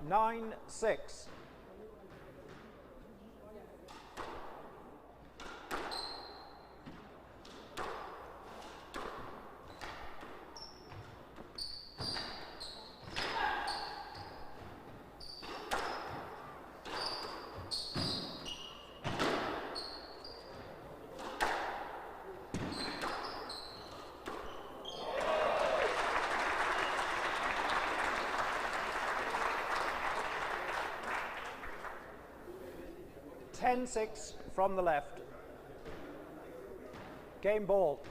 9-6. Ten-6 from the left. Game ball.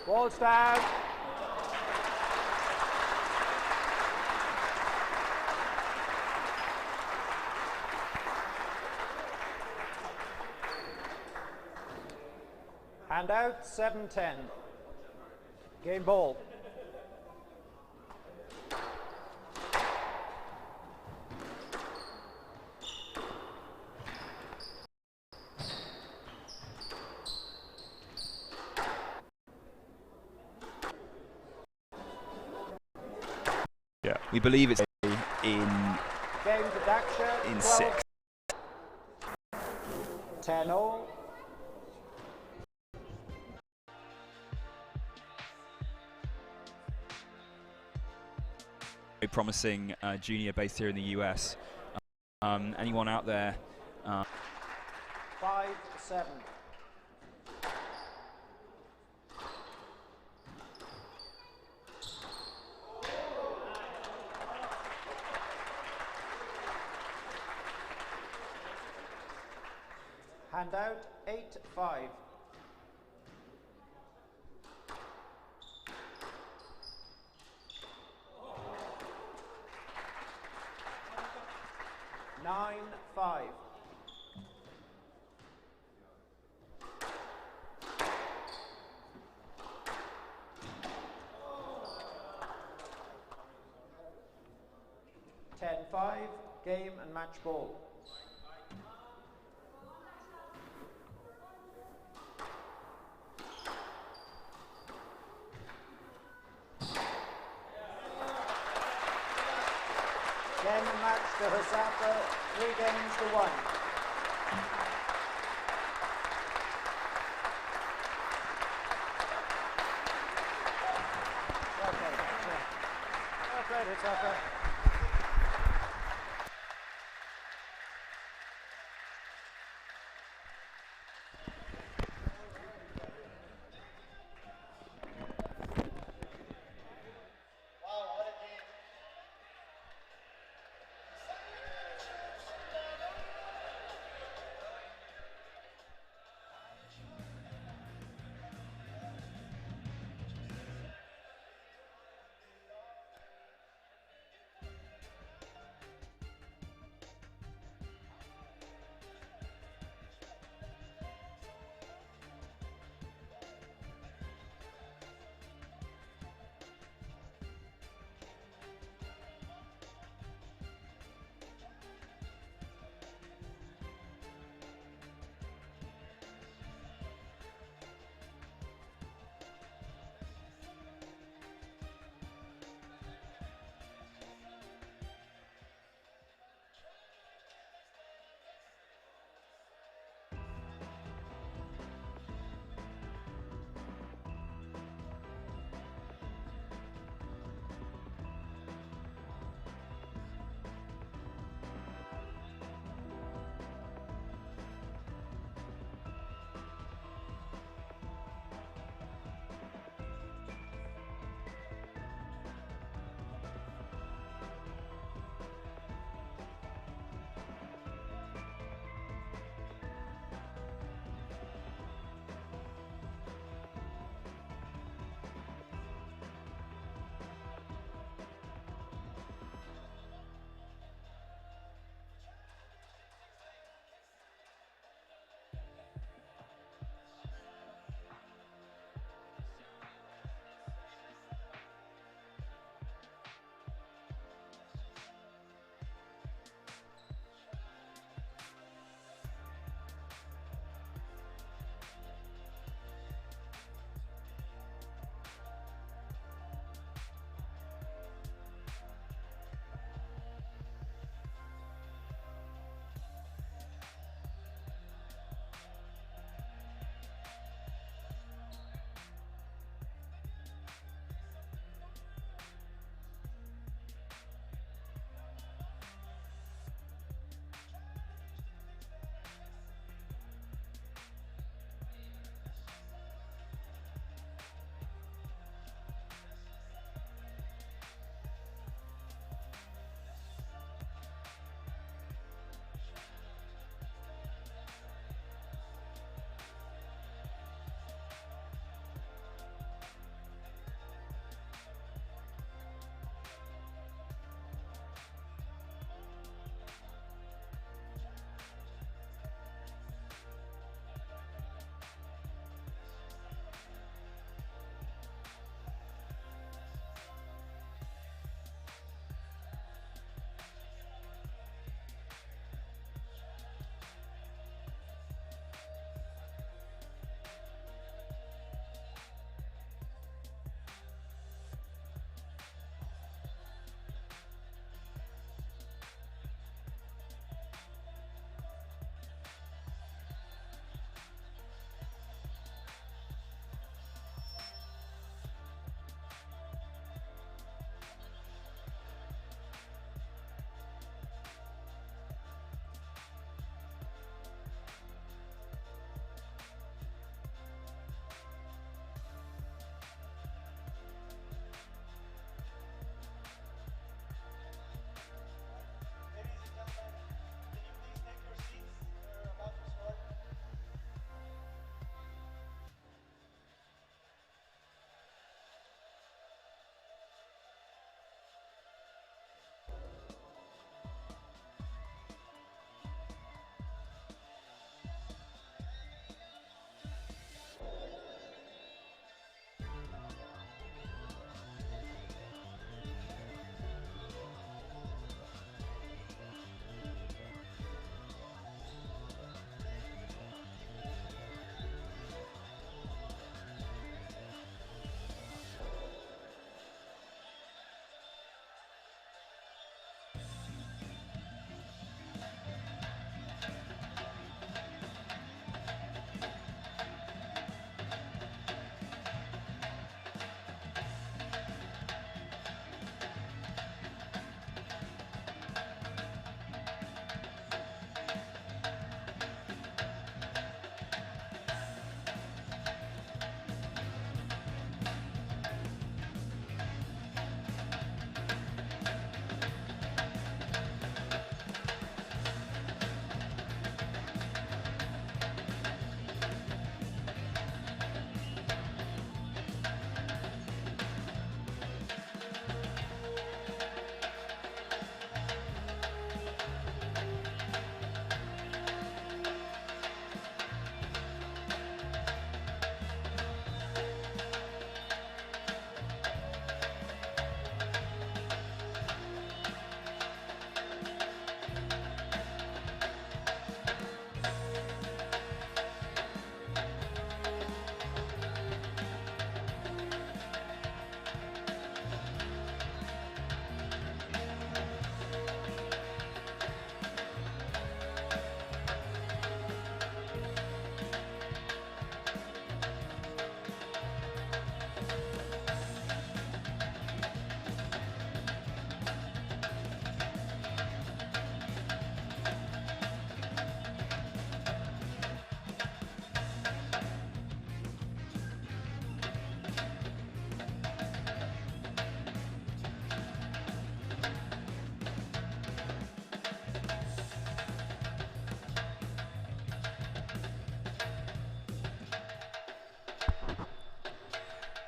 Ball's down. Hand out, 7-10. Game ball. Yeah, we believe it's in Game to Daksha. in 6. 10-all. Very promising junior based here in the US. Anyone out there? 5-7. Hand out, 8-5. Nine, 5. Ten, 5. Game and match ball. Game and match to Hosaka, 3 games to 1. Okay, it's okay.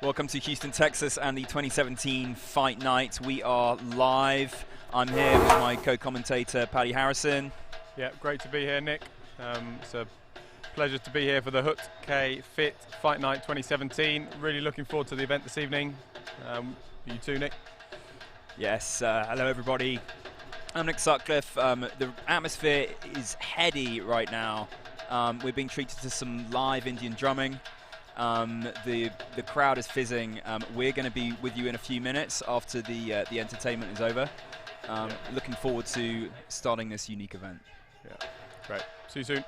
Welcome to Houston, Texas, and the 2017 Fight Night. We are live. I'm here with my co-commentator, Paddy Harrison. Yeah, great to be here, Nick. It's a pleasure to be here for the hutkay.fit Fight Night 2017. Really looking forward to the event this evening. You too, Nick? Yes, hello everybody. I'm Nick Sutcliffe. The atmosphere is heady right now. We're being treated to some live Indian drumming. The crowd is fizzing. We're going to be with you in a few minutes after the entertainment is over. Looking forward to starting this unique event. Yeah, great. See you soon.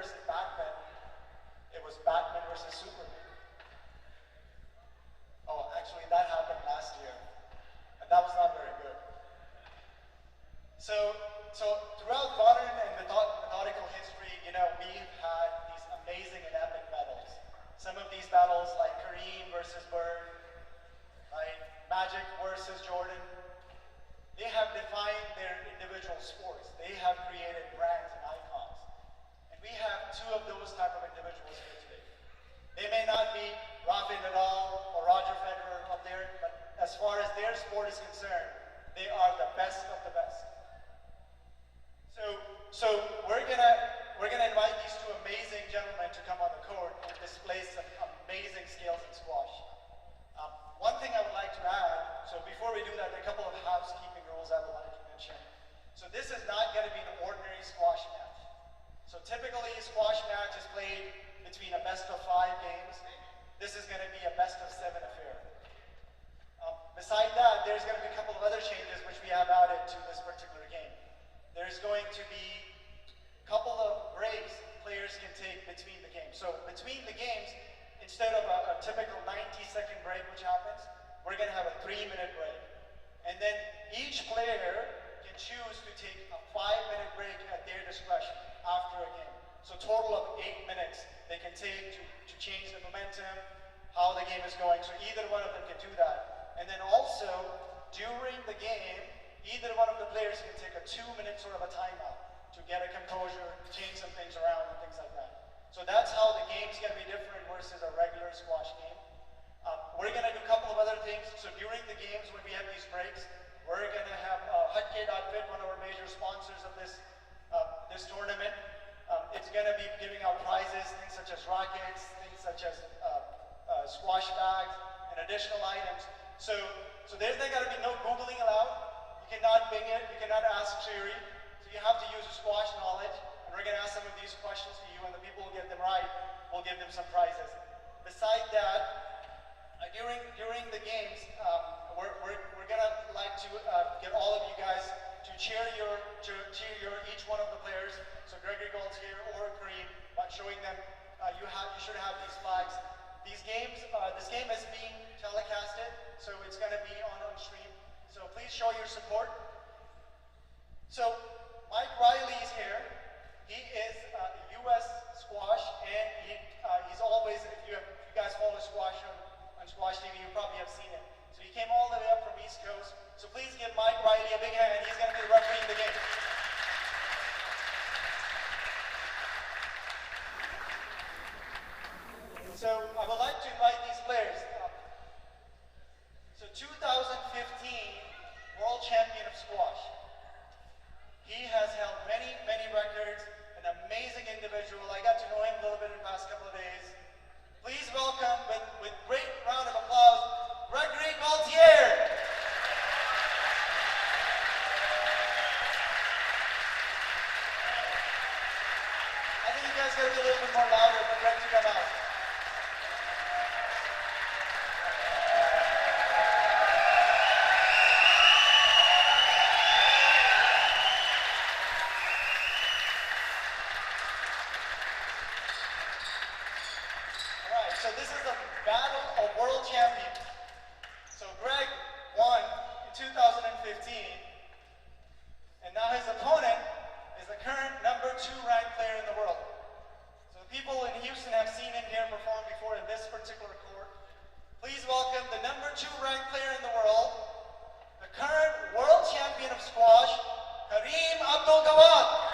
versus Batman, it was Batman versus Superman. Oh, actually that happened last year, and that was not very good. So throughout modern and methodical history, we've had these amazing and epic battles. Some of these battles, like Karim versus Bird, right? Magic versus Jordan, they have defined their individual sports. They have created brands and icons. And we have two of those type of individuals here today. They may not be Rafael Nadal or Roger Federer up there, but as far as their sport is concerned, they are the best of the best. So we're gonna invite these two amazing gentlemen to come on the court and display some amazing skills in squash. One thing I would like to add, so before we do that, there are a couple of housekeeping rules I would like to mention. So this is not going to be an ordinary squash match. So typically a squash match is played between a best of 5 games. This is going to be a best of 7 affair. Beside that, there's going to be a couple of other changes which we have added to this particular game. There's going to be a couple of breaks players can take between the games. So between the games, instead of a typical 90-second break which happens, we're going to have a 3-minute break. And then each player can choose to take a 5-minute break at their discretion after a game. So total of 8 minutes they can take to change the momentum, how the game is going. So either one of them can do that. And then also, during the game, either one of the players can take a 2-minute sort of a timeout to get a composure, change some things around and things like that. So that's how the game's going to be different versus a regular squash game. We're going to do a couple of other things. So during the games, when we have these breaks, we're going to have hutkay.fit, one of our major sponsors of this tournament. It's going to be giving out prizes, things such as rackets, things such as squash bags, and additional items. So there's not going to be no Googling allowed. You cannot Bing it, you cannot ask Siri. So you have to use your squash knowledge. And we're going to ask some of these questions to you, and the people who get them right, we'll give them some prizes. Besides that, during the games, we're going to like to get all of you guys to cheer each one of the players. So Gregory Gaultier or Karim, by showing them you should have these flags. This game is being telecasted, so it's going to be on stream. So please show your support. So Mike Riley is here. He is U.S. squash, and he's always, if you guys follow squash on Squash TV, you probably have seen him. So he came all the way up from East Coast. So please give Mike Riley a big hand. He's going to be refereeing the game. So I would like to invite these players. So 2015 World Champion of Squash. He has held many, many records, an amazing individual. I got to know him a little bit in the past couple of days. Please welcome, with great round of applause, Gregory Gaultier. I think you guys got to be a little bit more louder for Greg to come out. So this is the battle of world champions. So Greg won in 2015, and now his opponent is the current #2 ranked player in the world. So the people in Houston have seen him here perform before in this particular court. Please welcome the #2 ranked player in the world, the current world champion of squash, Karim Abdel Gawad.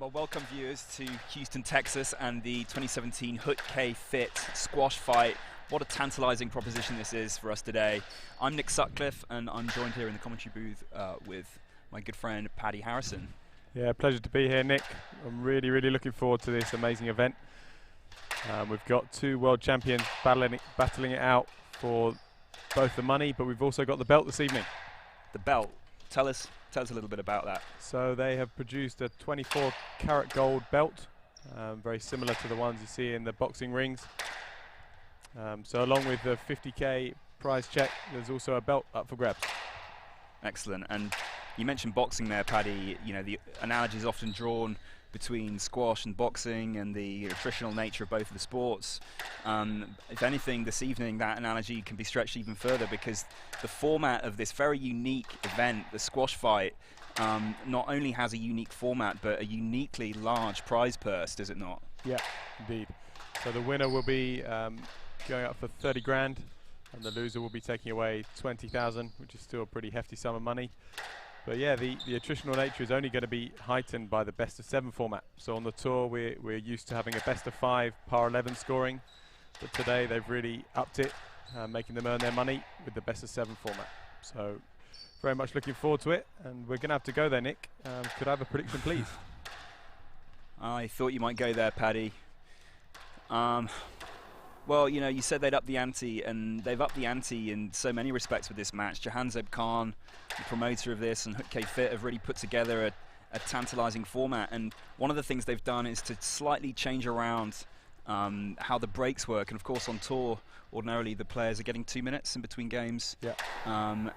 Well, welcome viewers to Houston, Texas and the 2017 hutkay.fit squash fight. What a tantalizing proposition this is for us today. I'm Nick Sutcliffe and I'm joined here in the commentary booth with my good friend Paddy Harrison. Yeah, pleasure to be here, Nick. I'm really looking forward to this amazing event. We've got two world champions battling it out for both the money, but we've also got the belt this evening. The belt. Tell us a little bit about that. So they have produced a 24-karat gold belt, very similar to the ones you see in the boxing rings. So along with the 50k prize check, there's also a belt up for grabs. Excellent. And you mentioned boxing there, Paddy. You know, the analogy is often drawn between squash and boxing and the attritional nature of both of the sports. If anything, this evening that analogy can be stretched even further, because the format of this very unique event, the squash fight, not only has a unique format but a uniquely large prize purse, does it not? Yeah, indeed. So the winner will be going up for 30 grand and the loser will be taking away 20,000, which is still a pretty hefty sum of money. But yeah, the attritional nature is only going to be heightened by the best of 7 format. So on the tour, we're used to having a best of 5 par 11 scoring, but today they've really upped it, making them earn their money with the best of 7 format. So very much looking forward to it, and we're going to have to go there, Nick. Could I have a prediction, please? I thought you might go there, Paddy. Well, you know, you said they'd up the ante, and they've upped the ante in so many respects with this match. Jahanzeb Khan, the promoter of this, and hutkay.fit have really put together a tantalizing format. And one of the things they've done is to slightly change around how the breaks work. And of course, on tour, ordinarily the players are getting 2 minutes in between games. Yeah.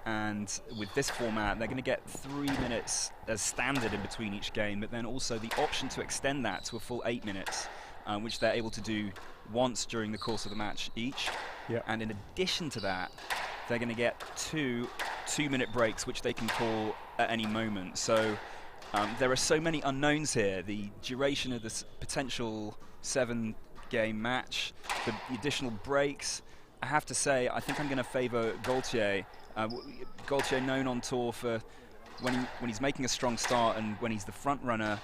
And with this format, they're going to get 3 minutes as standard in between each game, but then also the option to extend that to a full 8 minutes, which they're able to do once during the course of the match each. Yeah. And in addition to that, they're going to get 2 2-minute breaks, which they can call at any moment. So there are so many unknowns here. The duration of this potential 7-game match, the additional breaks. I have to say, I think I'm going to favour Gaultier. Gaultier, known on tour for when he's making a strong start and when he's the front runner,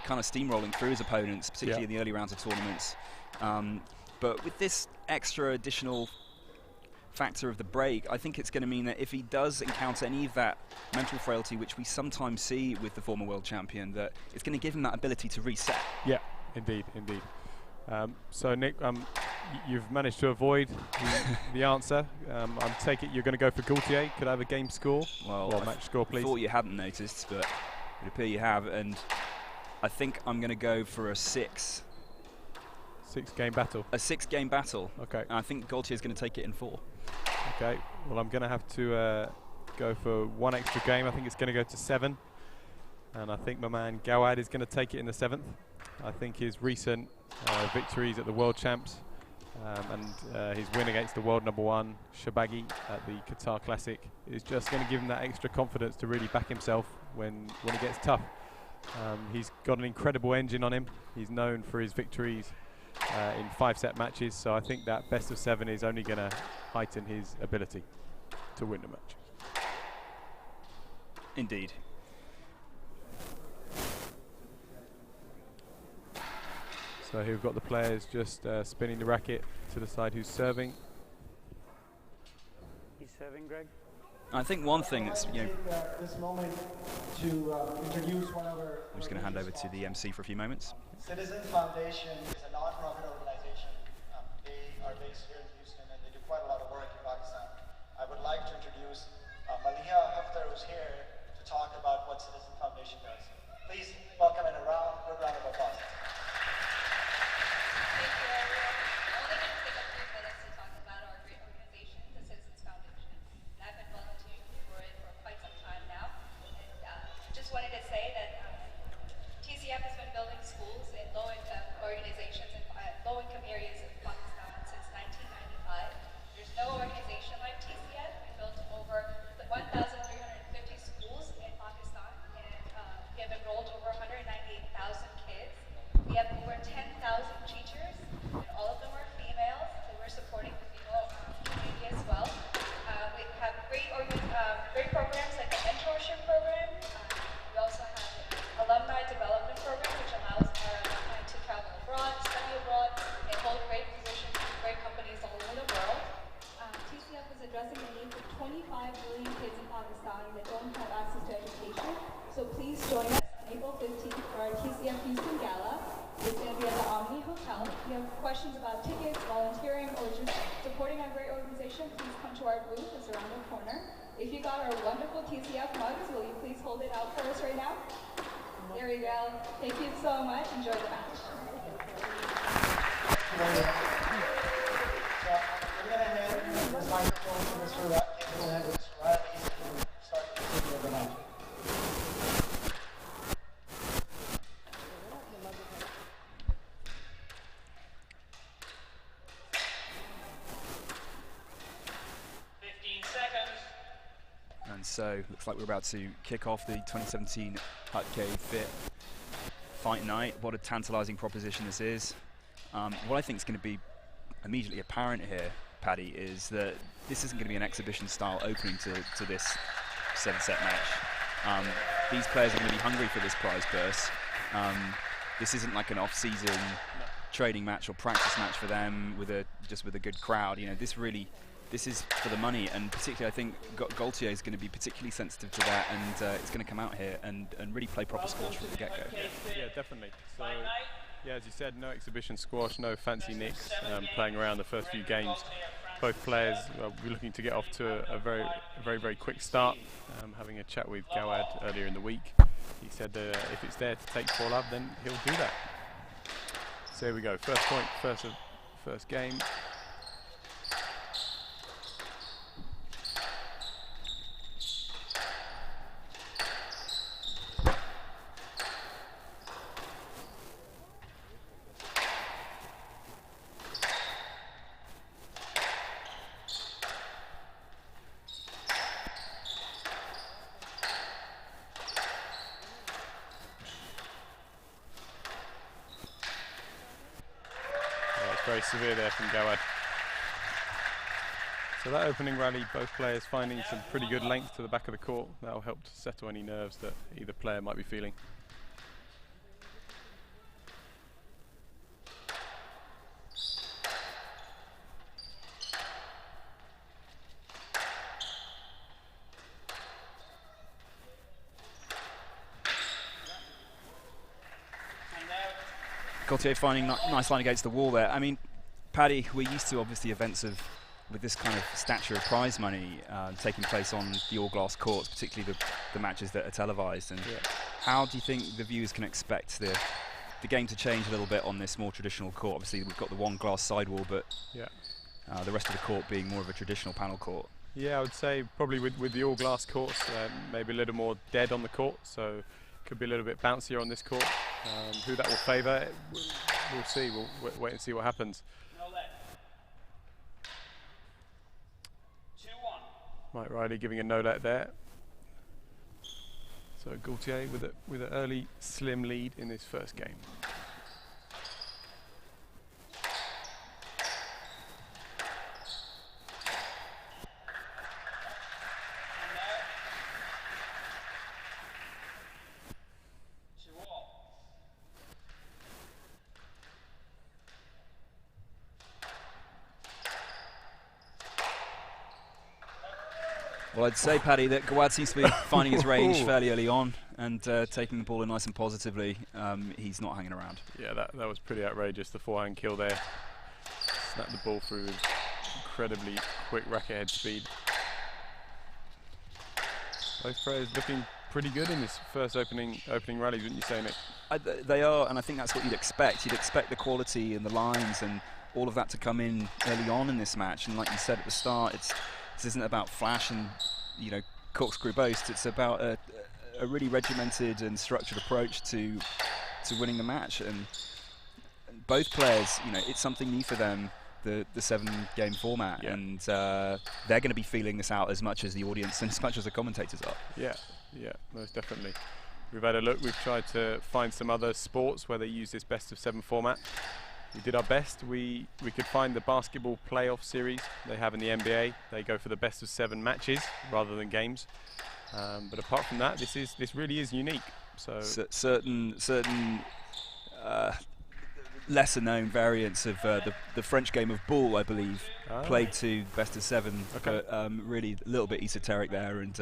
kind of steamrolling through his opponents, particularly in the early rounds of tournaments. But with this extra additional factor of the break, I think it's going to mean that if he does encounter any of that mental frailty, which we sometimes see with the former world champion, that it's going to give him that ability to reset. Yeah, indeed. So Nick, you've managed to avoid the answer. I take it you're going to go for Gaultier. Could I have a game score? Well, match score, please. I thought you hadn't noticed, but it appear you have, and I think I'm going to go for a 6-game battle. A 6-game battle. Okay. And I think Gaultier's going to take it in 4. Okay. Well, I'm going to have to go for 1 extra game. I think it's going to go to 7, and I think my man Gawad is going to take it in the 7th. I think his recent victories at the World Champs and his win against the world #1 Shabagi at the Qatar Classic is just going to give him that extra confidence to really back himself when it gets tough. He's got an incredible engine on him. He's known for his victories in 5-set matches, so I think that best of 7 is only going to heighten his ability to win the match. Indeed. So here we've got the players just spinning the racket to the side who's serving. He's serving, Greg. I think one thing that's, you know, This moment to introduce one of our. I'm just going to hand over to the MC for a few moments. Citizen Foundation is a non-profit organization. They are based here in Houston and they do quite a lot of work in Pakistan. I would like to introduce Maliha Haftar, who's here to talk about what Citizen Foundation does. Please welcome in a good round of applause. Thank you, everyone. I'm only going to take a few minutes to talk about our great organization, the Citizens Foundation. And I've been volunteering for it for quite some time now. And just wanted to say that TCF has been building schools in low-income organizations tickets, volunteering, or just supporting a great organization, please come to our booth. It's around the corner. If you got our wonderful TCF mugs, will you please hold it out for us right now? There we go. Thank you so much. Enjoy the match. So I'm going to hand the microphone to Mr. Riley to start the beginning of the match. And so, looks like we're about to kick off the 2017 hutkay.fit fight night. What a tantalising proposition this is. What I think is going to be immediately apparent here, Paddy, is that this isn't going to be an exhibition-style opening to this 7-set match. These players are going to be hungry for this prize purse. This isn't like an off-season training match or practice match for them with a good crowd. You know, this is for the money, and particularly I think Gaultier is going to be particularly sensitive to that, and it's going to come out here and really play proper squash from the get-go. Yeah, definitely. So, yeah, as you said, no exhibition squash, no fancy nicks, playing around the first few games. Both players will be looking to get off to a very quick start. Having a chat with Gawad earlier in the week, he said if it's there to take 4 love, then he'll do that. So here we go, first point, first game. Very severe there from Gawad. So that opening rally, both players finding some pretty good length to the back of the court. That'll help to settle any nerves that either player might be feeling. Gaultier finding nice line against the wall there. I mean, Paddy, we're used to obviously events with this kind of stature of prize money taking place on the all-glass courts, particularly the matches that are televised. And how do you think the viewers can expect the game to change a little bit on this more traditional court? Obviously, we've got the one glass sidewall, but the rest of the court being more of a traditional panel court. Yeah, I would say probably with the all-glass courts, maybe a little more dead on the court, so could be a little bit bouncier on this court. Who that will favour, we'll see. We'll wait and see what happens. Mike Riley giving a no-let there. So Gaultier with an early slim lead in this first game. Well, I'd say, Paddy, that Gawad seems to be finding his range fairly early on and taking the ball in nice and positively. He's not hanging around. Yeah, that was pretty outrageous, the forehand kill there. Snapped the ball through with incredibly quick racket head speed. Both players looking pretty good in this first opening rally, wouldn't you say, Nick? They are, and I think that's what you'd expect. You'd expect the quality and the lines and all of that to come in early on in this match. And like you said at the start, this isn't about flash and corkscrew boast. It's about a really regimented and structured approach to winning the match. And both players, it's something new for them, the 7-game format, and they're going to be feeling this out as much as the audience and as much as the commentators are. Yeah, most definitely. We've had a look. We've tried to find some other sports where they use this best-of-7 format. We did our best. We could find the basketball playoff series they have in the NBA. They go for the best-of-7 matches rather than games. But apart from that, this really is unique. So certain lesser-known variants of the French game of ball, I believe, played to best-of-7, but really a little bit esoteric there. And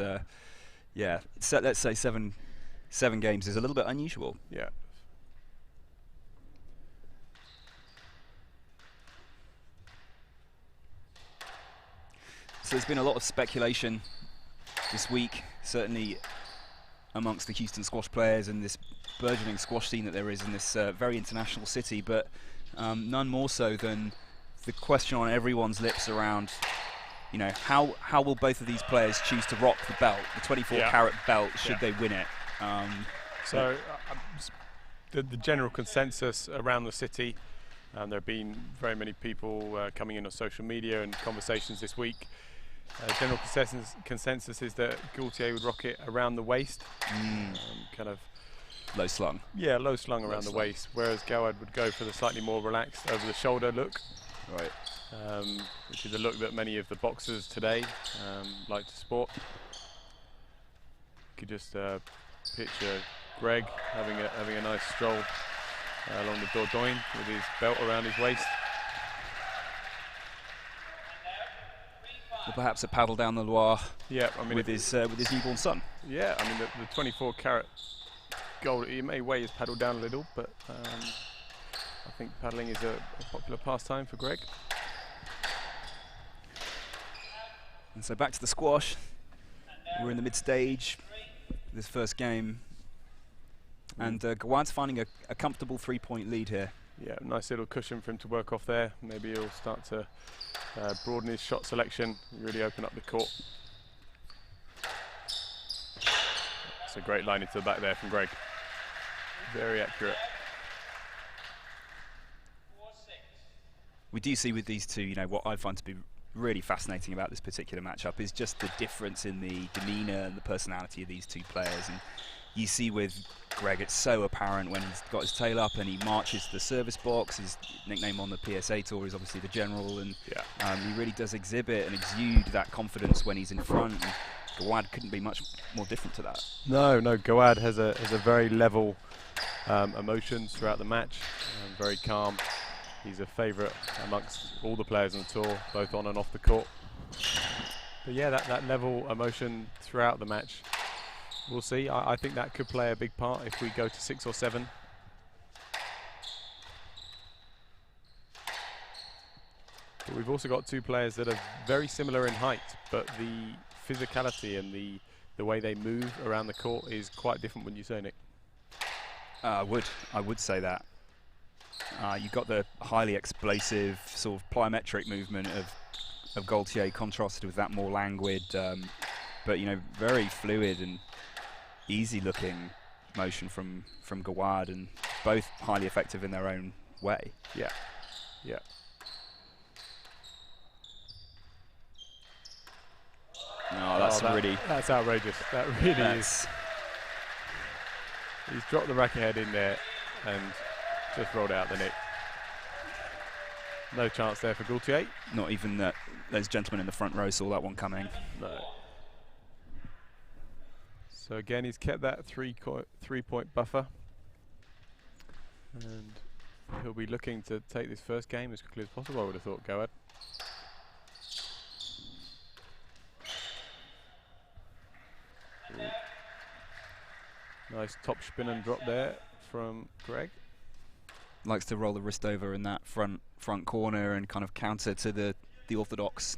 let's say seven games is a little bit unusual. Yeah. So there's been a lot of speculation this week, certainly amongst the Houston squash players and this burgeoning squash scene that there is in this very international city, but none more so than the question on everyone's lips around, you know, how will both of these players choose to rock the belt, the 24-carat belt, should they win it? The general consensus around the city, there have been very many people coming in on social media and conversations this week. General consensus is that Gaultier would rock it around the waist, kind of low slung. Yeah, low slung around the waist, whereas Gawad would go for the slightly more relaxed over the shoulder look. Right. Which is a look that many of the boxers today like to sport. You could just picture Greg having a nice stroll along the Dordogne with his belt around his waist. Or perhaps a paddle down the Loire. Yeah, I mean, with his newborn son. Yeah, I mean the 24-carat gold. He may weigh his paddle down a little, but I think paddling is a popular pastime for Greg. And so back to the squash. We're in the mid-stage, this first game. And Gawad's finding a comfortable 3-point lead here. Yeah, nice little cushion for him to work off there. Maybe he'll start to broaden his shot selection, really open up the court. It's a great line into the back there from Greg. Very accurate. We do see with these two, you know, what I find to be really fascinating about this particular matchup is just the difference in the demeanour and the personality of these two players. And you see with Greg, it's so apparent when he's got his tail up and he marches to the service box. His nickname on the PSA tour is obviously the General, and he really does exhibit and exude that confidence when he's in front. And Gawad couldn't be much more different to that. No, Gawad has a very level emotions throughout the match, very calm. He's a favourite amongst all the players on the tour, both on and off the court. But yeah, that level emotion throughout the match, we'll see. I think that could play a big part if we go to 6 or 7. But we've also got two players that are very similar in height, but the physicality and the way they move around the court is quite different, wouldn't you say, Nick? I would say that. You've got the highly explosive sort of plyometric movement of Gaultier contrasted with that more languid, but you know, very fluid and easy-looking motion from Gawad, and both highly effective in their own way. Yeah. No, that's that's outrageous. That really is. He's dropped the racket head in there and just rolled out the nick. No chance there for Gaultier. Not even that those gentlemen in the front row saw that one coming. No. So again, he's kept that three-point buffer, and he'll be looking to take this first game as quickly as possible, I would have thought, Gawad. Nice top spin and drop there from Greg. Likes to roll the wrist over in that front corner and kind of counter to the orthodox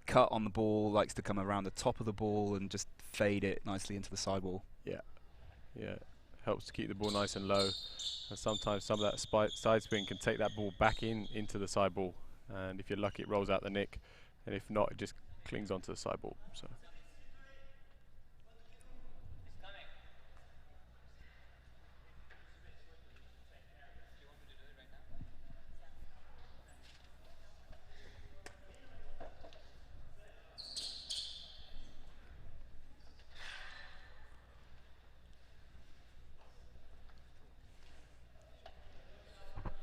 cut on the ball. Likes to come around the top of the ball and just fade it nicely into the sidewall. Yeah. Helps to keep the ball nice and low. And sometimes some of that side spin can take that ball back into the sideball. And if you're lucky, it rolls out the nick. And if not, it just clings onto the sideball. So.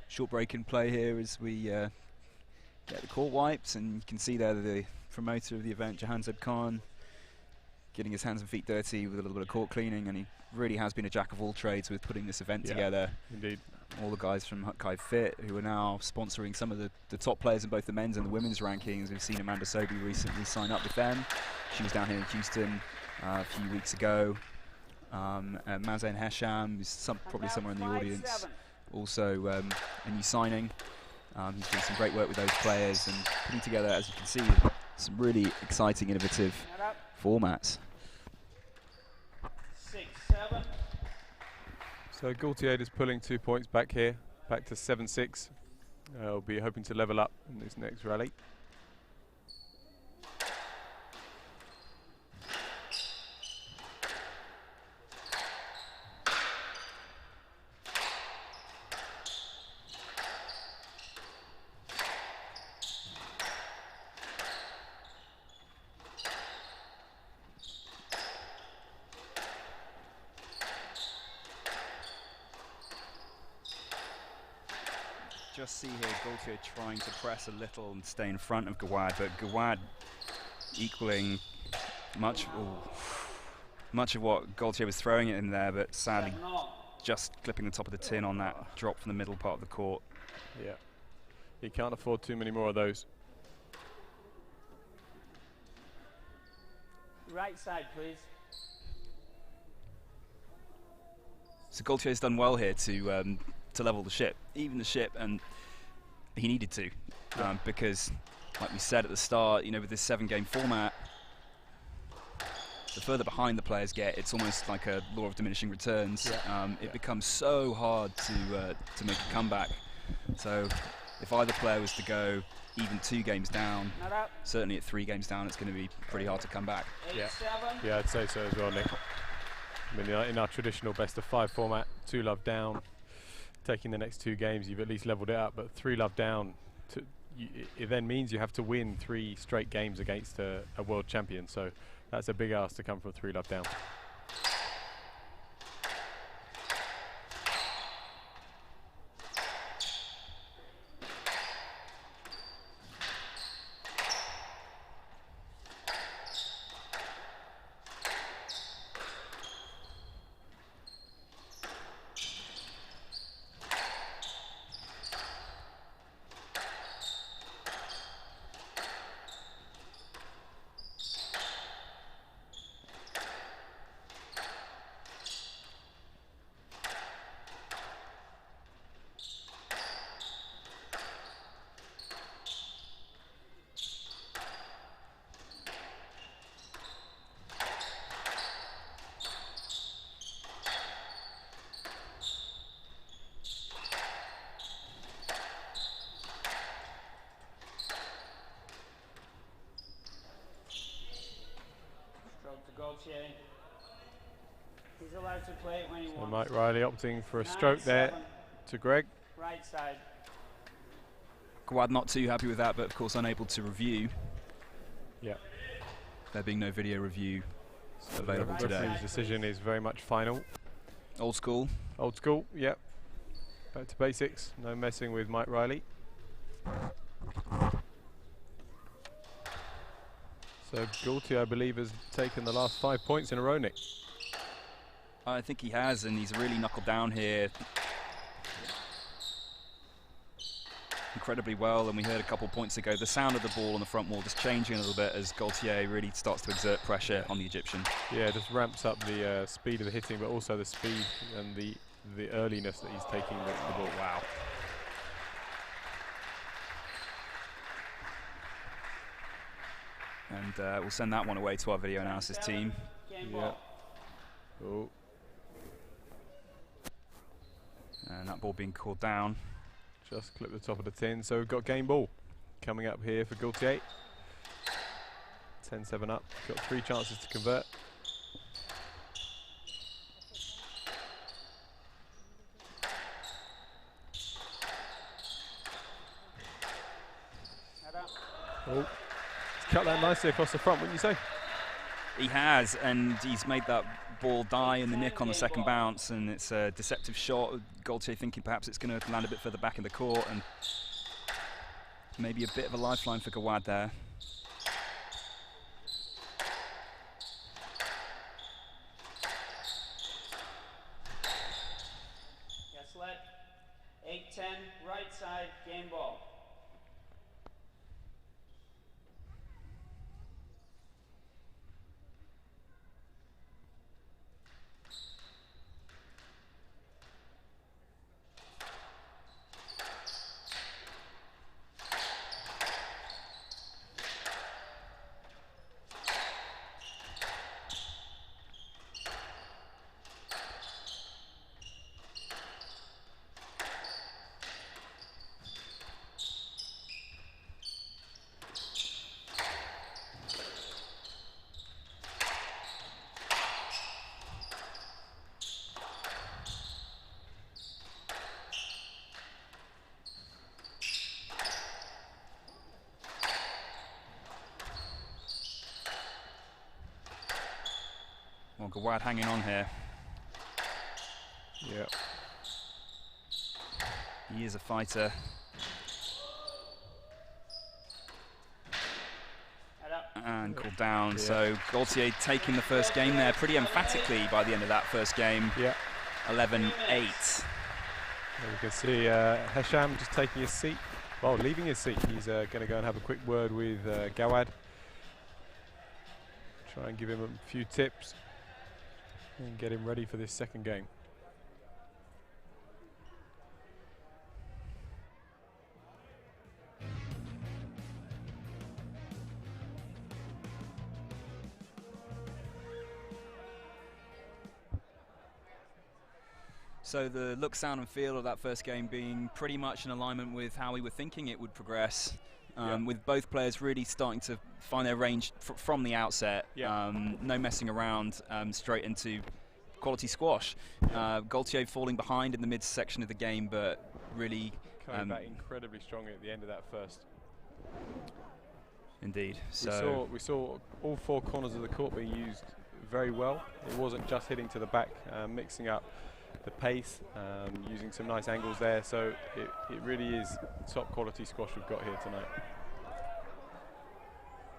Short break in play here as we get the court wipes, and you can see there the promoter of the event, Jahanzeb Khan, getting his hands and feet dirty with a little bit of court cleaning, and he really has been a jack of all trades with putting this event together. Indeed. All the guys from hutkay.fit who are now sponsoring some of the top players in both the men's and the women's rankings. We've seen Amanda Sobey recently sign up with them. She was down here in Houston a few weeks ago. Mazen Hesham, who's probably somewhere in the audience, also a new signing. He's doing some great work with those players and putting together, as you can see, some really exciting, innovative formats. 6-7. So Gaultier is pulling 2 points back here, back to 7-6. We'll be hoping to level up in this next rally. Just see here Gaultier trying to press a little and stay in front of Gawad, but Gawad equaling much of what Gaultier was throwing it in there, but sadly just clipping the top of the tin on that drop from the middle part of the court. Yeah, he can't afford too many more of those. Right side, please. So Gaultier's done well here to level the ship, even the ship, and he needed to, because, like we said at the start, you know, with this 7-game format, the further behind the players get, it's almost like a law of diminishing returns. It becomes so hard to make a comeback. So if either player was to go even 2 games down, certainly at 3 games down, it's going to be pretty hard to come back. 8-7. Yeah, I'd say so as well, Nick. I mean, in our traditional best-of-5 format, 2 love down, taking the next 2 games, you've at least leveled it up, but 3 love down, it then means you have to win 3 straight games against a world champion, so that's a big ask to come from 3 love down. Gaultier. He's allowed to play it when he So wants. Mike Riley opting for a stroke there to Greg. Right side. Gawad not too happy with that, but of course unable to review. Yeah. There being no video review So available the today. referee's decision is very much final. Old school. Old school, yep. Back to basics, no messing with Mike Riley. So Gaultier, I believe, has taken the last 5 points in a row, Nick. I think he has, and he's really knuckled down here incredibly well. And we heard a couple points ago the sound of the ball on the front wall just changing a little bit as Gaultier really starts to exert pressure on the Egyptian. Yeah, it just ramps up the speed of the hitting, but also the speed and the earliness that he's taking the ball. Wow. And we'll send that one away to our video analysis team. Yeah. Oh. And that ball being called down. Just clip the top of the tin. So we've got game ball coming up here for Gaultier. 10-7 up. Got 3 chances to convert. Oh. Cut that nicely across the front, wouldn't you say? He has, and he's made that ball die in the nick on the second bounce, and it's a deceptive shot. Gaultier thinking perhaps it's going to land a bit further back in the court, and maybe a bit of a lifeline for Gawad there. Yes, let 8-10, right side, game ball. Well, Gawad hanging on here. Yeah. He is a fighter. And called down. Yeah. So Gaultier taking the first game there pretty emphatically by the end of that first game. Yeah. 11-8. You can see Hesham just taking his seat. Well, leaving his seat. He's going to go and have a quick word with Gawad. Try and give him a few tips and get him ready for this second game. So the look, sound and feel of that first game being pretty much in alignment with how we were thinking it would progress, with both players really starting to find their range from the outset. No messing around, straight into quality squash. Gaultier falling behind in the mid-section of the game, but really coming back incredibly strongly at the end of that first. Indeed. So we saw all four corners of the court being used very well. It wasn't just hitting to the back, mixing up the pace, using some nice angles there, so it really is top quality squash we've got here tonight.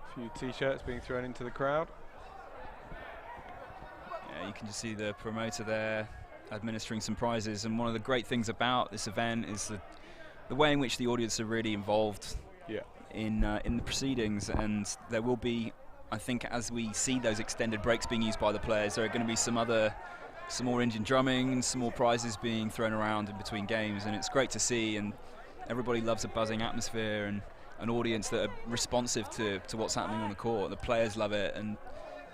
A few t-shirts being thrown into the crowd. Yeah, you can just see the promoter there administering some prizes, and one of the great things about this event is the way in which the audience are really involved in the proceedings, and there will be, I think, as we see those extended breaks being used by the players, there are going to be some more Indian drumming, some more prizes being thrown around in between games, and it's great to see, and everybody loves a buzzing atmosphere and an audience that are responsive to what's happening on the court. The players love it, and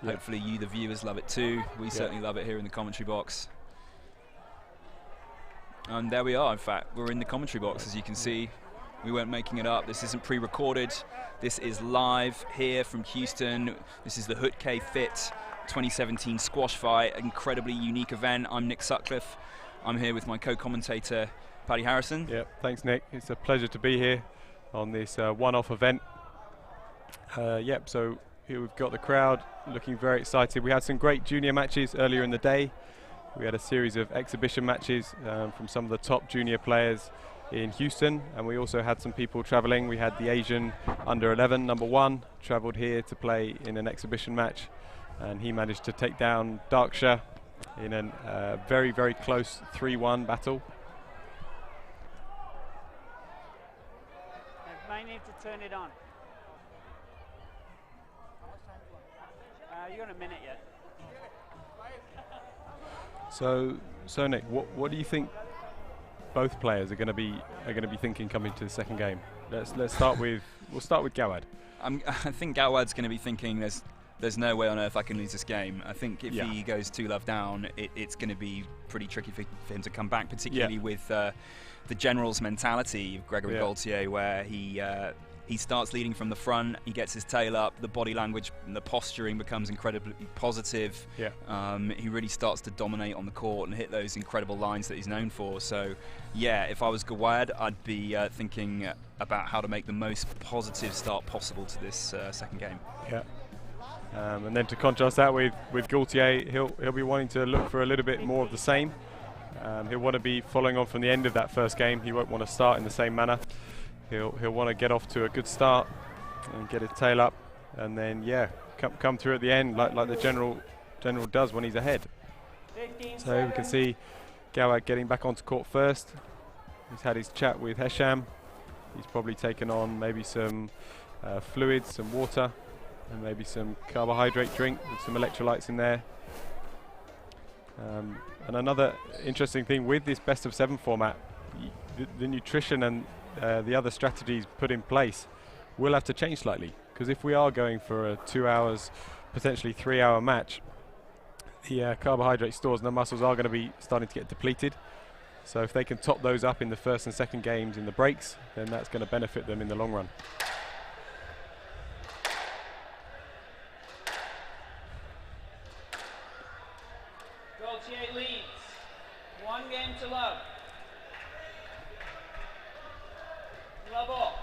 hopefully you, the viewers, love it too. We certainly love it here in the commentary box. And there we are, in fact, we're in the commentary box, as you can see. We weren't making it up. This isn't pre-recorded. This is live here from Houston. This is the hutkay.fit 2017 squash fight, incredibly unique event. I'm Nick Sutcliffe. I'm here with my co-commentator, Paddy Harrison. Yep, thanks Nick. It's a pleasure to be here on this one-off event. So here we've got the crowd looking very excited. We had some great junior matches earlier in the day. We had a series of exhibition matches from some of the top junior players in Houston, and we also had some people traveling. We had the Asian under-11 #1 traveled here to play in an exhibition match, and he managed to take down Darksha in a very, very close 3-1 battle. I might need to turn it on. You got a minute yet? So Nick, what do you think both players are going to be thinking coming to the second game? We'll start with Gawad. I think Gawad's going to be thinking there's no way on earth I can lose this game. I think if he goes 2 love down, it's going to be pretty tricky for him to come back, particularly with the general's mentality of Gregory Gaultier, where he starts leading from the front, he gets his tail up, the body language and the posturing becomes incredibly positive. He really starts to dominate on the court and hit those incredible lines that he's known for. So if I was Gawad, I'd be thinking about how to make the most positive start possible to this second game. And then to contrast that with Gaultier, he'll be wanting to look for a little bit more of the same. He'll want to be following on from the end of that first game. He won't want to start in the same manner. He'll want to get off to a good start and get his tail up, and then come through at the end like the general does when he's ahead. So we can see Gawad getting back onto court first. He's had his chat with Hesham. He's probably taken on maybe some fluids, some water, and maybe some carbohydrate drink with some electrolytes in there. And another interesting thing with this best of 7 format, the nutrition and the other strategies put in place will have to change slightly, because if we are going for a 2 hours, potentially 3 hour match, the carbohydrate stores in the muscles are going to be starting to get depleted. So if they can top those up in the first and second games in the breaks, then that's going to benefit them in the long run. Gaultier leads. 1 game to love. Love all.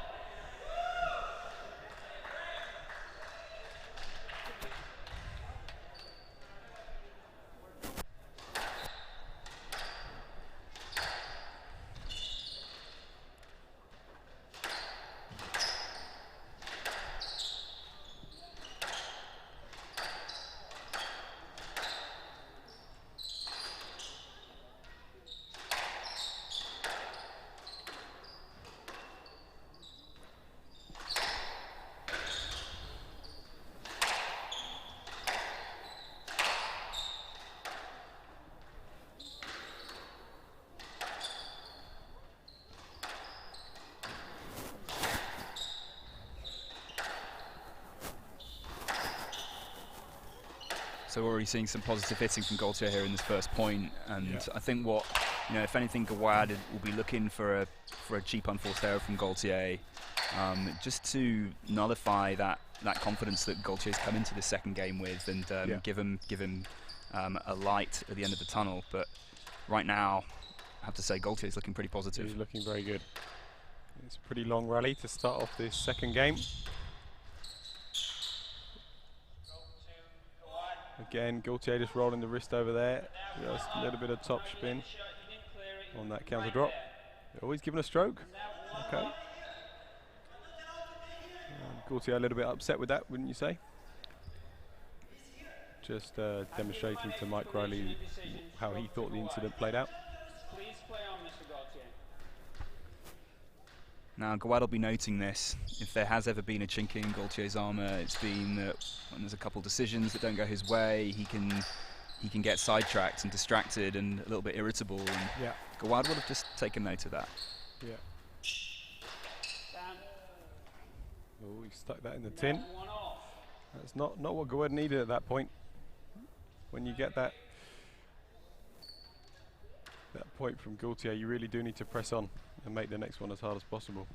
So we're already seeing some positive hitting from Gaultier here in this first point, and I think what, if anything, Gawad will be looking for a cheap unforced error from Gaultier, just to nullify that confidence that Gaultier's come into this second game with, and give him a light at the end of the tunnel. But right now, I have to say, Gaultier's looking pretty positive. He's looking very good. It's a pretty long rally to start off this second game. Again, Gaultier just rolling the wrist over there. Just a little bit of top spin on that counter drop. Always giving a stroke. Okay. Gaultier a little bit upset with that, wouldn't you say? Just demonstrating to Mike Riley how he thought the incident played out. Now, Gawad will be noting this. If there has ever been a chink in Gaultier's armour, it's been that when there's a couple decisions that don't go his way, he can get sidetracked and distracted and a little bit irritable. And Gawad would have just taken note of that. Yeah. Oh, he stuck that in the tin. That's not what Gawad needed at that point. When you get that point from Gaultier, you really do need to press on and make the next one as hard as possible.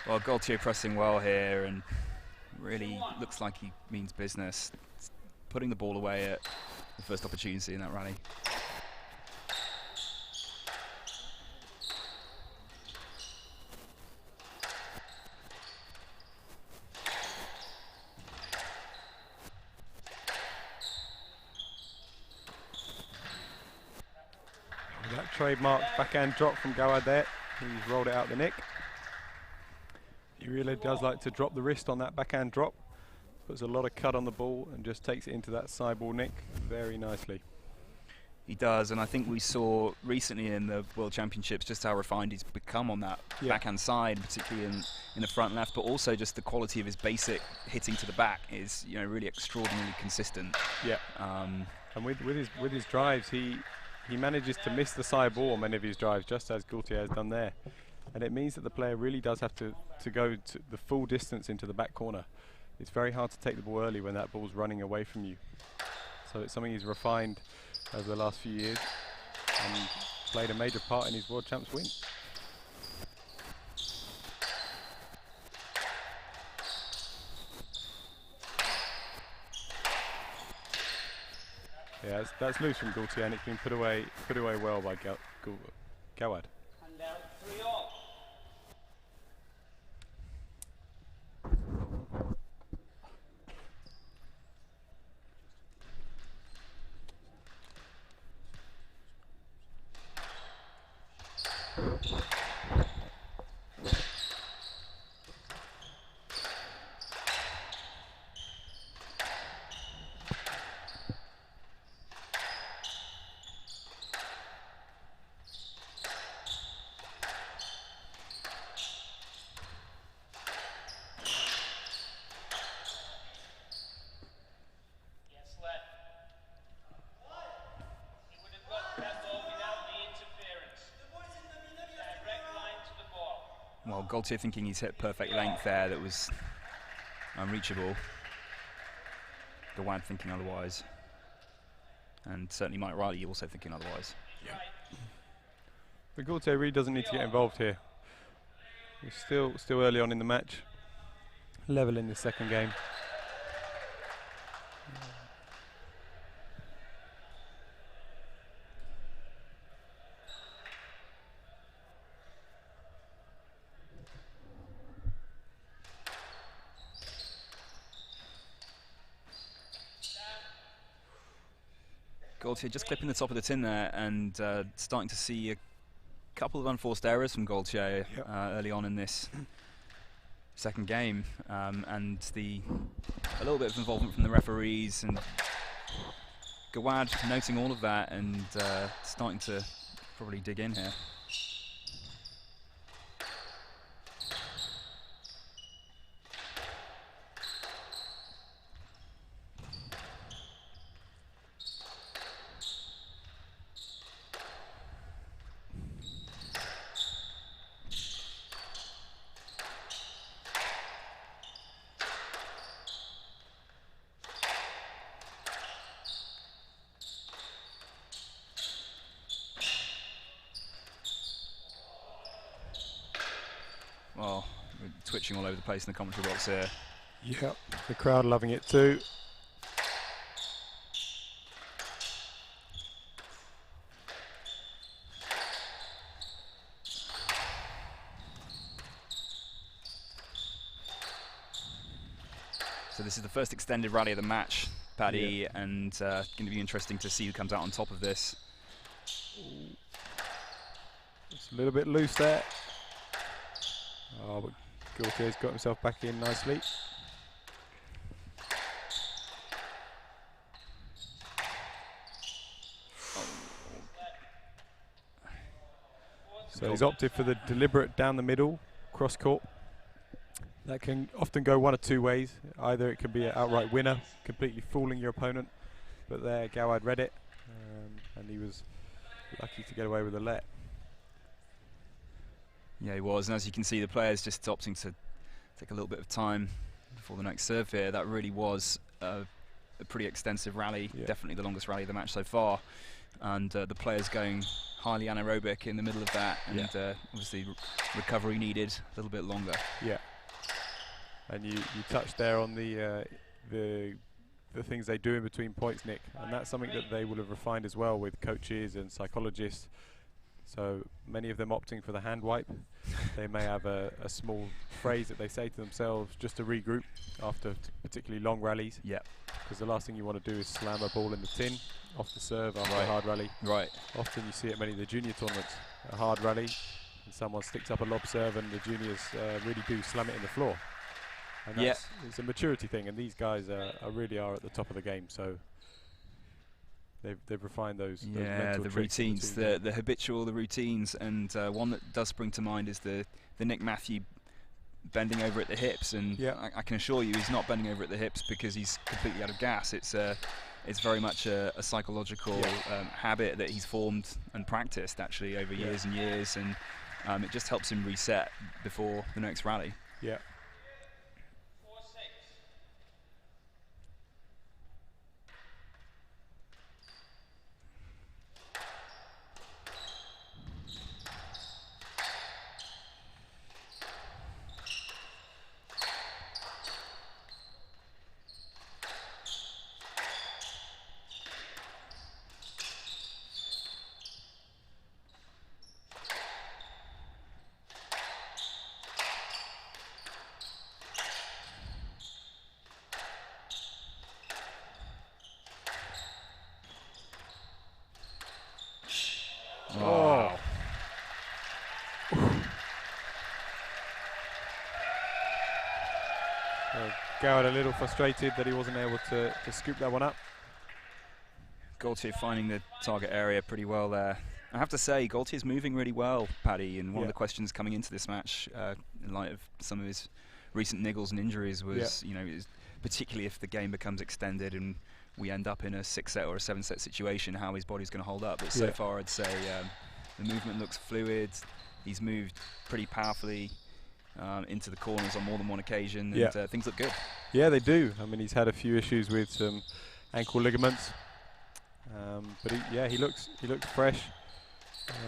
Well, Gaultier pressing well here, and really looks like he means business. Putting the ball away at the first opportunity in that rally. That trademark backhand drop from Gawad there. He's rolled it out the nick. He really does like to drop the wrist on that backhand drop. Puts a lot of cut on the ball and just takes it into that side ball nick very nicely. He does, and I think we saw recently in the World Championships just how refined he's become on that backhand side, particularly in the front left, but also just the quality of his basic hitting to the back is really extraordinarily consistent. Yeah. And with his drives, he manages to miss the side ball on many of his drives, just as Gaultier has done there. And it means that the player really does have to go to the full distance into the back corner. It's very hard to take the ball early when that ball's running away from you. So it's something he's refined over the last few years and played a major part in his World Champs win. Yeah, that's loose from Gaultier, and it's been put away well by Gawad. And now 3-all. Well, Gaultier thinking he's hit perfect length there that was unreachable. Gawad thinking otherwise. And certainly Mike Riley also thinking otherwise. Yeah. But Gaultier really doesn't need to get involved here. We're still early on in the match. Level in the second game. Gaultier just clipping the top of the tin there, and starting to see a couple of unforced errors from Gaultier early on in this second game, and a little bit of involvement from the referees, and Gawad noting all of that and starting to probably dig in here. We're twitching all over the place in the commentary box here. Yeah, the crowd loving it too. So this is the first extended rally of the match, Paddy, and going to be interesting to see who comes out on top of this. It's a little bit loose there. Oh, but Gaultier's got himself back in nicely. So he's opted for the deliberate down the middle cross court. That can often go one of two ways. Either it can be an outright winner, completely fooling your opponent, but there Gawad read it, and he was lucky to get away with a let. Yeah, he was, and as you can see, the players just opting to take a little bit of time before the next serve here. That really was a pretty extensive rally, definitely the longest rally of the match so far, and the players going highly anaerobic in the middle of that, and obviously recovery needed a little bit longer. Yeah. And you touched there on the things they do in between points, Nick, and that's something that they will have refined as well with coaches and psychologists. So many of them opting for the hand wipe. They may have a small phrase that they say to themselves just to regroup after particularly long rallies. Yeah. Because the last thing you want to do is slam a ball in the tin off the serve after a hard rally. Right. Often you see it many of the junior tournaments, a hard rally, and someone sticks up a lob serve, and the juniors really do slam it in the floor. And that's, it's a maturity thing, and these guys really are at the top of the game. So they've refined those mental the routines, the habitual, the routines, and one that does spring to mind is the Nick Matthew bending over at the hips, and I can assure you he's not bending over at the hips because he's completely out of gas. It's very much a psychological habit that he's formed and practiced actually over years and years, and it just helps him reset before the next rally. Yeah. Oh. Gawad a little frustrated that he wasn't able to scoop that one up. Gaultier finding the target area pretty well there. I have to say, Gaultier's moving really well, Paddy, and one of the questions coming into this match, in light of some of his recent niggles and injuries, was, you know, particularly if the game becomes extended and we end up in a 6-set or a 7-set situation, how his body's going to hold up. But so far, I'd say the movement looks fluid. He's moved pretty powerfully into the corners on more than one occasion, and things look good. Yeah, they do. I mean, he's had a few issues with some ankle ligaments, but he looks fresh.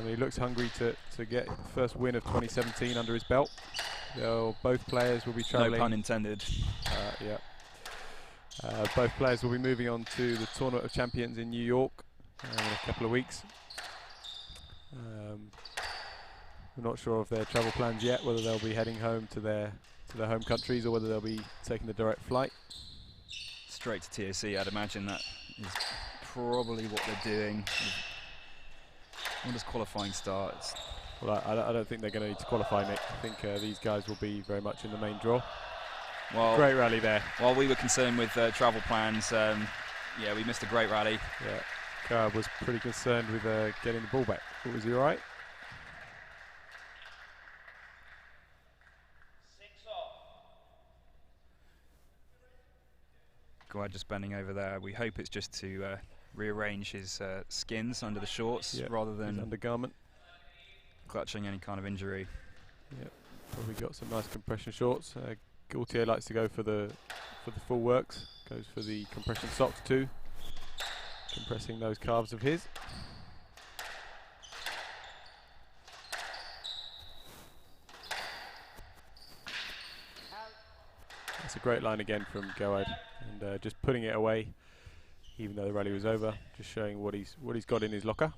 He looks hungry to get the first win of 2017 under his belt. Both players will be travelling. No pun intended. Both players will be moving on to the Tournament of Champions in New York in a couple of weeks. We're not sure of their travel plans yet, whether they'll be heading home to their home countries or whether they'll be taking the direct flight. Straight to TOC, I'd imagine that is probably what they're doing. When does qualifying start? Well, I don't think they're going to need to qualify, Nick. I think these guys will be very much in the main draw. Well, great rally there. While we were concerned with travel plans, we missed a great rally. Yeah, Gawad was pretty concerned with getting the ball back. Was he all right? Gawad just bending over there. We hope it's just to rearrange his skins under the shorts rather than undergarment, clutching any kind of injury. Yep, probably got some nice compression shorts. Gaultier likes to go for the full works. Goes for the compression socks too, compressing those calves of his. That's a great line again from Gawad, and just putting it away, even though the rally was over, just showing what he's got in his locker.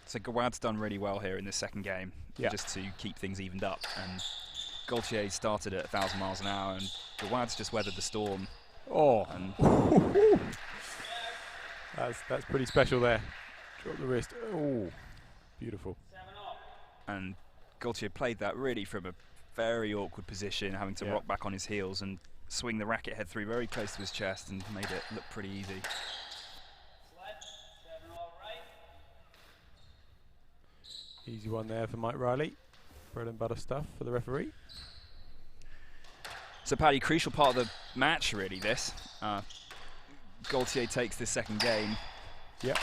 So Gawad's done really well here in this second game, just to keep things evened up. And Gaultier started at 1,000 miles an hour, and Gawad's just weathered the storm. Oh, And that's pretty special there. Drop the wrist. Oh, beautiful. And Gaultier played that really from a very awkward position, having to rock back on his heels and swing the racket head through very close to his chest, and made it look pretty easy. Easy one there for Mike Riley. Bread and butter stuff for the referee. So Paddy, crucial part of the match really this. Gaultier takes this second game. Yep.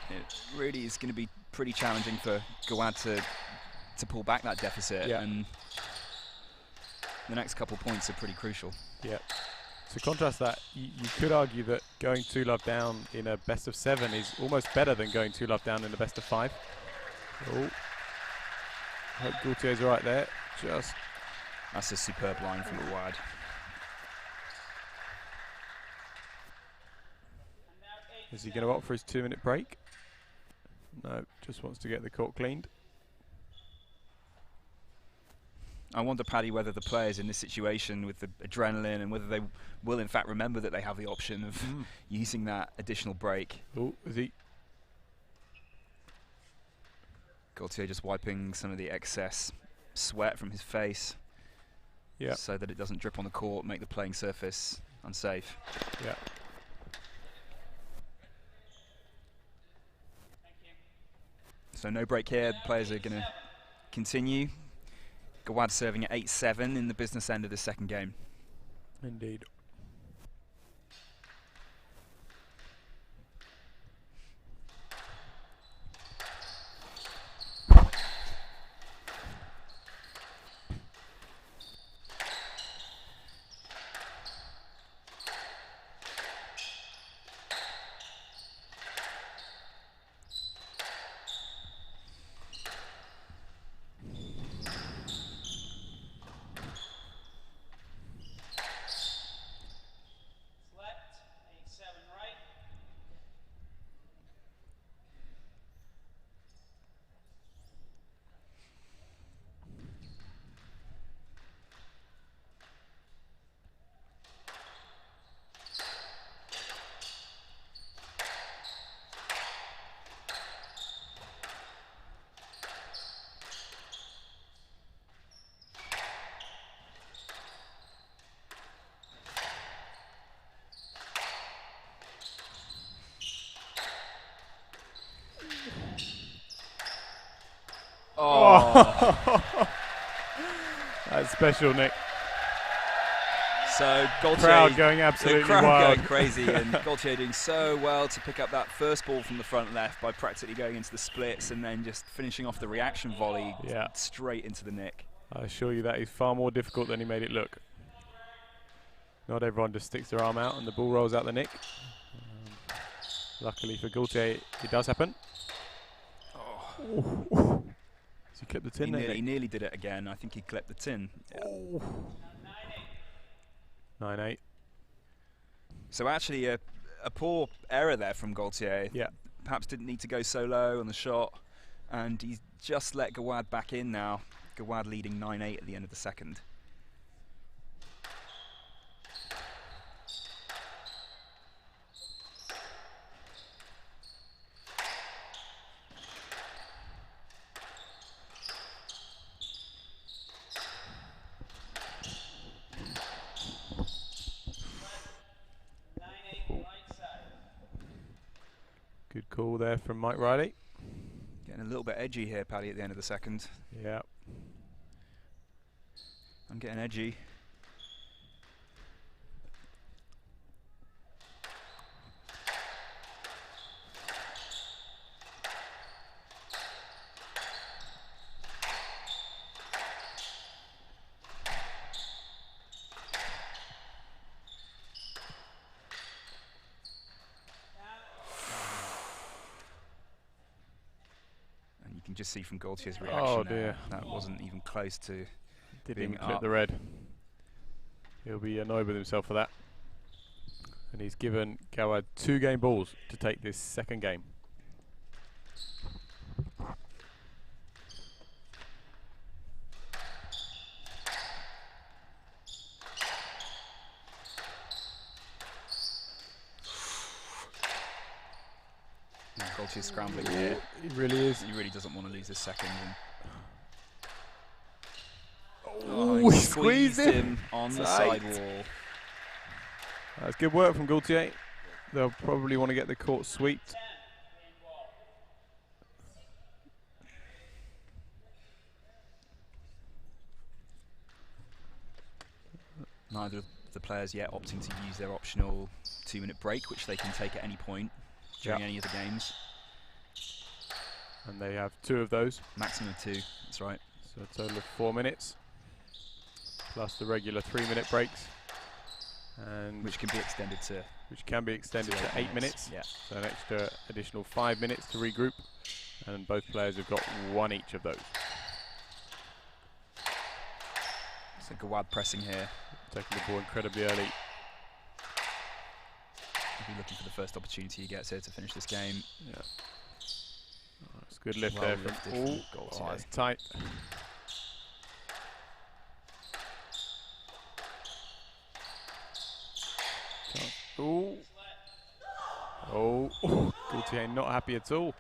It really is going to be pretty challenging for Gawad to pull back that deficit, and the next couple points are pretty crucial. Yep. To contrast that, you could argue that going 2-love down in a best of 7 is almost better than going 2-love down in a best of 5. Oh. Hope Gaultier's right there. That's a superb line from Gawad. Is he going to opt for his 2-minute break? No, just wants to get the court cleaned. I wonder, Paddy, whether the players in this situation with the adrenaline and whether they will in fact remember that they have the option of using that additional break. Oh, is he? Gaultier just wiping some of the excess sweat from his face, so that it doesn't drip on the court, make the playing surface unsafe. Yeah. So no break here. The players are going to continue. Gawad serving at 8-7 in the business end of the second game. Indeed. Oh. That's special, Nick. So Gaultier, crowd going absolutely the crowd wild. going crazy, and Gaultier doing so well to pick up that first ball from the front left by practically going into the splits and then just finishing off the reaction volley straight into the nick. I assure you that is far more difficult than he made it look. Not everyone just sticks their arm out and the ball rolls out the nick. Luckily for Gaultier, it does happen. Oh. He clipped the tin. He nearly did it again. I think he clipped the tin. Oh. 9-8. So actually a poor error there from Gaultier. Yeah. Perhaps didn't need to go so low on the shot, and he's just let Gawad back in now. Gawad leading 9-8 at the end of the second. Good call there from Mike Riley. Getting a little bit edgy here, Paddy, at the end of the second. Yeah. I'm getting edgy. can just see from Gaultier's reaction. Oh dear. That wasn't even close to Didn't being even clip up. the red. He'll be annoyed with himself for that. And he's given Gawad 2 game balls to take this second game. Gaultier's scrambling here. He really is. He really doesn't want to lose this second. Oh, he he squeezed him on the tight. sidewall. That's good work from Gaultier. They'll probably want to get the court swept. Neither of the players yet opting to use their optional 2-minute break, which they can take at any point during any of the games. And they have 2 of those. Maximum of 2, that's right. So a total of 4 minutes, plus the regular 3-minute breaks. And Which can be extended to 8 minutes. Yeah. So an extra additional 5 minutes to regroup. And both players have got 1 each of those. So Gawad pressing here. Taking the ball incredibly early. He'll be looking for the first opportunity he gets here to finish this game. Yeah. Oh, it's a good lift Well there lifted from from Gaultier. Oh, it's tight. Oh. Oh. Gaultier not happy at all.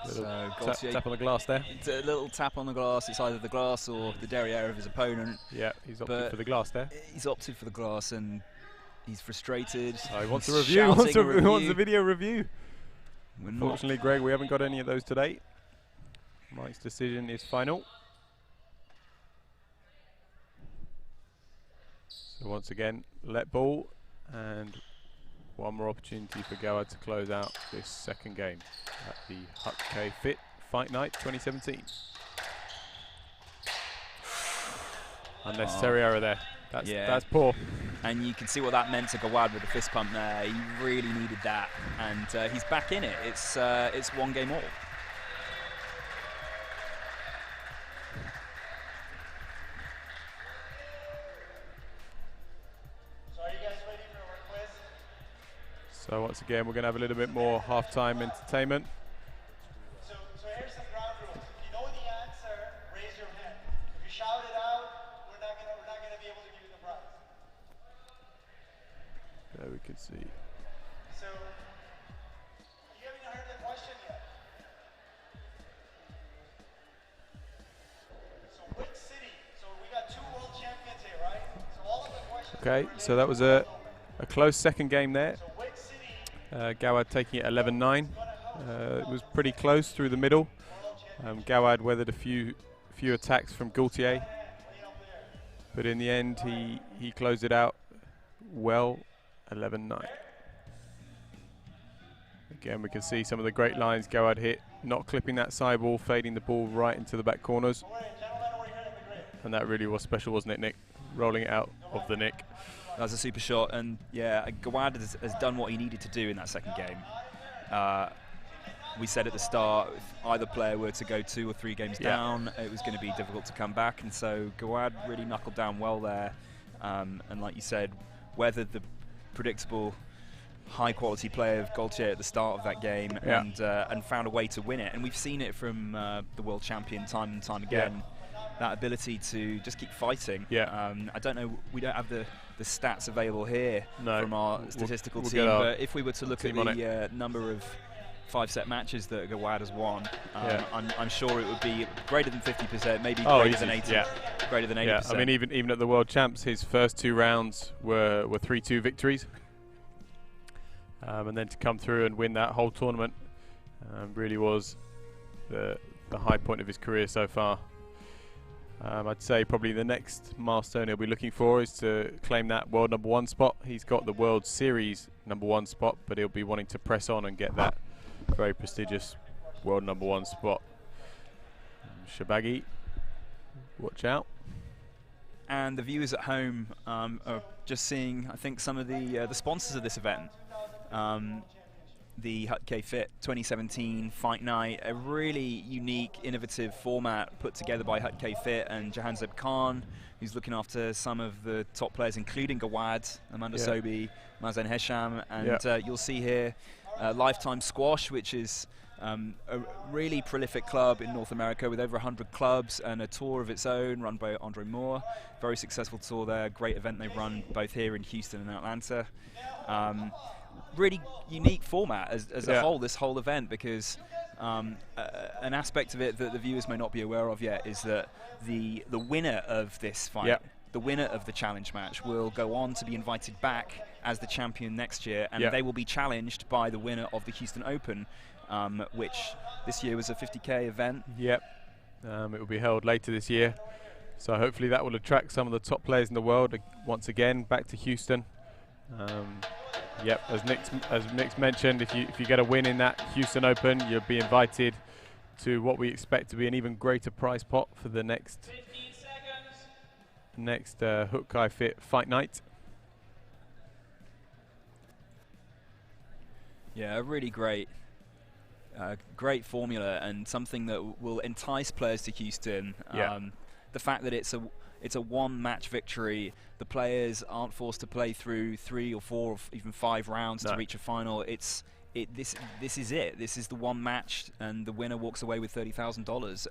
So Gaultier, Tap on the glass there. it's a little tap on the glass. It's either the glass or the derriere of his opponent. Yeah, he's opted But for the glass there. He's opted for the glass and he's frustrated. Oh, he wants a He's review. shouting a He wants a review. video review. We're not. Unfortunately, Greg, we haven't got any of those today. Mike's decision is final. So once again, let ball, and one more opportunity for Gawad to close out this second game at the hutkay.fit Fight Night 2017. Unnecessary error there. That's poor. And you can see what that meant to Gawad with the fist pump there. He really needed that, and he's back in it. It's 1 game all. So once again, we're going to have a little bit more halftime entertainment. So here's some ground rules. If you know the answer, raise your hand. If you shout it out, we're not gonna be able to give you the prize. There we can see. So you haven't heard the question yet. So which city? So we got 2 world champions here, right? So all of the questions. Okay, so that was a close second game there. So which city? Gawad taking it 11-9. It was pretty close through the middle. Gawad weathered a few attacks from Gaultier, but in the end he closed it out well, 11-9. Again, we can see some of the great lines Gawad hit, not clipping that side ball, fading the ball right into the back corners. And that really was special, wasn't it, Nick? Rolling it out of the nick. That was a super shot, and yeah, Gawad has done what he needed to do in that second game. We said at the start, if either player were to go 2 or 3 games down, it was going to be difficult to come back, and so Gawad really knuckled down well there, and like you said, weathered the predictable high-quality play of Gaultier at the start of that game, and found a way to win it. And we've seen it from the world champion time and time again. That ability to just keep fighting. I don't know, we don't have the stats available here from our statistical team, but if we were to look at the number of 5-set matches that Gawad has won, I'm sure it would be greater than 50%, maybe greater than 80. Greater than 80%. Yeah, I mean, even at the World Champs, his first 2 rounds were 3-2 victories. And then to come through and win that whole tournament really was the high point of his career so far. I'd say probably the next milestone he'll be looking for is to claim that world #1 spot. He's got the World Series #1 spot, but he'll be wanting to press on and get that very prestigious world #1 spot. Shabagi, watch out. and the viewers at home are just seeing, I think, some of the sponsors of this event. The hutkay.fit 2017 Fight Night, a really unique, innovative format put together by hutkay.fit and Jahanzeb Khan, who's looking after some of the top players, including Gawad, Amanda Sobi, Mazen Hesham, and you'll see here Lifetime Squash, which is a really prolific club in North America with over 100 clubs and a tour of its own run by Andre Moore. Very successful tour there, great event they run both here in Houston and Atlanta. Really unique format as a whole, this whole event, because an aspect of it that the viewers may not be aware of yet is that the winner of this fight, the winner of the challenge match, will go on to be invited back as the champion next year, and they will be challenged by the winner of the Houston Open, which this year was a 50K event. It will be held later this year, so hopefully that will attract some of the top players in the world once again back to Houston. As Nick's mentioned, if you get a win in that Houston Open, you'll be invited to what we expect to be an even greater prize pot for the next hutkay.fit Fight Night. Yeah, a really great formula, and something that will entice players to Houston. The fact that it's a one-match victory, the players aren't forced to play through 3 or 4 or even 5 rounds to reach a final. This is it. This is the one match, and the winner walks away with $30,000.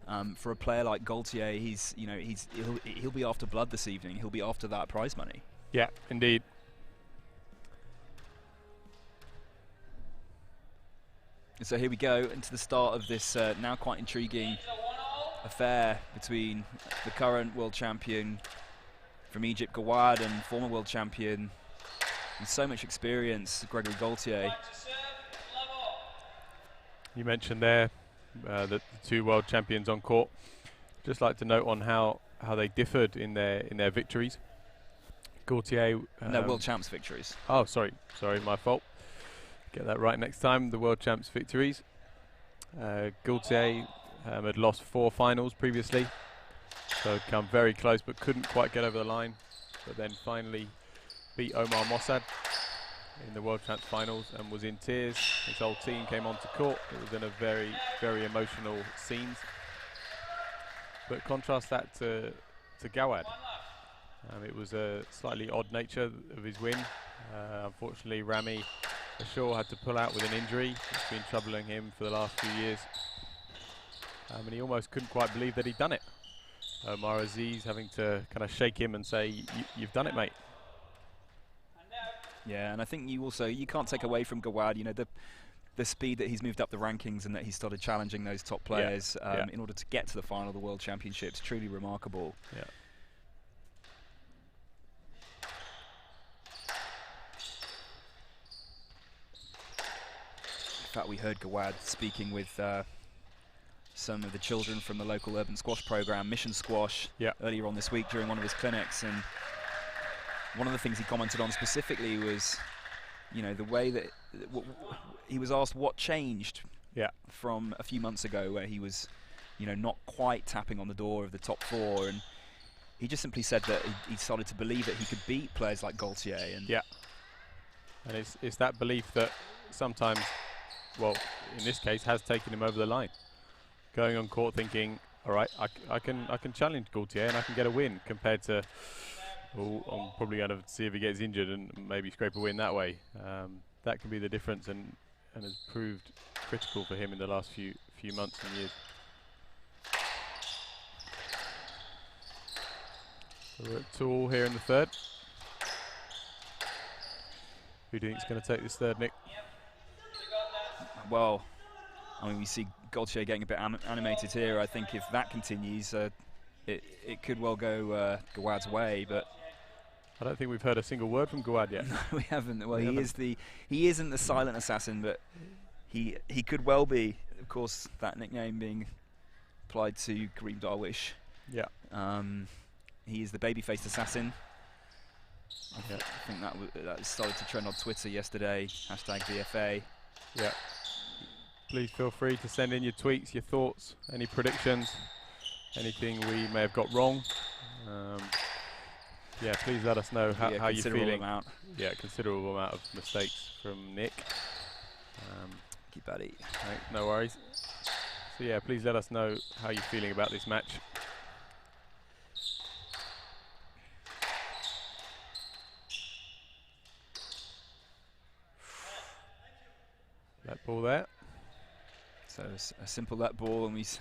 And for a player like Gaultier, he'll be after blood this evening. He'll be after that prize money. Yeah, indeed. So here we go into the start of this now quite intriguing affair between the current world champion from Egypt, Gawad, and former world champion with so much experience, Gregory Gaultier. You mentioned there the 2 world champions on court. Just like to note on how they differed in their victories. Gaultier, no, world champs victories. Oh, sorry, my fault. Get that right next time. The world champs victories. Gaultier had lost 4 finals previously, so come very close but couldn't quite get over the line, but then finally beat Omar Mossad in the World Champs finals and was in tears. His whole team came onto court. It was in a very, very emotional scenes. But contrast that to Gawad. It was a slightly odd nature of his win. Unfortunately, Rami Ashur had to pull out with an injury. It's been troubling him for the last few years. And he almost couldn't quite believe that he'd done it. Omar Aziz having to kind of shake him and say, you've done it, mate. Yeah, and I think you can't take away from Gawad, the speed that he's moved up the rankings and that he started challenging those top players in order to get to the final of the World Championships. Truly remarkable. Yeah. In fact, we heard Gawad speaking with some of the children from the local urban squash program, Mission Squash, earlier on this week during one of his clinics, and one of the things he commented on specifically was, the way that he was asked what changed from a few months ago, where he was, not quite tapping on the door of the top 4, and he just simply said that he started to believe that he could beat players like Gaultier. And and it's that belief that sometimes, well, in this case, has taken him over the line. Going on court thinking, all right, I can challenge Gaultier and I can get a win, compared to, I'm probably going to see if he gets injured and maybe scrape a win that way. That can be the difference, and has proved critical for him in the last few months and years. So we're at 2-2 here in the third. Who do you think is going to take this third, Nick? Well, we see Gaultier getting a bit animated here. I think if that continues, it could well go Gawad's way, but I don't think we've heard a single word from Gawad yet. No, we haven't. Well, he isn't the silent assassin, but he could well be. Of course, that nickname being applied to Karim Darwish. Yeah. He is the baby-faced assassin. I think that started to trend on Twitter yesterday. #VFA. Yeah. Please feel free to send in your tweets, your thoughts, any predictions, anything we may have got wrong. Yeah, please let us know how you're feeling. Amount. Yeah, considerable amount of mistakes from Nick. Keep buddy. No worries. So yeah, please let us know how you're feeling about this match. That ball there. So a simple let ball, and he's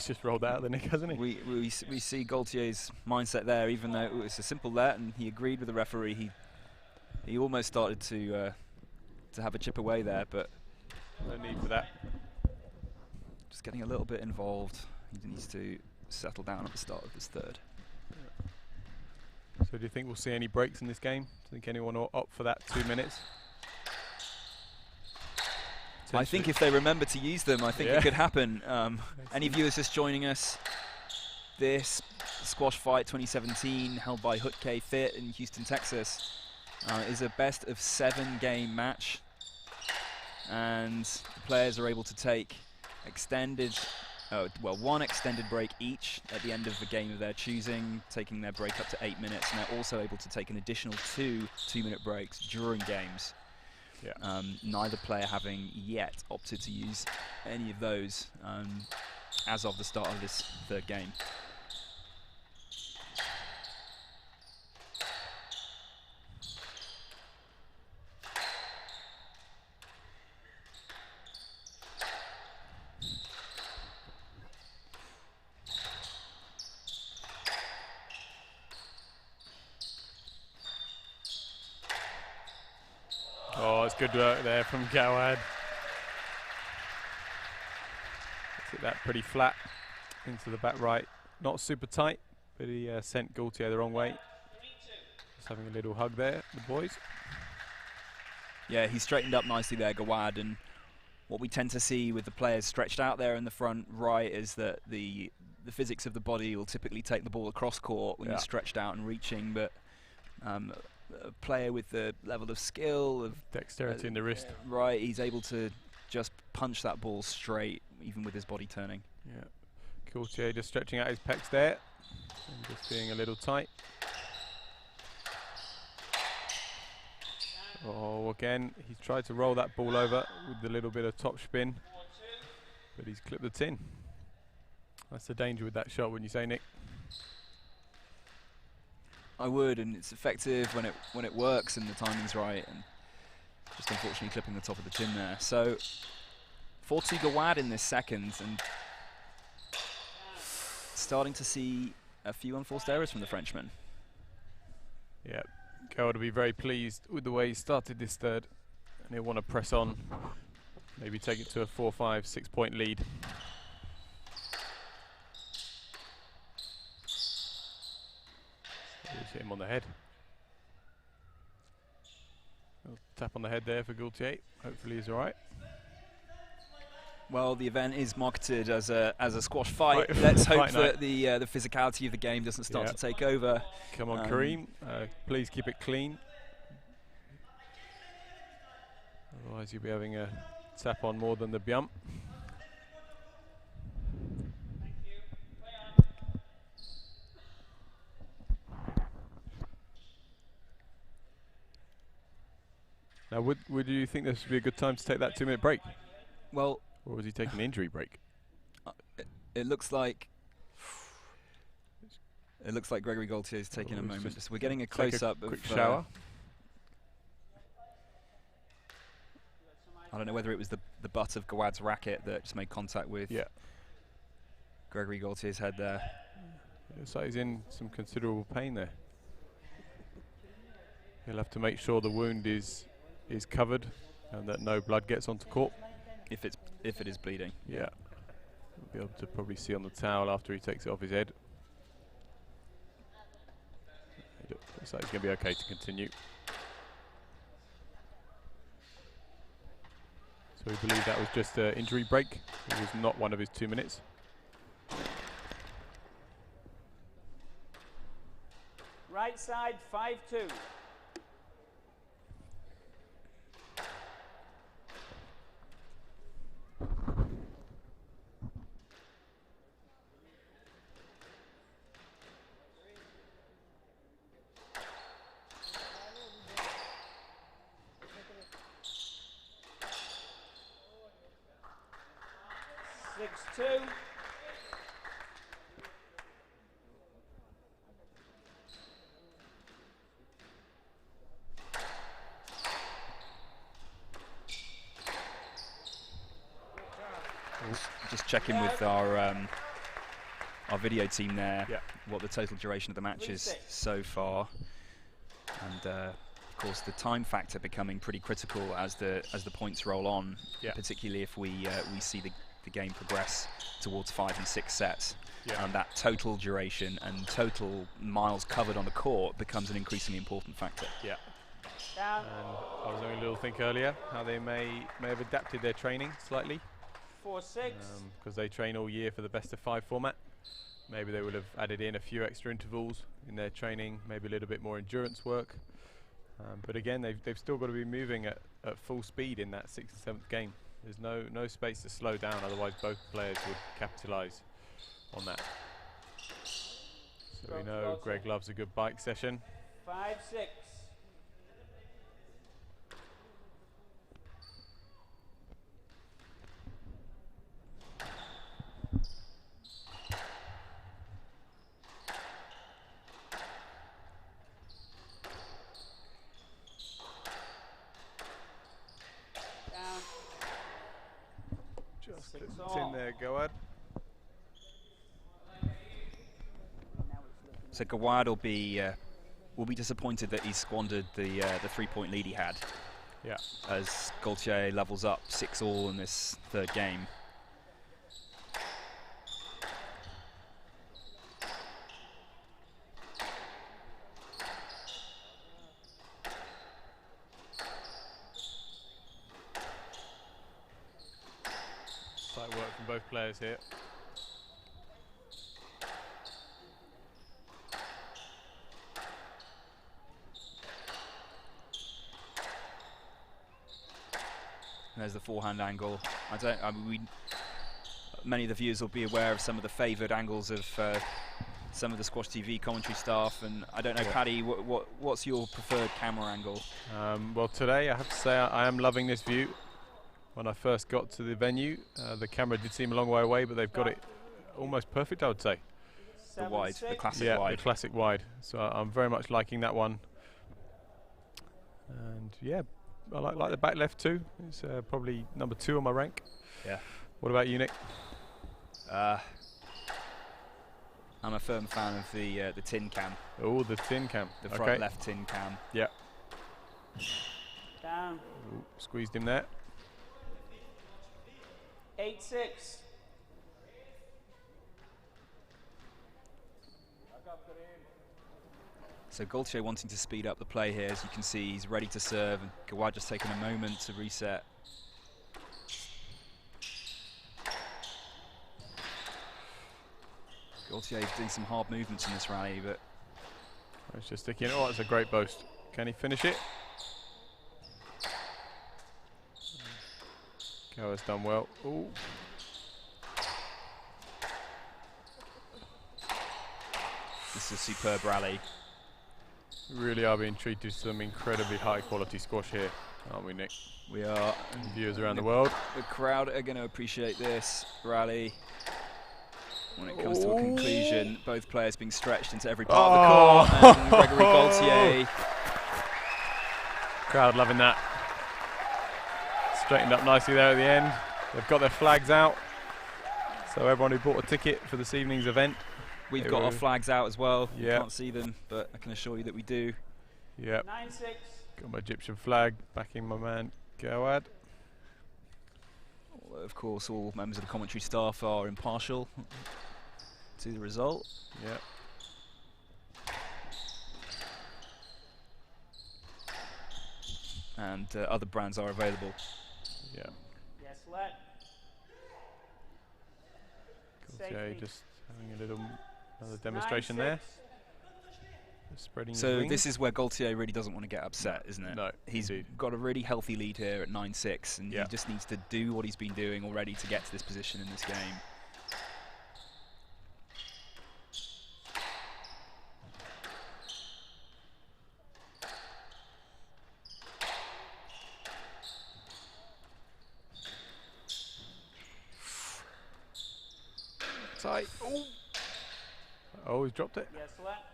just rolled out the Nick, hasn't he? We see Gaultier's mindset there, even though it was a simple let, and he agreed with the referee. He almost started to have a chip away there, but no need for that. Just getting a little bit involved. He needs to settle down at the start of this third. So do you think we'll see any breaks in this game? Do you think anyone will opt for that 2 minutes? I think if they remember to use them, I think it could happen. Any viewers just joining us, this Squash Fight 2017, held by hutkay.fit in Houston, Texas, is a best of 7 game match. And the players are able to take one extended break each at the end of the game of their choosing, taking their break up to 8 minutes, and they're also able to take an additional 2 2-minute breaks during games. Yeah. Neither player having yet opted to use any of those as of the start of this third game. Oh, it's good work there from Gawad. Hit that pretty flat into the back right. Not super tight, but he sent Gaultier the wrong way. Just having a little hug there, the boys. Yeah, he straightened up nicely there, Gawad, and what we tend to see with the players stretched out there in the front right is that the physics of the body will typically take the ball across court when you're stretched out and reaching, but a player with the level of skill, of dexterity in the wrist, right, he's able to just punch that ball straight, even with his body turning. Yeah, Gaultier just stretching out his pecs there, and just being a little tight. Oh, again, he's tried to roll that ball over with a little bit of top spin, but he's clipped the tin. That's the danger with that shot, wouldn't you say, Nick? I would, and it's effective when it works and the timing's right, and just unfortunately clipping the top of the tin there. So 4-2 Gawad in this second, and starting to see a few unforced errors from the Frenchman. Yeah, Gawad will be very pleased with the way he started this third, and he'll want to press on, maybe take it to a 4, 5, 6 point lead. Just hit him on the head. Tap on the head there for Gaultier. Hopefully he's all right. Well, the event is marketed as a squash fight. Let's hope that the physicality of the game doesn't start to take over. Come on, Karim. Please keep it clean. Otherwise, you'll be having a tap on more than the bump. Now, would you think this would be a good time to take that 2-minute break? Well, or was he taking an injury break? It looks like Gregory Gaultier is taking a moment. We're getting a close-up of quick shower. I don't know whether it was the butt of Gawad's racket that just made contact with Gregory Gaultier's head there. It looks like he's in some considerable pain there. He'll have to make sure the wound is covered and that no blood gets onto court. If it is bleeding. Yeah. We'll be able to probably see on the towel after he takes it off his head. It looks like he's going to be okay to continue. So we believe that was just an injury break. It was not one of his 2 minutes. Right side, 5-2. 6-2. Just checking with our video team there, what the total duration of the match is so far, and of course the time factor becoming pretty critical as the points roll on, particularly if we see the game progress towards 5 and 6 sets. And that total duration and total miles covered on the court becomes an increasingly important factor. Down. And I was having a little think earlier how they may have adapted their training slightly. 4-6. Because they train all year for the best of 5 format. Maybe they would have added in a few extra intervals in their training, maybe a little bit more endurance work. But again, they've still got to be moving at full speed in that 6th and 7th game. There's no space to slow down, otherwise both players would capitalise on that. So we know Greg loves a good bike session. 5-6. Just it's in there, Gawad. So Gawad will be disappointed that he squandered the 3-point lead he had. As Gaultier levels up 6-all in this 3rd game. Slight work from both players here. There's the forehand angle. Many of the viewers will be aware of some of the favoured angles of some of the Squash TV commentary staff, and I don't know, Paddy, what's your preferred camera angle? Well, today I have to say I am loving this view. When I first got to the venue, the camera did seem a long way away, but they've got it almost perfect, I would say. The wide, the classic wide. The classic wide. So I'm very much liking that one. And I like the back left too. It's probably number 2 on my rank. What about you, Nick? I'm a firm fan of the tin cam. Oh, the tin cam. The front left tin cam. Down. Ooh, squeezed him there. 8-6. So Gaultier wanting to speed up the play here, as you can see, he's ready to serve, and Gawad just taking a moment to reset. Gaultier doing some hard movements in this rally, but It's just sticking. Oh, it's a great boast. Can he finish it? Gawad's done well. Ooh. This is a superb rally. Really are being treated to some incredibly high quality squash here, aren't we, Nick? We are. And viewers around the world. The crowd are going to appreciate this rally. When it comes to a conclusion, both players being stretched into every part of the court, and Gregory Gaultier. Crowd loving that. Straightened up nicely there at the end. They've got their flags out. So everyone who bought a ticket for this evening's event. We've got our flags out as well. Yeah. You can't see them, but I can assure you that we do. Yep. 9-6. Got my Egyptian flag backing my man Gawad. Of course, all members of the commentary staff are impartial to the result. Yep. And other brands are available. Yeah. Yes, let. Gaultier just having another demonstration there. Just spreading his wings. This is where Gaultier really doesn't want to get upset, isn't it? No, he's indeed. got a really healthy lead here at 9-6, and he just needs to do what he's been doing already to get to this position in this game. tight. Oh, oh, he's dropped it. Yes, let.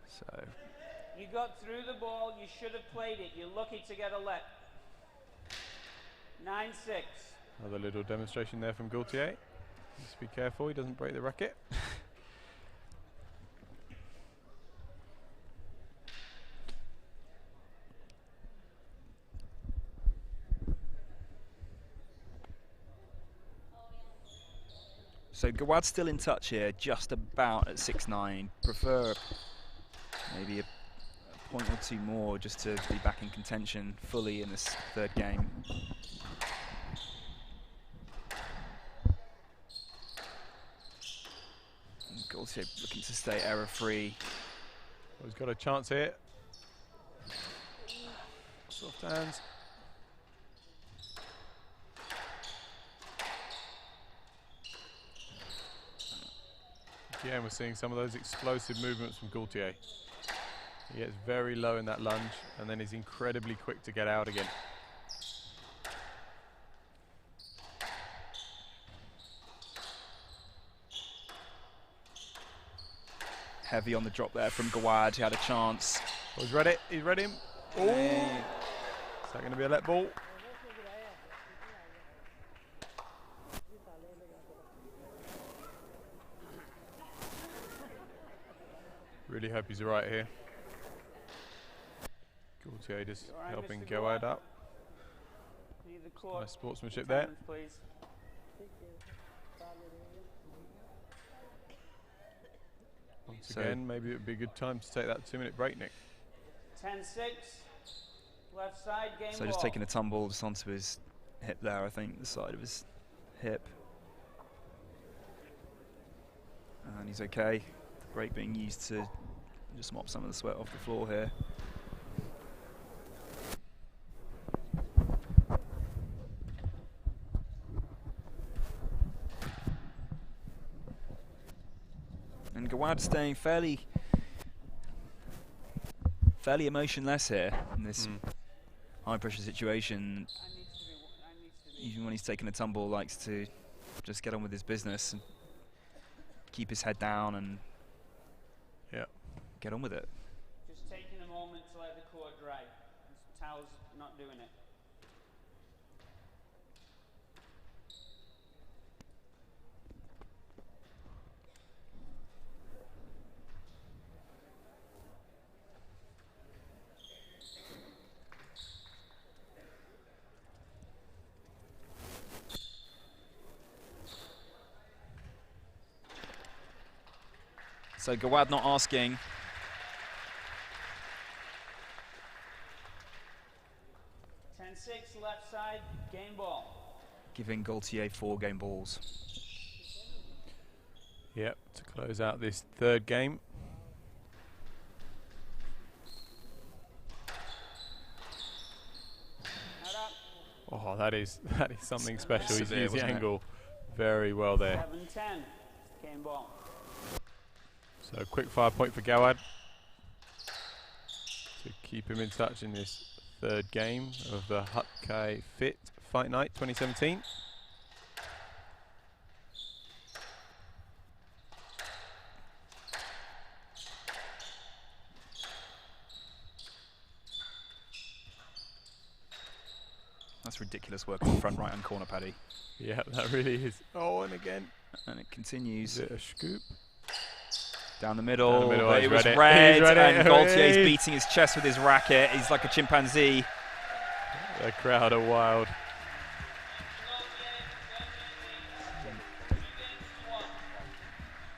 So You got through the ball. You should have played it. You're lucky to get a let. 9-6. Another little demonstration there from Gaultier. Just be careful, he doesn't break the racket. So Gawad's still in touch here, just about at 6-9. Prefer maybe a point or two more just to be back in contention fully in this third game. Gaultier looking to stay error-free. Well, he's got a chance here. Soft hands. Again, we're seeing some of those explosive movements from Gaultier. He gets very low in that lunge, and then he's incredibly quick to get out again. Heavy on the drop there from Gawad. He had a chance. Oh, he's read it. He's read him. Oh! Is that going to be a let ball? Really hope he's right here. Gaultier just You all right, helping Mr. Gawad Gawad? up. Leave the court. Nice sportsmanship there. Attendance, please. Once So again, maybe it would be a good time to take that 2-minute break, Nick. 10-6. Left side, game So ball. just taking a tumble just onto his hip there, I think, the side of his hip. And he's okay. The break being used to just mop some of the sweat off the floor here. And Gawad staying fairly emotionless here in this high pressure situation. Even when he's taking a tumble, likes to just get on with his business and keep his head down and get on with it. Just taking a moment to let the court dry. This towel's not doing it. So Gawad not asking. 10-6, left side, game ball. Giving Gaultier 4 game balls. Yep, to close out this third game. Head up. Oh, that is something special. He's Severe, used the wasn't it? angle very well there. 7-10, game ball. So quick fire point for Gawad to keep him in touch in this third game of the hutkay.fit Fight Night 2017. That's ridiculous work on the front right hand corner, Paddy. Yeah, that really is. Oh, and again. And it continues. Is it a scoop? Down the middle, Down the middle, but he's it was read it. red, He's read it. and Gaultier's Hey. beating his chest with his racket. He's like a chimpanzee. The crowd are wild.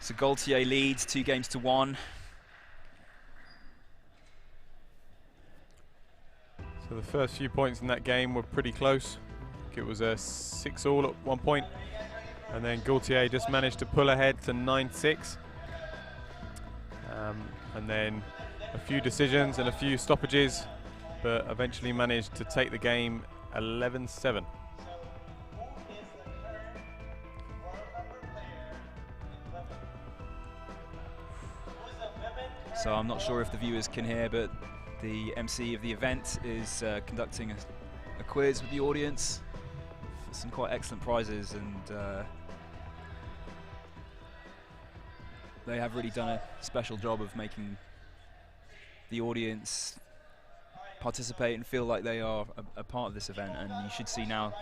So Gaultier leads 2-1. So the first few points in that game were pretty close. I think it was a 6-all at one point. And then Gaultier just managed to pull ahead to 9-6. And then a few decisions and a few stoppages, but eventually managed to take the game 11-7. So I'm not sure if the viewers can hear, but the MC of the event is conducting a quiz with the audience for some quite excellent prizes, and They have really done a special job of making the audience participate and feel like they are a part of this event. And you should see now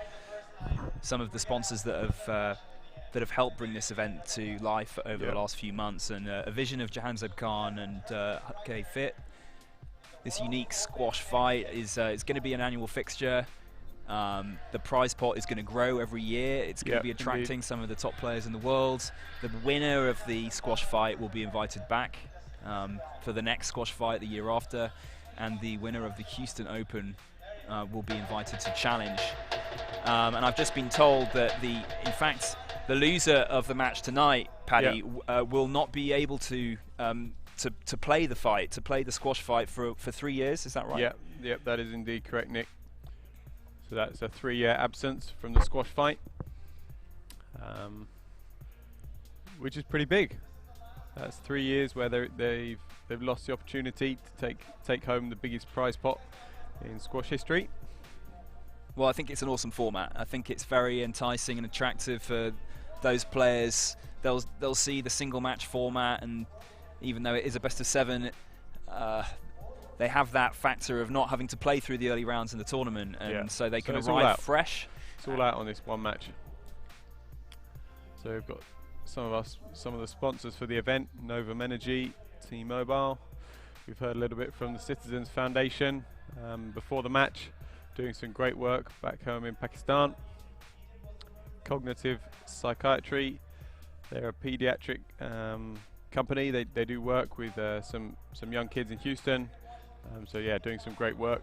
some of the sponsors that have helped bring this event to life over the last few months, and a vision of Jahanzeb Khan and hutkay.fit. This unique squash fight is it's going to be an annual fixture. The prize pot is going to grow every year. It's going to be attracting some of the top players in the world. The winner of the squash fight will be invited back for the next squash fight the year after, and the winner of the Houston Open will be invited to challenge. And I've just been told that in fact, the loser of the match tonight, Paddy, will not be able to play the squash fight for 3 years. Is that right? Yep, that is indeed correct, Nick. So that's a 3-year absence from the squash fight, which is pretty big. That's 3 years where they've lost the opportunity to take home the biggest prize pot in squash history. Well, I think it's an awesome format. I think it's very enticing and attractive for those players. They'll see the single match format, and even though it is a best of 7, they have that factor of not having to play through the early rounds in the tournament, and so they can arrive fresh. It's all out on this one match. So we've got some of the sponsors for the event: Nova Energy, T-Mobile. We've heard a little bit from the Citizens Foundation before the match, doing some great work back home in Pakistan. Cognitive Psychiatry, they're a pediatric company. They do work with some young kids in Houston. So yeah, doing some great work.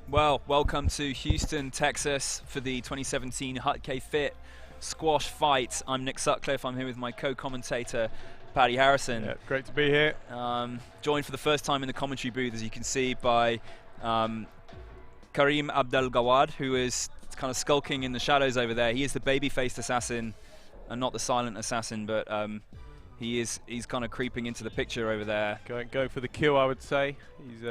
Well, welcome to Houston, Texas for the 2017 hutkay.fit squash fight. I'm Nick Sutcliffe. I'm here with my co-commentator, Paddy Harrison. Yeah, great to be here. Joined for the first time in the commentary booth, as you can see, by Karim Abdel Gawad, who is kind of skulking in the shadows over there. He is the baby-faced assassin and not the silent assassin, but he's kind of creeping into the picture over there. Going for the kill, I would say. He's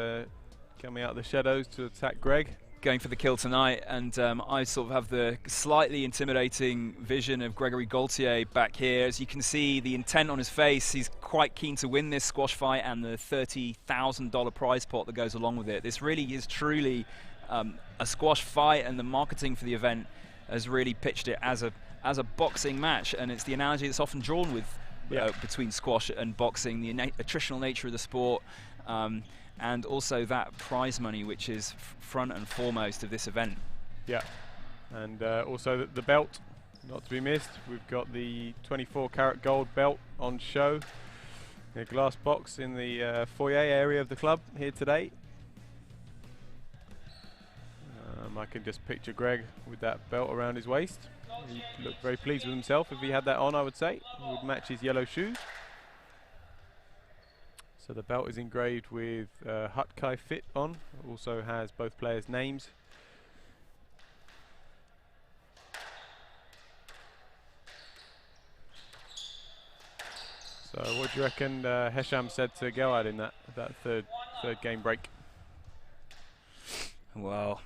coming out of the shadows to attack Greg. Going for the kill tonight, and I sort of have the slightly intimidating vision of Gregory Gaultier back here. As you can see, the intent on his face, he's quite keen to win this squash fight and the $30,000 prize pot that goes along with it. This really is truly a squash fight, and the marketing for the event has really pitched it as a boxing match, and it's the analogy that's often drawn with between squash and boxing, the attritional nature of the sport. And also that prize money, which is front and foremost of this event. Yeah, and also the belt, not to be missed. We've got the 24-karat gold belt on show in a glass box in the foyer area of the club here today. I can just picture Greg with that belt around his waist. He looked very pleased with himself. If he had that on, I would say, it would match his yellow shoes. So the belt is engraved with hutkay.fit on. It also has both players' names. So what do you reckon Hesham said to Gawad in that third game break? Well,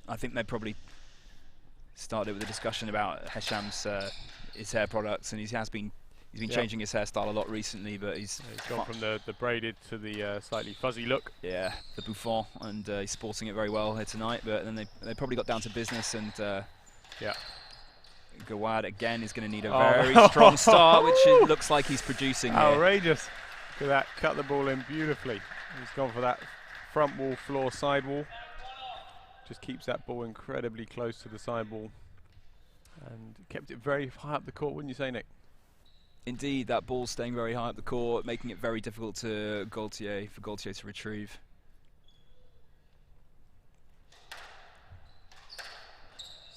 I think they probably started with a discussion about Hesham's his hair products, and he's been changing his hairstyle a lot recently, but he's gone from the braided to the slightly fuzzy look. Yeah, the bouffant, and he's sporting it very well here tonight. But then they probably got down to business, and Gawad again is going to need a very strong start, which it looks like he's producing. Outrageous! Look at that, cut the ball in beautifully. He's gone for that front wall, floor, side wall. Just keeps that ball incredibly close to the side wall, and kept it very high up the court, wouldn't you say, Nick? Indeed, that ball staying very high up the court, making it very difficult for Gaultier to retrieve.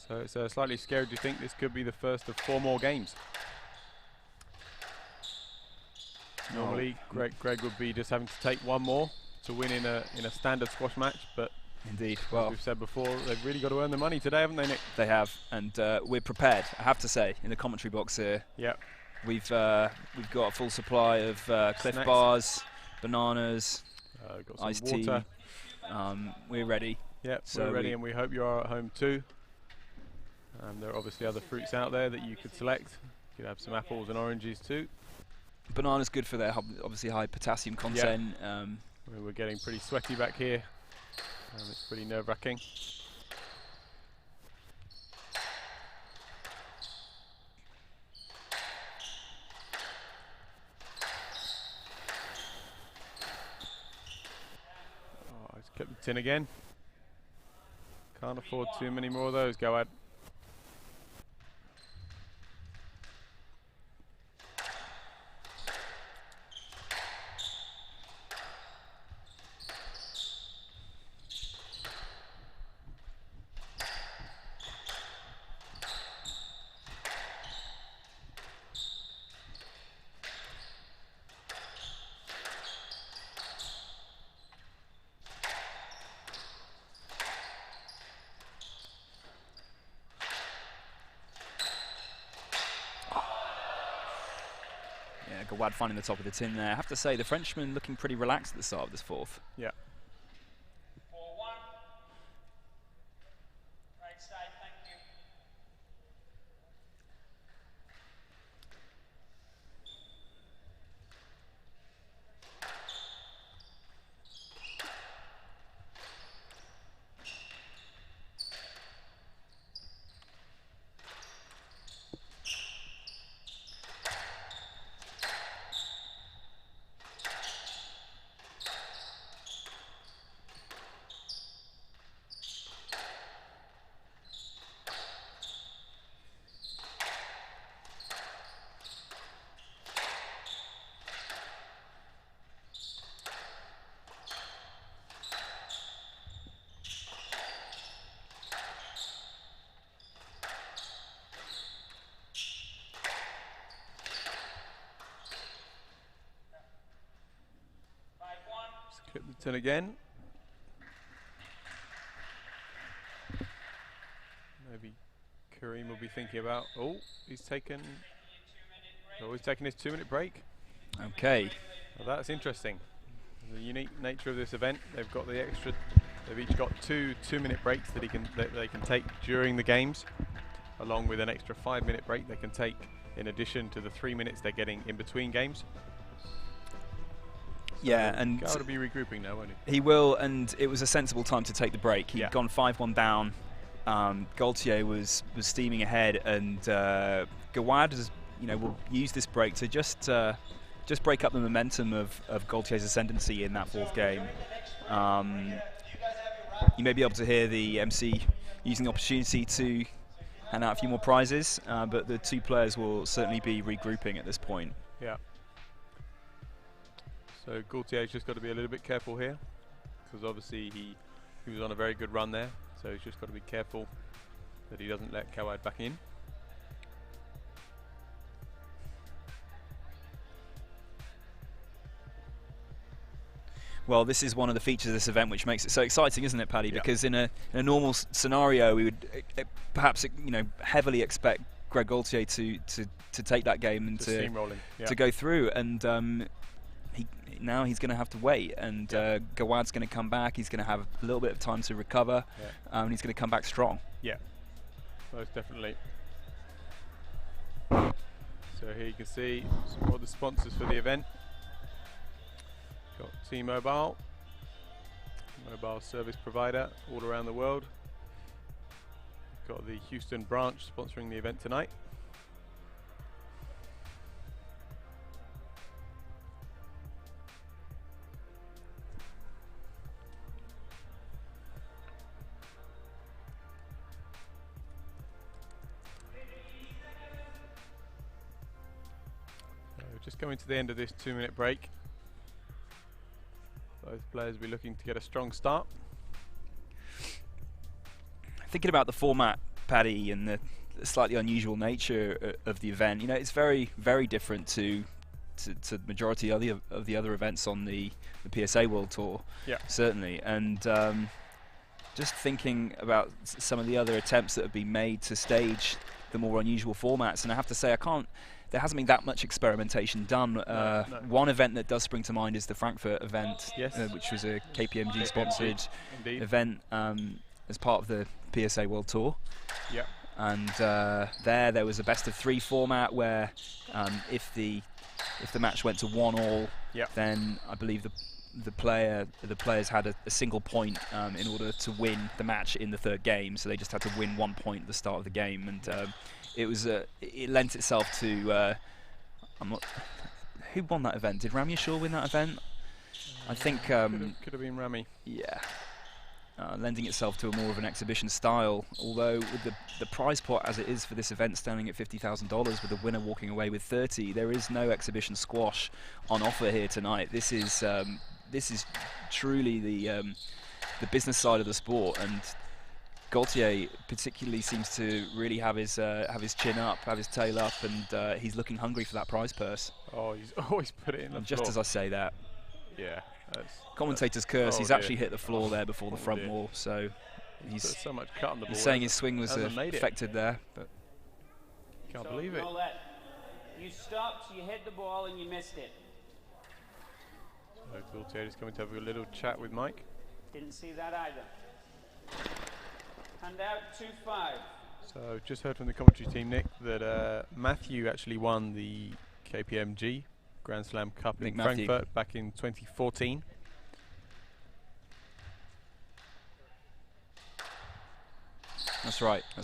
So it's slightly scary to think this could be the first of 4 more games. Normally, Greg would be just having to take one more to win in a standard squash match, but Indeed. as Well, we've said before, they've really got to earn the money today, haven't they, Nick? they have, and we're prepared. I have to say, in the commentary box here, Yeah. we've got a full supply of Cliff Snacks. Bars, bananas, Got some iced water. tea. We're ready. Yeah, So we're ready, and we hope you are at home too. There are obviously other fruits out there that you could select. You could have some apples and oranges too. Banana's good for their obviously high potassium content. We're getting pretty sweaty back here. It's pretty nerve-wracking. Oh, he's kept the tin again. Can't afford too many more of those, Gawad. Gawad finding the top of the tin there. I have to say, the Frenchman looking pretty relaxed at the start of this fourth. Yeah. 4-1. Right side, thank you. Clip the tin again. Maybe Karim will be thinking about. Oh, he's taken his 2-minute break. Okay. Well, that's interesting. The unique nature of this event, they've got the extra. They've each got 2 2-minute breaks that they can take during the games, along with an extra 5-minute break they can take in addition to the 3 minutes they're getting in between games. Yeah, and Gawad will be regrouping now, won't he? he will, and it was a sensible time to take the break. He'd Yeah. gone 5-1 down. Gaultier was steaming ahead, and Gawad will use this break to just break up the momentum of Gaultier's ascendancy in that fourth game. You may be able to hear the MC using the opportunity to hand out a few more prizes, but the two players will certainly be regrouping at this point. Yeah. So Gaultier's just got to be a little bit careful here, because obviously he was on a very good run there. So he's just got to be careful that he doesn't let Gawad back in. Well, this is one of the features of this event which makes it so exciting, isn't it, Paddy? Yeah. Because in a normal scenario, we would perhaps heavily expect Greg Gaultier to take that game and Just steamrolling. Yeah. to go through, and now he's going to have to wait, and Gawad's going to come back. He's going to have a little bit of time to recover, and he's going to come back strong. Yeah, most definitely. So here you can see some more of the sponsors for the event. Got T-Mobile, mobile service provider all around the world. Got the Houston branch sponsoring the event tonight. So just coming to the end of this 2-minute break. Both players will be looking to get a strong start. Thinking about the format, Paddy, and the slightly unusual nature of the event, it's very, very different to to the majority of the other events on the PSA World Tour. Yeah. Certainly. And just thinking about some of the other attempts that have been made to stage the more unusual formats, and I have to say there hasn't been that much experimentation done. No. One event that does spring to mind is the Frankfurt event, Yes. which was a KPMG sponsored Indeed. event as part of the PSA World Tour. Yeah. And there was a best of 3 format where if the match went to 1-1, Yep. then I believe the players had a single point in order to win the match in the 3rd game. So they just had to win 1 point at the start of the game, and it lent itself to who won that event? Did Ramy Shaw win that event? I think could have been Ramy. Yeah. Lending itself to a more of an exhibition style, although with the prize pot as it is for this event standing at $50,000 with the winner walking away with 30, there is no exhibition squash on offer here tonight. This is truly the business side of the sport, and Gaultier particularly seems to really have his chin up, have his tail up, and he's looking hungry for that prize purse. Oh, he's always put it in the Just floor. as I say that, Yeah. commentator's curse. Oh he's dear. actually hit the floor there before the front dear. wall, so He's put so much cut on the ball. he's saying his swing was hasn't made it. affected there. But Can't So, believe it. Roulette. You stopped, you hit the ball, and you missed it. So Gaultier is coming to have a little chat with Mike. Didn't see that either. Hand out 2-5. So just heard from the commentary team, Nick, that Matthew actually won the KPMG Grand Slam Cup in Matthew. Frankfurt back in 2014. That's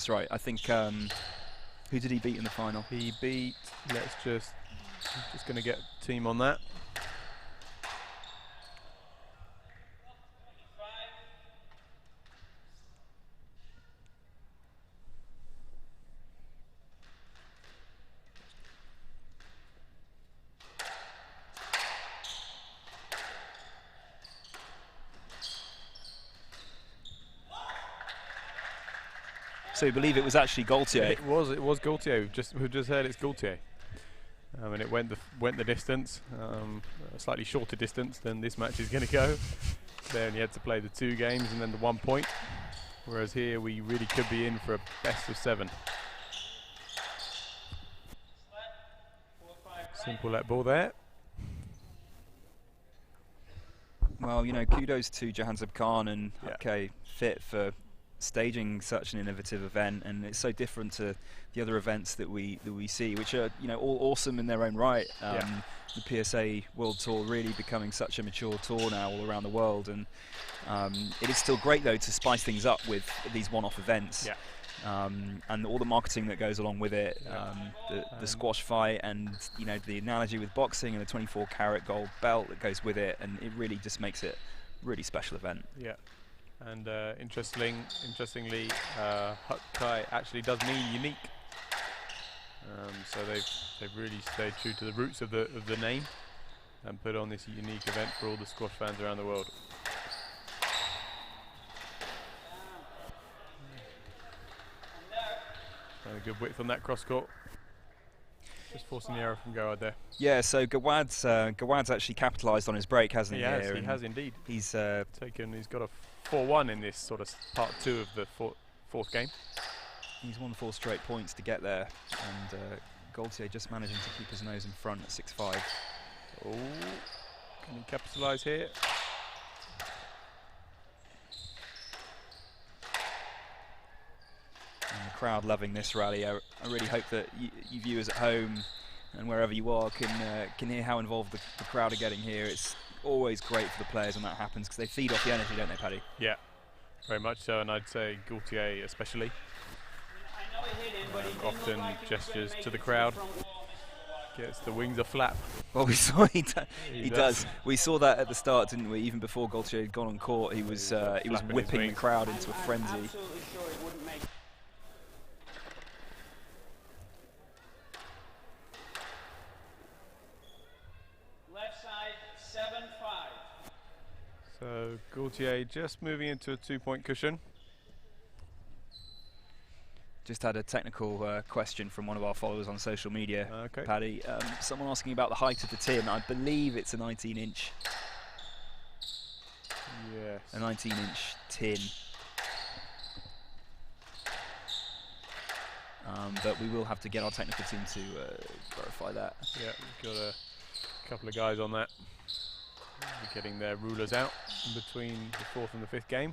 right. I think who did he beat in the final? He beat, I'm just going to get team on that. So you believe it was actually Gaultier? It was Gaultier. We've just heard it's Gaultier, and it went the distance, a slightly shorter distance than this match is going to go. There, and you had to play the 2 games and then the 1 point, whereas here we really could be in for a best of 7. Simple let ball there. Well, kudos to Jahanzeb Khan and Yeah. hutkay.fit for staging such an innovative event, and it's so different to the other events that we see, which are all awesome in their own right. The PSA World Tour really becoming such a mature tour now all around the world, and it is still great though to spice things up with these one-off events. And all the marketing that goes along with it, the squash fight, and the analogy with boxing and the 24-karat gold belt that goes with it, and it really just makes it a really special event. Yeah. And interestingly, hutkay actually does mean unique. So they've really stayed true to the roots of the name and put on this unique event for all the squash fans around the world. And a good width on that cross court. Just forcing the error from Gawad there. Yeah, so Gawad's actually capitalised on his break, hasn't he? He has indeed. He's He's got a 4-1 in this sort of part 2 of the fourth game. He's won 4 straight points to get there, and Gaultier just managing to keep his nose in front at 6-5. Oh, can he capitalise here? And the crowd loving this rally. I really hope that you viewers at home and wherever you are can hear how involved the crowd are getting here. It's always great for the players when that happens, because they feed off the energy, don't they, Paddy? Yeah, very much so, and I'd say Gaultier especially. I know he hit him, but he didn't Often look like he was gestures gonna to make the it crowd. front wall. Gets the wings a flap. Well, we saw he He does. does. We saw that at the start, didn't we? Even before Gaultier had gone on court, he was flapping his whipping the wings. crowd into a I'm frenzy. absolutely sure he wouldn't make it. Left side, 7-5. So Gaultier just moving into a 2-point cushion. Just had a technical question from one of our followers on social media, Okay. Paddy. Someone asking about the height of the tin. I believe it's a 19-inch. Yes. A 19-inch tin. But we will have to get our technical team to verify that. Yeah, we've got a couple of guys on that. We're getting their rulers out in between the 4th and the 5th game.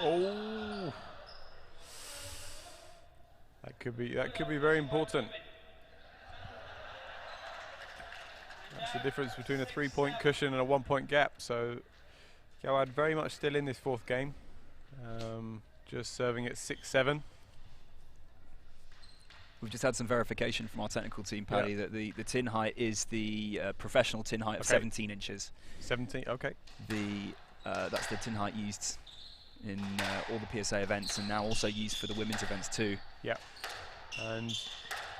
Oh, that could be very important. That's the difference between a 3-point cushion and a 1-point gap. So Gawad very much still in this 4th game, just serving at 6-7. We've just had some verification from our technical team, Paddy, that the tin height is the professional tin height of 17 inches. 17, okay. That's the tin height used in all the PSA events, and now also used for the women's events too. Yeah. And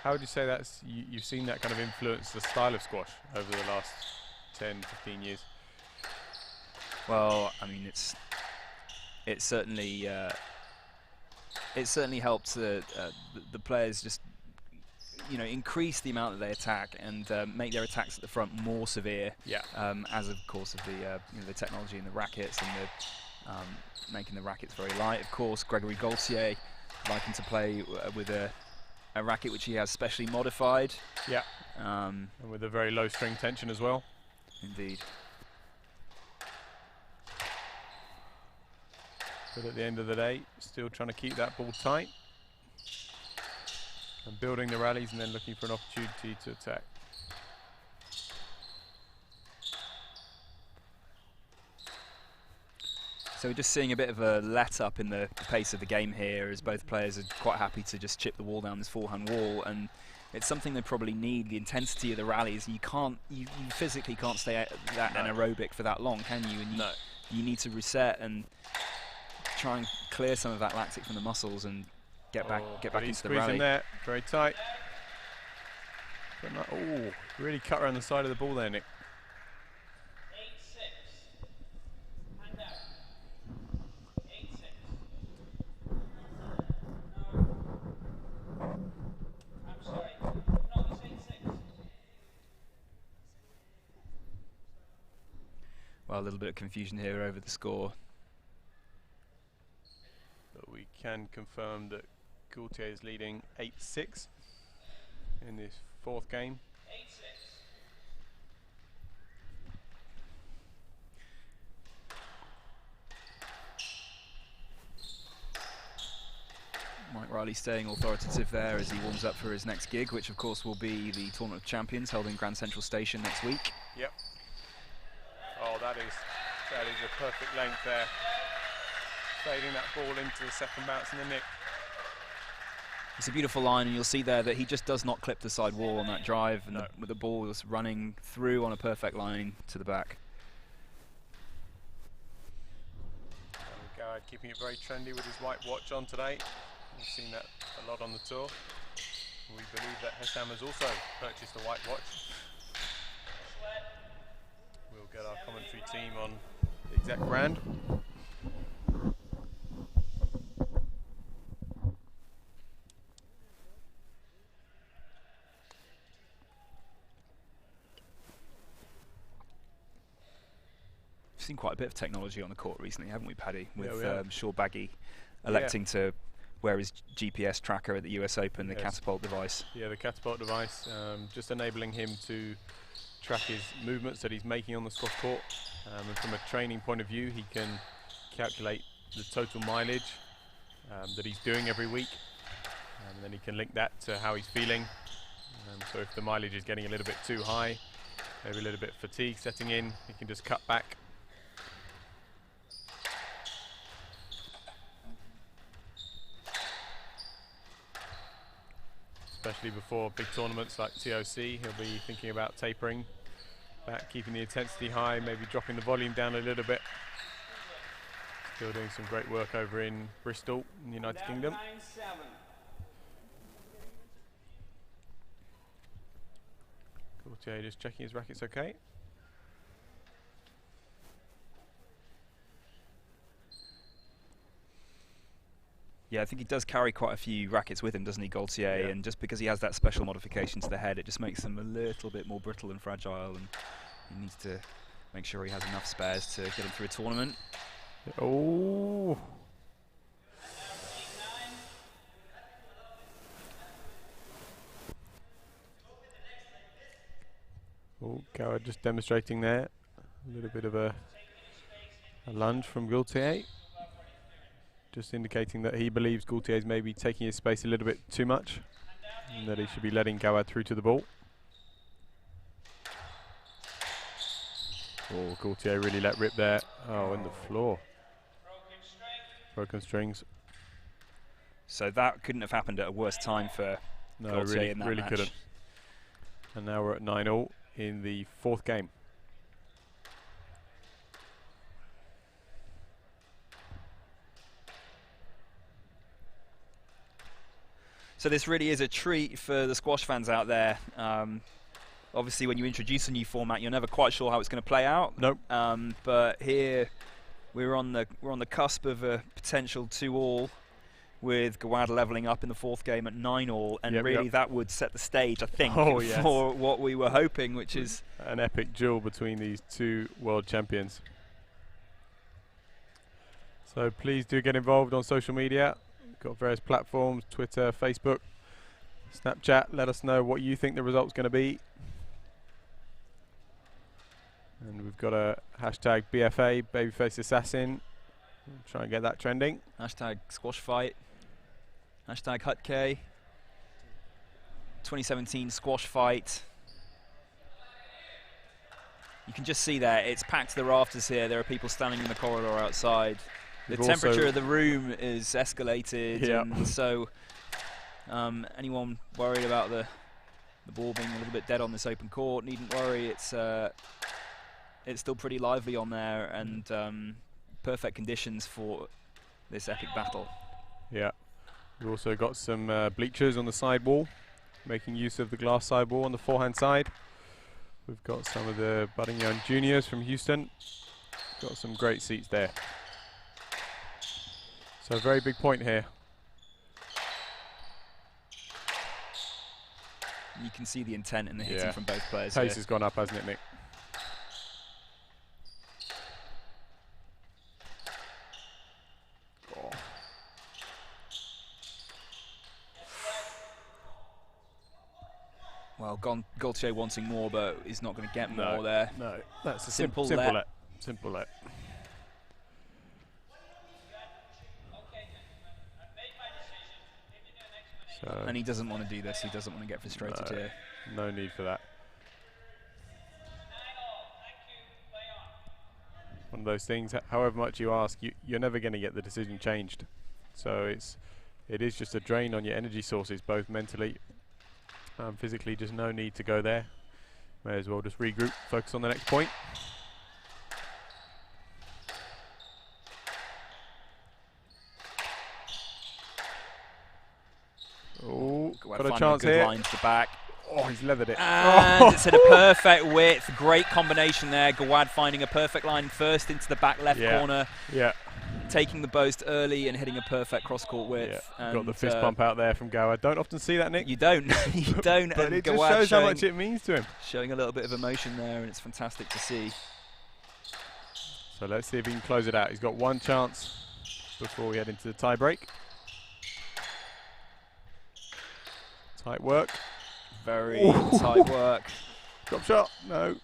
how would you say that's, you've seen that kind of influence the style of squash over the last 10, 15 years? Well, I mean, it certainly helps the players just, you know, increase the amount that they attack and make their attacks at the front more severe. Yeah. As of course of the you know, the technology in the rackets and the making the rackets very light. Of course, Gregory Gaultier liking to play with a racket which he has specially modified. Yeah. And with a very low string tension as well. Indeed. But at the end of the day, still trying to keep that ball tight and building the rallies and then looking for an opportunity to attack. So we're just seeing a bit of a let-up in the pace of the game here, as both players are quite happy to just chip the wall down this forehand wall, and it's something they probably need. The intensity of the rallies, you physically can't stay at that anaerobic for that long, can you? And you need to reset and try and clear some of that lactic from the muscles and get back into the rally. In there, very tight. Oh, really cut around the side of the ball there, Nick. 8-6. Hand out. 8-6. I'm sorry. No, it's 8-6. Well, a little bit of confusion here over the score. But we can confirm that Gaultier is leading 8-6 in this 4th game. 8-6. Mike Riley staying authoritative there as he warms up for his next gig, which of course will be the Tournament of Champions held in Grand Central Station next week. Yep. Oh, that is a perfect length there. Fading that ball into the second bounce in the nick. It's a beautiful line, and you'll see there that he just does not clip the side wall on that drive, and with the ball just running through on a perfect line to the back. Gawad keeping it very trendy with his white watch on today. We've seen that a lot on the tour. We believe that Hesham has also purchased a white watch. We'll get our commentary team on the exact brand. We've seen quite a bit of technology on the court recently, haven't we, Paddy? With Shaw Baggy electing to wear his GPS tracker at the US Open, the Catapult device. Yeah, the Catapult device, just enabling him to track his movements that he's making on the squash court. And from a training point of view, he can calculate the total mileage that he's doing every week. And then he can link that to how he's feeling. So if the mileage is getting a little bit too high, maybe a little bit of fatigue setting in, he can just cut back. Especially before big tournaments like TOC, he'll be thinking about tapering back, keeping the intensity high, maybe dropping the volume down a little bit. Still doing some great work over in Bristol, in the United Kingdom. 9-7. Gaultier just checking his racket's okay. Yeah, I think he does carry quite a few rackets with him, doesn't he, Gaultier? Yeah. And just because he has that special modification to the head, it just makes him a little bit more brittle and fragile, and he needs to make sure he has enough spares to get him through a tournament. Oh. Oh, Gawad just demonstrating there. A little bit of a lunge from Gaultier. Just indicating that he believes Gaultier is maybe taking his space a little bit too much, and that he should be letting Gawad through to the ball. Oh, Gaultier really let rip there. Oh, on the floor. Broken strings. So that couldn't have happened at a worse time for Gaultier in that really match. couldn't. And now we're at 9-all in the 4th game. So this really is a treat for the squash fans out there. Obviously, when you introduce a new format, you're never quite sure how it's going to play out. Nope. But here, we're on the cusp of a potential 2-all, with Gawad leveling up in the 4th game at 9-all, and really that would set the stage, I think, for what we were hoping, which is an epic duel between these two world champions. So please do get involved on social media. We've got various platforms: Twitter, Facebook, Snapchat. Let us know what you think the result's going to be. And we've got a hashtag BFA, Babyface Assassin. We'll try and get that trending. hashtag squash fight, hashtag hutkay, 2017 squash fight. You can just see there, it's packed to the rafters here. There are people standing in the corridor outside. The temperature of the room is escalated, and so anyone worried about the ball being a little bit dead on this open court needn't worry. It's still pretty lively on there, and perfect conditions for this epic battle. Yeah, we've also got some bleachers on the side wall, making use of the glass side wall on the forehand side. We've got some of the budding young juniors from Houston. Got some great seats there. So a very big point here. You can see the intent in the hitting from both players. Pace has gone up, hasn't it, Nick? Well, Gaultier wanting more, but he's not going to get more there. No, that's a simple let. Simple let. So and he doesn't want to do this. He doesn't want to get frustrated here. No need for that. One of those things, however much you ask, you're never going to get the decision changed. So it is just a drain on your energy sources, both mentally and physically. Just no need to go there. May as well just regroup, focus on the next point. Oh, got a chance here. Line to the back. Oh, he's leathered it. And it's at a perfect width. Great combination there. Gawad finding a perfect line first into the back left corner. Yeah. Taking the boast early and hitting a perfect cross-court width. And got the fist pump out there from Gawad. Don't often see that, Nick. You don't. You don't. But and it Gawad just shows how much it means to him. Showing a little bit of emotion there, and it's fantastic to see. So let's see if he can close it out. He's got one chance before we head into the tie break. Tight work. Very tight work. Drop shot. No.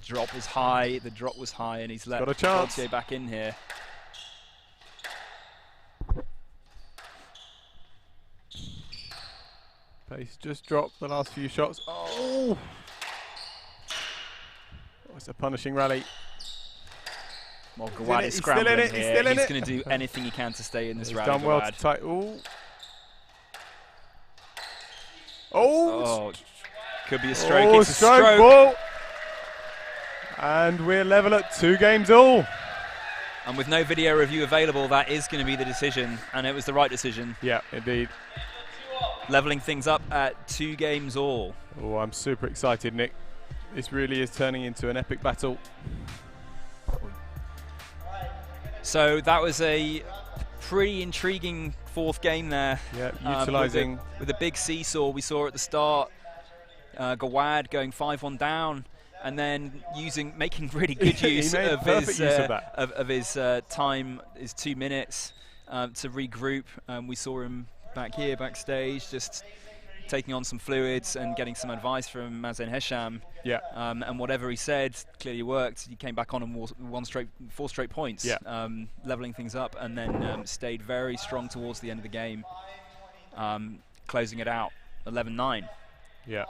Drop was high. The drop was high, and he's let Gaultier back in here. Pace just dropped the last few shots. Oh! It's a punishing rally. Well, Gawad is scrambling here. He's going to do anything he can to stay in this rally. He's done well to tight. Oh! Could be a stroke. It's a stroke ball. And we're level at 2 games all. And with no video review available, that is going to be the decision. And it was the right decision. Yeah, indeed. leveling things up at 2 games all. Oh, I'm super excited, Nick. This really is turning into an epic battle. So that was a pretty intriguing 4th game there. Yeah, utilising with a big seesaw we saw at the start. Gawad going 5-1 down, and then making really good use of his time, his 2 minutes to regroup. We saw him back here backstage, just taking on some fluids and getting some advice from Mazen Hesham. Yeah. And whatever he said clearly worked. He came back on and won 4 straight points, leveling things up, and then stayed very strong towards the end of the game, closing it out 11-9. Yeah.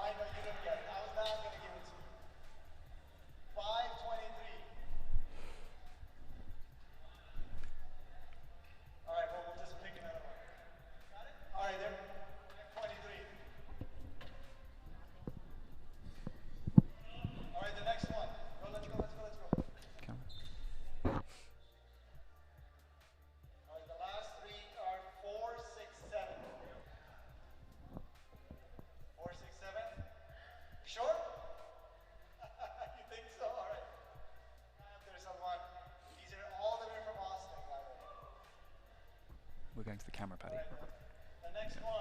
We're going to the camera, Paddy. The next one.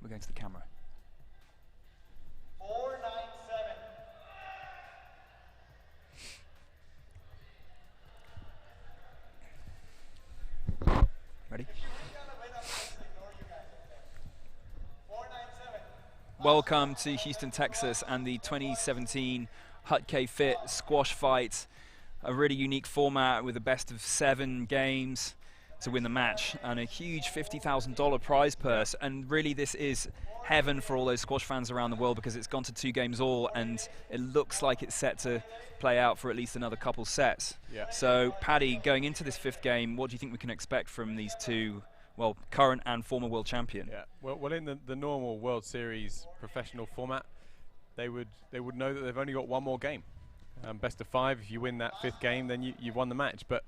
We're going to the camera. 497. Ready? If you really want to win, I'm going to ignore you guys. 497. Welcome to Houston, Texas, and the 2017 hutkay.fit squash fight. A really unique format with a best of 7 games to win the match, and a huge $50,000 prize purse. And really this is heaven for all those squash fans around the world, because it's gone to 2 games all, and it looks like it's set to play out for at least another couple sets. Yeah. So Paddy, going into this 5th game, what do you think we can expect from these 2, well, current and former world champion? Yeah. Well, in the normal World Series professional format, they would know that they've only got 1 more game. Best of 5. If you win that 5th game, then you've won the match. But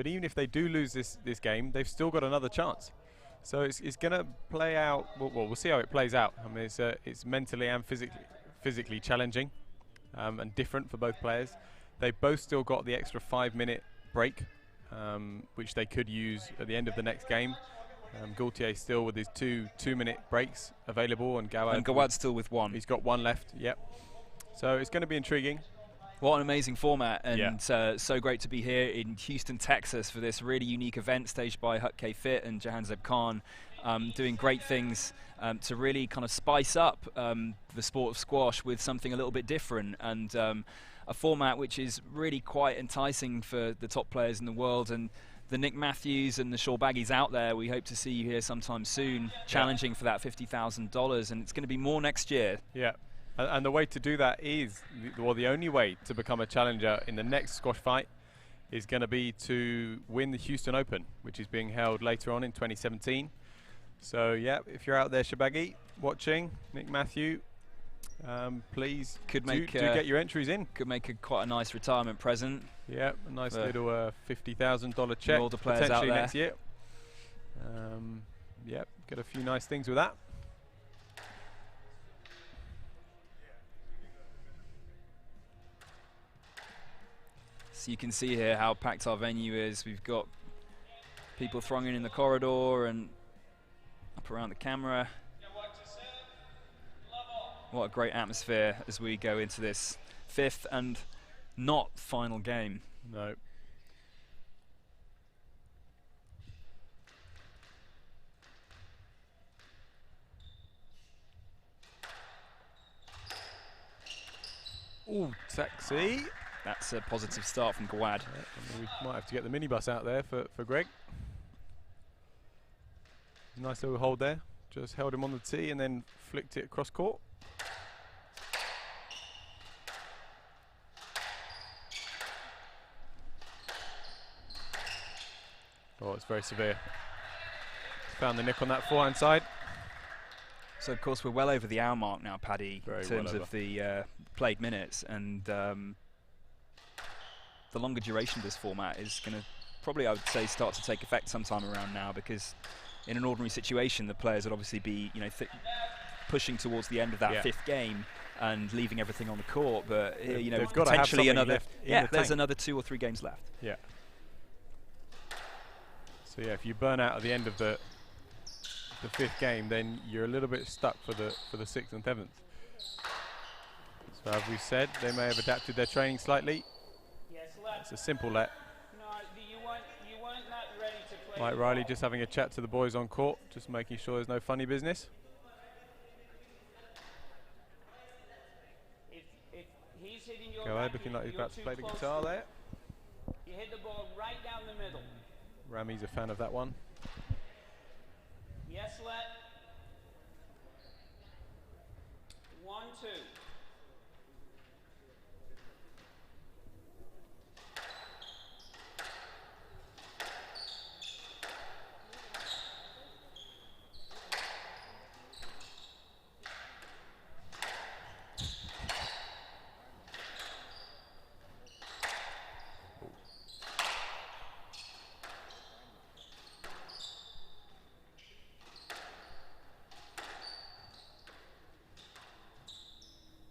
even if they do lose this game, they've still got another chance. So it's going to play out. Well, we'll see how it plays out. I mean, it's mentally and physically challenging and different for both players. They've both still got the extra 5-minute break, which they could use at the end of the next game. Gaultier still with his 2-minute breaks available, and Gawad's still with 1. He's got 1 left. Yep. So it's going to be intriguing. What an amazing format, and so great to be here in Houston, Texas for this really unique event staged by hutkay.fit and Jahanzeb Khan, doing great things to really kind of spice up the sport of squash with something a little bit different, and a format which is really quite enticing for the top players in the world. And the Nick Matthews and the Shawbaggies out there, we hope to see you here sometime soon, challenging for that $50,000, and it's going to be more next year. Yeah. And the way to do that is, the only way to become a challenger in the next squash fight is going to be to win the Houston Open, which is being held later on in 2017. So, yeah, if you're out there, Shawbaggi, watching, Nick Matthew, please do get your entries in. Could make quite a nice retirement present. Yeah, a nice little $50,000 check all the players out there next year. Yeah, get a few nice things with that. So you can see here how packed our venue is. We've got people thronging in the corridor and up around the camera. What a great atmosphere as we go into this 5th and not final game. No. Ooh, sexy. That's a positive start from Gawad. Yeah, we might have to get the minibus out there for Greg. Nice little hold there. Just held him on the tee and then flicked it across court. Oh, it's very severe. Found the nick on that forehand side. So, of course, we're well over the hour mark now, Paddy, Very in terms well of the played minutes. And the longer duration of this format is going to probably, I would say, start to take effect sometime around now, because in an ordinary situation, the players would obviously be, you know, pushing towards the end of that 5th game and leaving everything on the court. But you know, they've got to have potentially something another. left in Yeah, the there's tank. another 2 or 3 games left. Yeah. So yeah, if you burn out at the end of the 5th game, then you're a little bit stuck for the 6th and 7th. So as we said, they may have adapted their training slightly. Yes, let. It's a simple let. No, you weren't not ready to play. Mike the Riley ball. just having a chat to the boys on court, just making sure there's no funny business. If he's hitting your Gawad racket, looking like he's you're about to too play the close guitar to there. it. You hit the ball right down the middle. Rami's a fan of that one. Yes, let. 1, 2.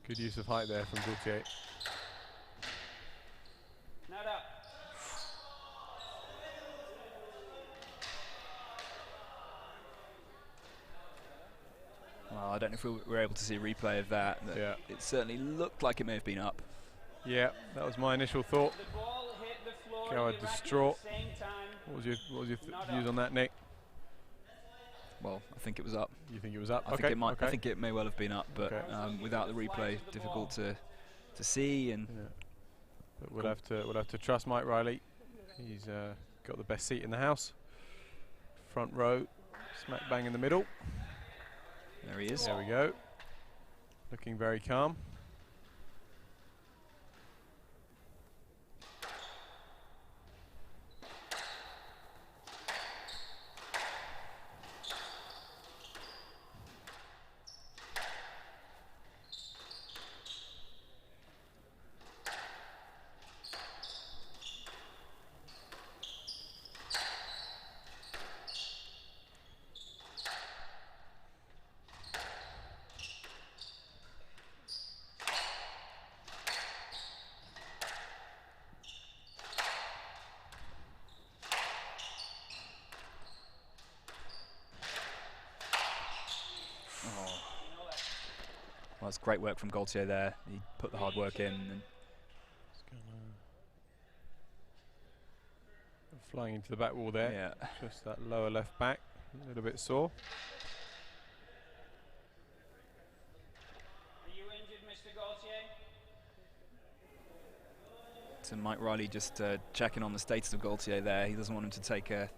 Good use of height there from Gaultier. Not up. Well, I don't know if we were able to see a replay of that. But Yeah. it certainly looked like it may have been up. Yeah, that was my initial thought. The ball hit the floor. Gawad and your racket distraught. At the same time. What was your Not views up. on that, Nick? Well, I think it was up. You think it was up? I think it might. I think it may well have been up, but Okay. without the replay, difficult to see. And Yeah. But we'll have to trust Mike Riley. He's got the best seat in the house. Front row, smack bang in the middle. there he is. There we go. Looking very calm. Well, it's great work from Gaultier there. He put the hard work in. And Flying into the back wall there. yeah. Just that lower left back, a little bit sore. Are you injured, Mr. Gaultier? So Mike Riley just checking on the status of Gaultier there. He doesn't want him to take a.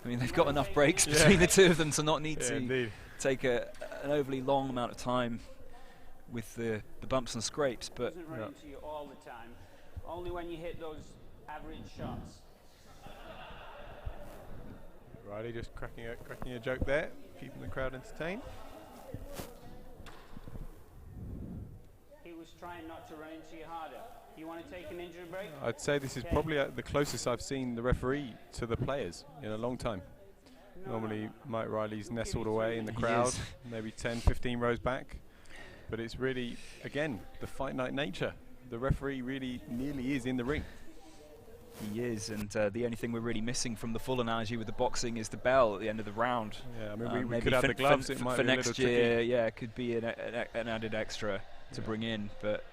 I mean, they've got enough breaks between the two of them to not need to Indeed. take an overly long amount of time with the bumps and scrapes. But Doesn't run into you all the time. Only when you hit those average shots. Riley just cracking a joke there, keeping the crowd entertained. He was trying not to run into you harder. You want to take an injury break? I'd say this is probably the closest I've seen the referee to the players in a long time. Normally Mike Riley's nestled away in the He crowd, is. maybe 10, 15 rows back. But it's really, again, the fight night nature. The referee really nearly is in the ring. he is, and the only thing we're really missing from the full analogy with the boxing is the bell at the end of the round. Yeah, I mean, we maybe could have for- the gloves, for, it might for be a next little year. tricky. Yeah, it could be an added extra to bring in. But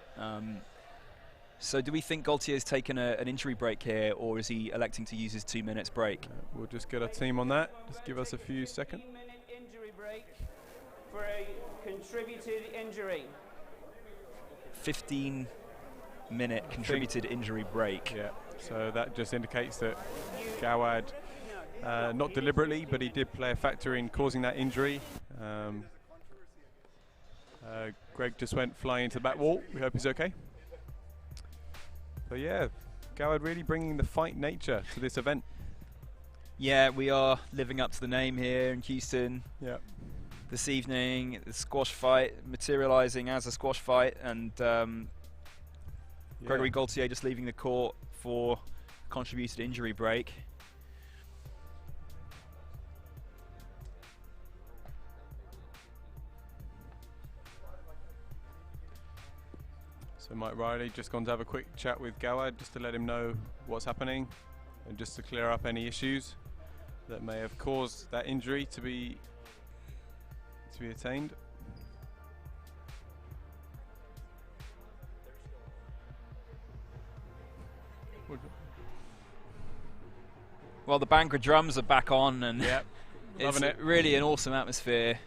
so, do we think Gaultier's taken an injury break here, or is he electing to use his 2 minutes break? We'll just get a team on that. Just give us a few seconds. 15-minute injury break for a contributed injury. 15-minute contributed injury break. Yeah, so that just indicates that Gawad, not deliberately, but he did play a factor in causing that injury. Greg just went flying into the back wall. We hope he's okay. But yeah, Gawad really bringing the fight nature to this event. Yeah, we are living up to the name here in Houston Yeah, this evening. The squash fight materializing as a squash fight, and Gregory Gaultier just leaving the court for contributed injury break. So Mike Riley just gone to have a quick chat with Gawad just to let him know what's happening and just to clear up any issues that may have caused that injury to be attained. Well, the Bhangra drums are back on, and yep, it's loving it. Really an awesome atmosphere.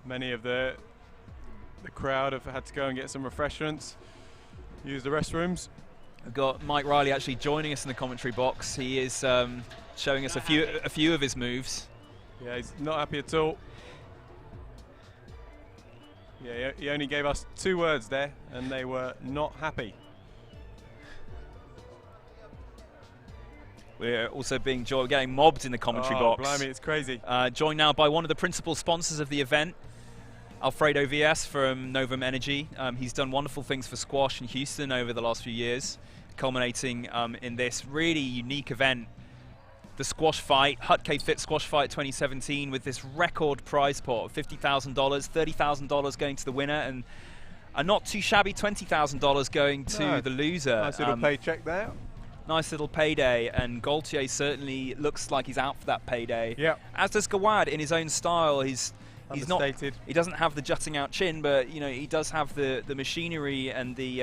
Many of the crowd have had to go and get some refreshments, use the restrooms. We've got Mike Riley actually joining us in the commentary box. He is showing us a few of his moves. Yeah, he's not happy at all. Yeah, he only gave us 2 words there, and they were not happy. We're also being getting mobbed in the commentary box. Blimey, it's crazy. Joined now by one of the principal sponsors of the event, Alfredo Villas from Novum Energy. He's done wonderful things for squash in Houston over the last few years, culminating in this really unique event, the squash fight, hutkay.fit squash fight 2017, with this record prize pot of $50,000, $30,000 going to the winner, and a not too shabby $20,000 going to the loser. Nice little paycheck there. Nice little payday, and Gaultier certainly looks like he's out for that payday. Yeah. As does Gawad in his own style. He's not. He doesn't have the jutting out chin, but you know he does have the machinery and the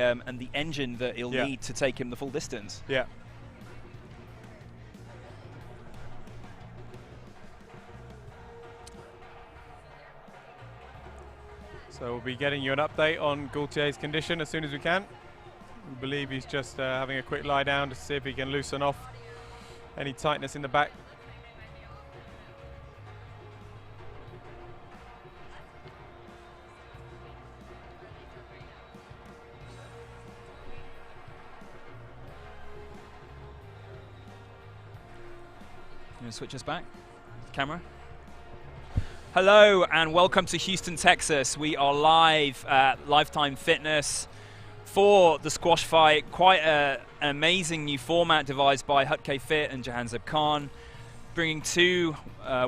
engine that he'll need to take him the full distance. Yeah. So we'll be getting you an update on Gaultier's condition as soon as we can. We believe he's just having a quick lie down to see if he can loosen off any tightness in the back. You want to switch us back? Camera? Hello and welcome to Houston, Texas. We are live at Lifetime Fitness for the squash fight. Quite an amazing new format devised by hutkay.fit and Jahanzeb Khan, bringing 2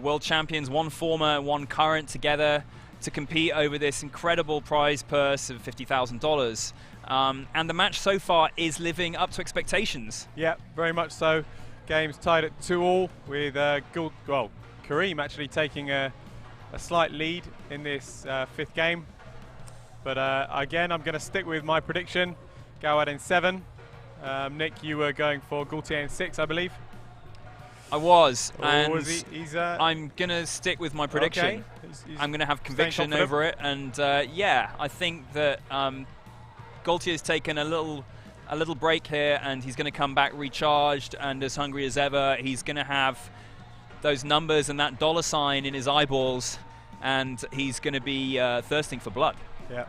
world champions, one former, one current, together to compete over this incredible prize purse of $50,000. And the match so far is living up to expectations. Yeah, very much so. Game's tied at 2-all with Karim actually taking a slight lead in this 5th game. But again, I'm going to stick with my prediction. Gawad in 7. Nick, you were going for Gaultier in 6, I believe. I was, and I'm going to stick with my prediction. Okay. I'm going to have conviction over it, and yeah, I think that Gaultier's taken a little break here, and he's going to come back recharged and as hungry as ever. He's going to have those numbers and that dollar sign in his eyeballs, and he's going to be thirsting for blood. Yeah.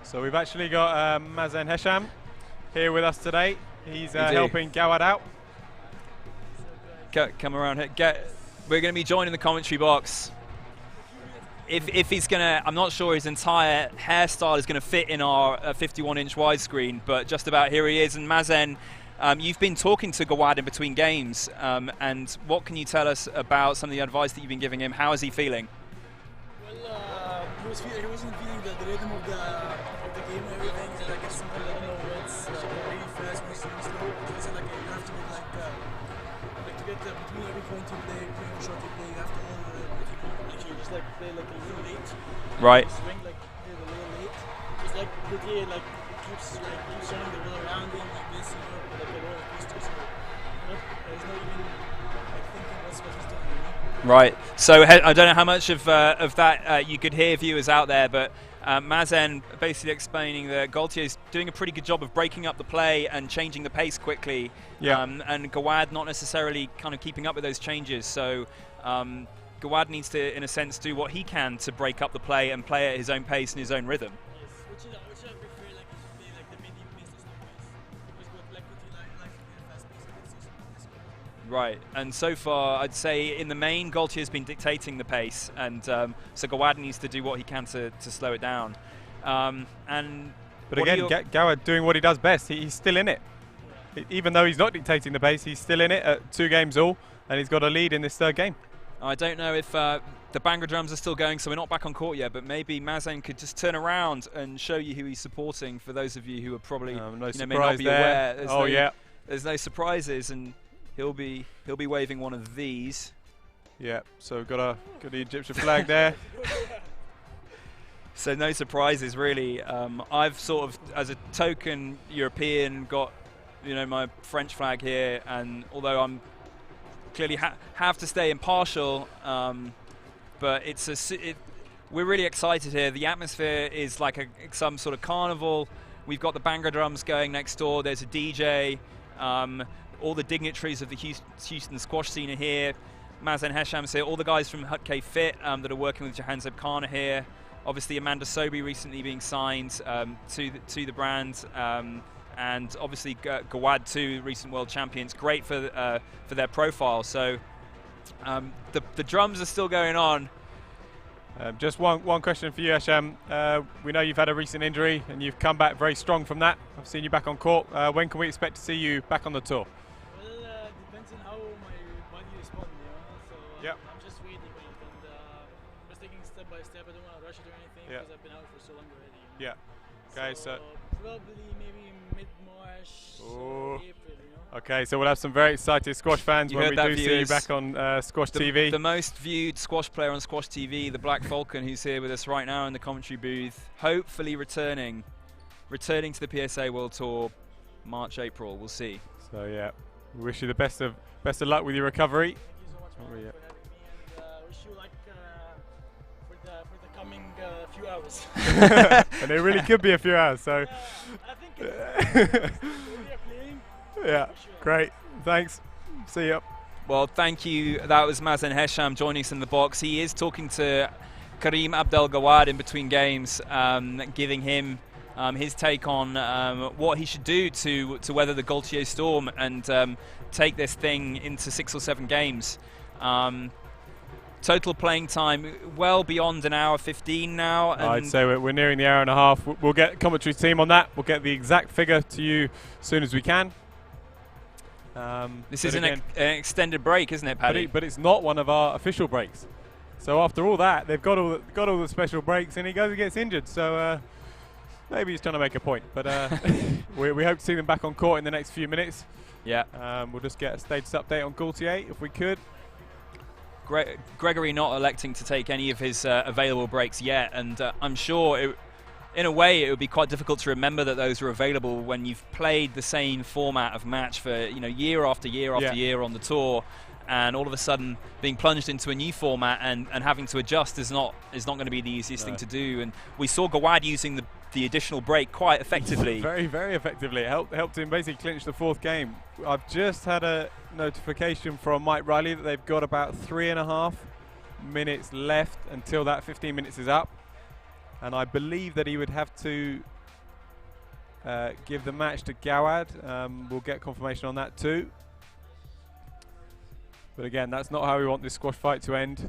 So we've actually got Mazen Hesham here with us today. He's helping Gawad out. Come around here. We're going to be joining the commentary box. If he's going to, I'm not sure his entire hairstyle is going to fit in our 51-inch widescreen, but just about here he is. And Mazen, you've been talking to Gawad in between games, and what can you tell us about some of the advice that you've been giving him? How is he feeling? Well, he wasn't feeling the rhythm of the game and everything. So like sometimes I don't know what's really fast, what's really slow. He said like you have to get like to get between every point you play, between every shot you play, you have to hold like you just like play like a little late. Right. Swing like a little late. It's like Gaultier like keeps turning the ball around him like this, you know, like a lot of boosters. So, you know, there's no even like thinking what's he's doing. Right. So I don't know how much of that you could hear, viewers out there, but Mazen basically explaining that Gaultier is doing a pretty good job of breaking up the play and changing the pace quickly. Yeah. And Gawad not necessarily kind of keeping up with those changes. So Gawad needs to, in a sense, do what he can to break up the play and play at his own pace and his own rhythm. Yes, which I prefer like if you play like the medium pace, the slow pace. Because like Gaultier like the fast pace against this one. Right, and so far I'd say in the main Gaultier's been dictating the pace, and so Gawad needs to do what he can to slow it down. But again, Gawad doing what he does best. He's still in it. Even though he's not dictating the pace, he's still in it at 2 games all, and he's got a lead in this 3rd game. I don't know if the Bangla drums are still going, so we're not back on court yet, but maybe Mazen could just turn around and show you who he's supporting for those of you who are probably no may not be aware. There's There's no surprises, and he'll be waving one of these. Yeah, so we've got the Egyptian flag there. So no surprises really. I've sort of, as a token European, got my French flag here, and although I'm clearly have to stay impartial, but we're really excited here. The atmosphere is like some sort of carnival. We've got the Bangla drums going next door. There's a DJ. All the dignitaries of the Houston squash scene are here. Mazen Hesham's here. All the guys from hutkay.fit that are working with Jahanzeb Khan are here. Obviously, Amanda Sobey recently being signed to the brand. And obviously Gawad too, recent world champions. Great for their profile. So the drums are still going on. Just one question for you, Hesham. We know you've had a recent injury and you've come back very strong from that. I've seen you back on court. When can we expect to see you back on the tour? Well, depends on how my body responds, So I'm just waiting on it, and just taking step by step. I don't want to rush it or anything because I've been out for so long already. Yeah. Okay, so probably maybe mid-March, April. Okay, so we'll have some very excited squash fans when we do see you back on Squash TV. The most viewed squash player on Squash TV, the Black Falcon, who's here with us right now in the commentary booth, hopefully returning to the PSA World Tour March, April. We'll see. So yeah, we wish you the best of luck with your recovery. Thank you so much for having me, and wish you luck for the coming few hours. And it really could be a few hours. So I think yeah, great. Thanks. See ya. Well, thank you. That was Mazen Hesham joining us in the box. He is talking to Karim Abdel Gawad in between games, giving him his take on what he should do to weather the Gaultier storm and take this thing into 6 or 7 games. Total playing time well beyond an hour 15 now. And I'd say we're nearing the hour and a half. We'll get commentary team on that. We'll get the exact figure to you as soon as we can. This is an extended break, isn't it, Paddy? But it's not one of our official breaks. So after all that, they've got all the special breaks, and he goes and gets injured. So maybe he's trying to make a point. But we hope to see them back on court in the next few minutes. Yeah. We'll just get a status update on Gaultier if we could. Gregory not electing to take any of his available breaks yet, and I'm sure in a way it would be quite difficult to remember that those are available when you've played the same format of match for year after year after year on the tour, and all of a sudden being plunged into a new format and having to adjust is not going to be the easiest thing to do. And we saw Gawad using the additional break quite effectively. Very, very effectively. It helped him basically clinch the 4th game. I've just had a notification from Mike Riley that they've got about 3.5 minutes left until that 15 minutes is up. And I believe that he would have to give the match to Gawad. We'll get confirmation on that too. But again, that's not how we want this squash fight to end.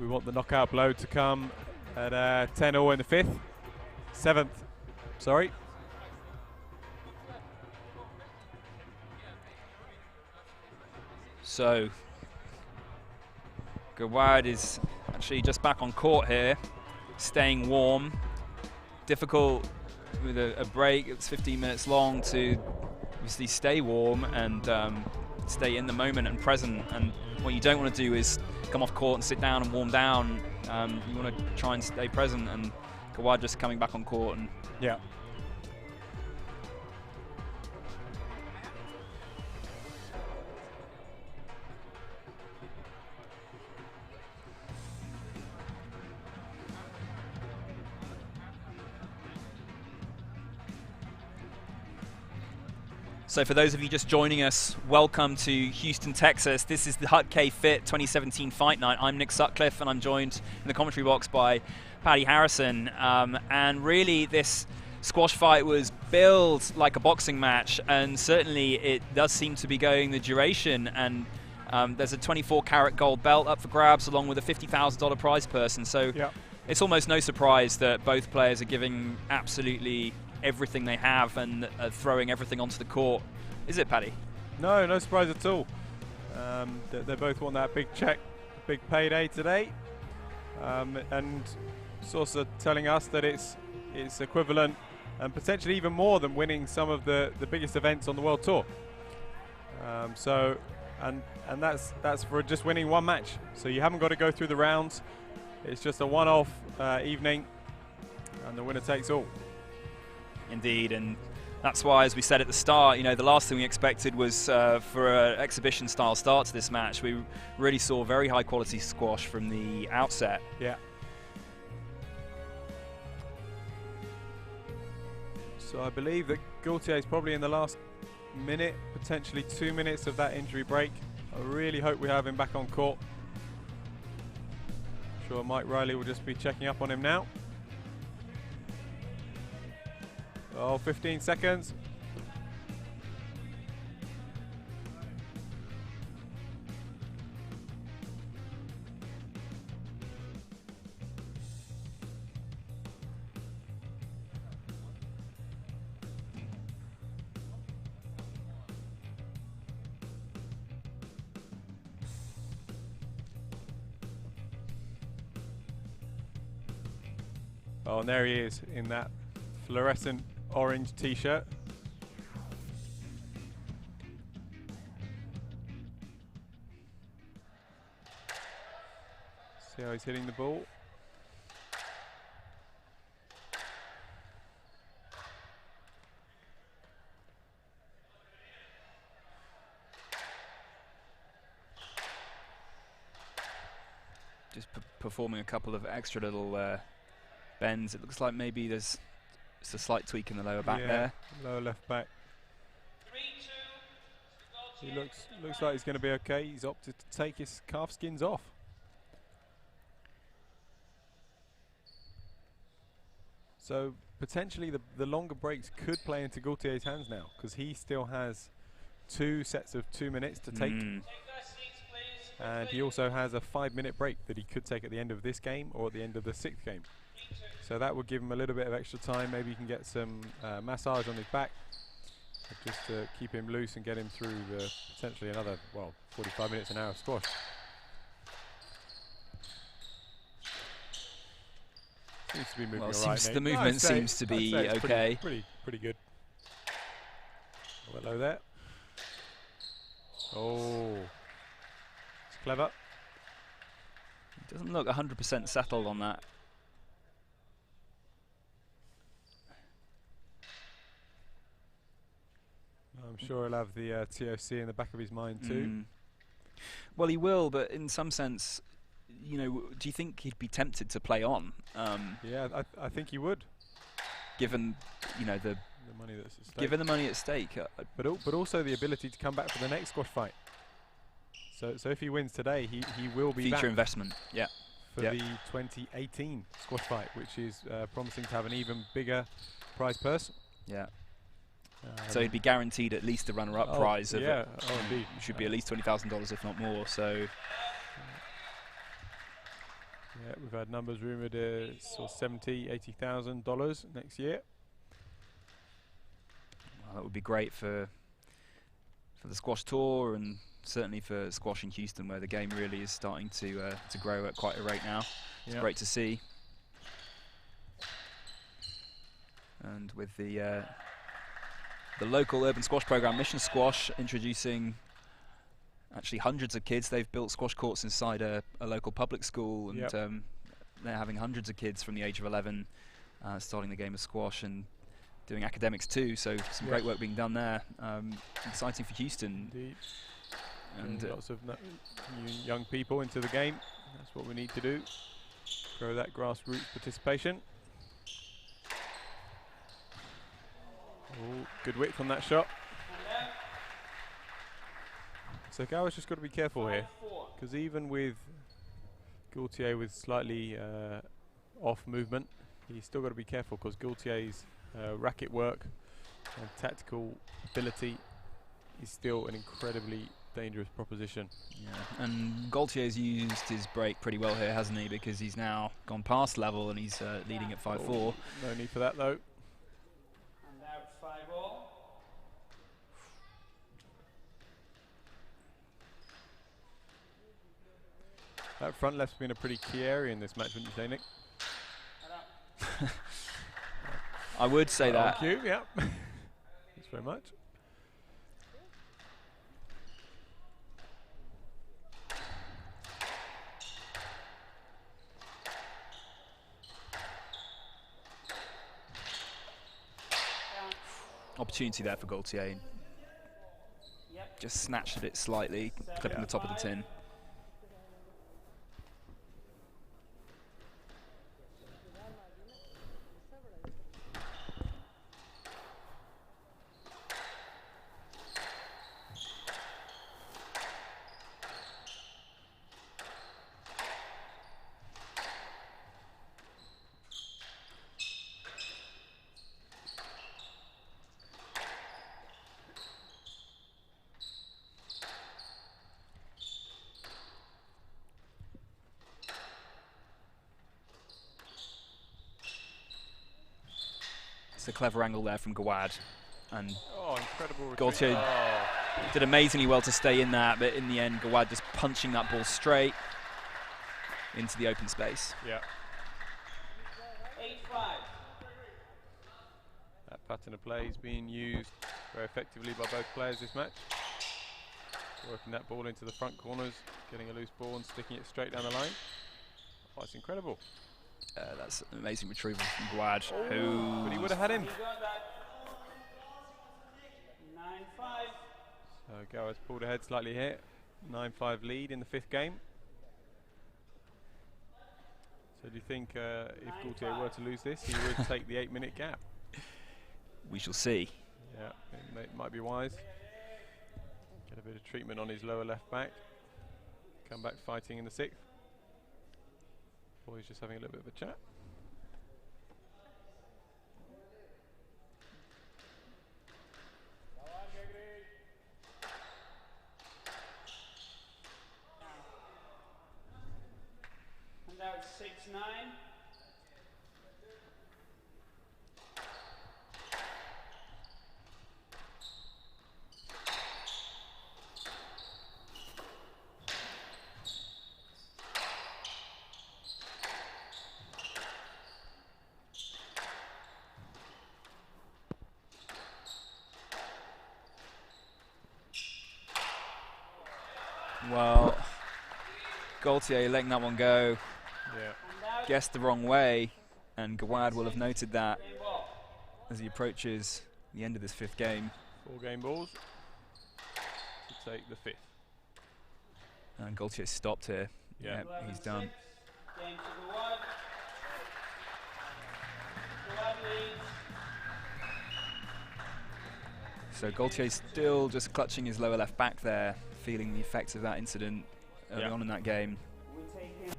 We want the knockout blow to come at 10-all in the 7th. Sorry. So Gawad is actually just back on court here, staying warm. Difficult with a break. It's 15 minutes long to obviously stay warm and stay in the moment and present. And what you don't want to do is come off court and sit down and warm down. You want to try and stay present, and Gawad just coming back on court. And yeah. So for those of you just joining us, welcome to Houston, Texas. This is the hutkay.fit 2017 Fight Night. I'm Nick Sutcliffe, and I'm joined in the commentary box by Paddy Harrison. And really, this squash fight was billed like a boxing match, and certainly it does seem to be going the duration. And there's a 24-karat gold belt up for grabs, along with a $50,000 prize purse. And so it's almost no surprise that both players are giving absolutely everything they have and throwing everything onto the court. Is it, Paddy? No surprise at all. They both want that big check big payday today, and it's also telling us that it's equivalent and potentially even more than winning some of the biggest events on the World Tour. So, and that's for just winning one match. So you haven't got to go through the rounds. It's just a one-off evening, and the winner takes all. Indeed, and that's why, as we said at the start, you know, the last thing we expected was for an exhibition-style start to this match. We really saw very high-quality squash from the outset. Yeah. So I believe that Gaultier is probably in the last minute, potentially 2 minutes of that injury break. I really hope we have him back on court. I'm sure Mike Riley will just be checking up on him now. Oh, 15 seconds. Oh, and there he is in that fluorescent orange t-shirt. See how he's hitting the ball. Just performing a couple of extra little bends. It looks like maybe there's just a slight tweak in the lower back there. Lower left back. 3-2. He looks like he's going to be okay. He's opted to take his calf skins off. So potentially the longer breaks could play into Gaultier's hands now, because he still has 2 sets of 2 minutes to take. And he also has a 5-minute break that he could take at the end of this game or at the end of the 6th game. So that would give him a little bit of extra time. Maybe he can get some massage on his back just to keep him loose and get him through the potentially another, well, 45 minutes, an hour of squash. Seems to be moving all right. The movement seems to be okay. Pretty good. Hello there. Oh, it's clever. It doesn't look 100% settled on that. I'm sure he'll have the TOC in the back of his mind too. Well, he will, but in some sense, you know, do you think he'd be tempted to play on? Yeah, I think he would, given, you know, the money that's at stake. Given the money at stake, but also the ability to come back for the next squash fight. So if he wins today, he will be future back investment. Yeah. For the 2018 squash fight, which is promising to have an even bigger prize purse. Yeah. So he'd be guaranteed at least the runner-up prize of indeed. Should be at least $20,000, if not more. So yeah, we've had numbers rumoured as $70,000–$80,000 next year. Well, that would be great for the squash tour, and certainly for squash in Houston, where the game really is starting to grow at quite a rate now. It's great to see. And with the local urban squash program, Mission Squash, introducing actually hundreds of kids. They've built squash courts inside a local public school, and they're having hundreds of kids from the age of 11 starting the game of squash and doing academics too. So some great work being done there. Exciting for Houston. Indeed. And lots of young people into the game. That's what we need to do. Grow that grassroots participation. Oh, good width on that shot. So Gawad's just got to be careful here, because even with Gaultier with slightly off movement, he's still got to be careful, because Gaultier's racket work and tactical ability is still an incredibly dangerous proposition. Yeah, and Gaultier's used his break pretty well here, hasn't he? Because he's now gone past level and he's leading at 5-4. No need for that though. And now 5-all. That front left's been a pretty key area in this match, wouldn't you say, Nick? I would say that. Thank you, yeah. Thanks very much. Opportunity there for Gaultier. Yep. Just snatched at it slightly, clipping the top of the tin. It's a clever angle there from Gawad, and Incredible Gaultier did amazingly well to stay in that, but in the end Gawad just punching that ball straight into the open space. Yeah. 8-5. That pattern of play is being used very effectively by both players this match. Working that ball into the front corners, getting a loose ball and sticking it straight down the line. Oh, it's incredible. That's an amazing retrieval from Gawad, who... But he would have had him. You got that. 9-5. So Gawad's pulled ahead slightly here. 9-5 lead in the 5th game. So do you think if Gaultier were to lose this, he would take the 8-minute gap? We shall see. Yeah, it might be wise. Get a bit of treatment on his lower left back. Come back fighting in the 6th. Boys just having a little bit of a chat. And now it's 6-9. Well, Gaultier letting that one go, Yeah. guessed the wrong way, and Gawad will have noted that as he approaches the end of this 5th game. 4 game balls to take the 5th. And Gaultier stopped here. Yeah. Yep, he's done. Game to Gawad. Gawad leads. So Gaultier's still just clutching his lower left back there, feeling the effects of that incident early on in that game. We take him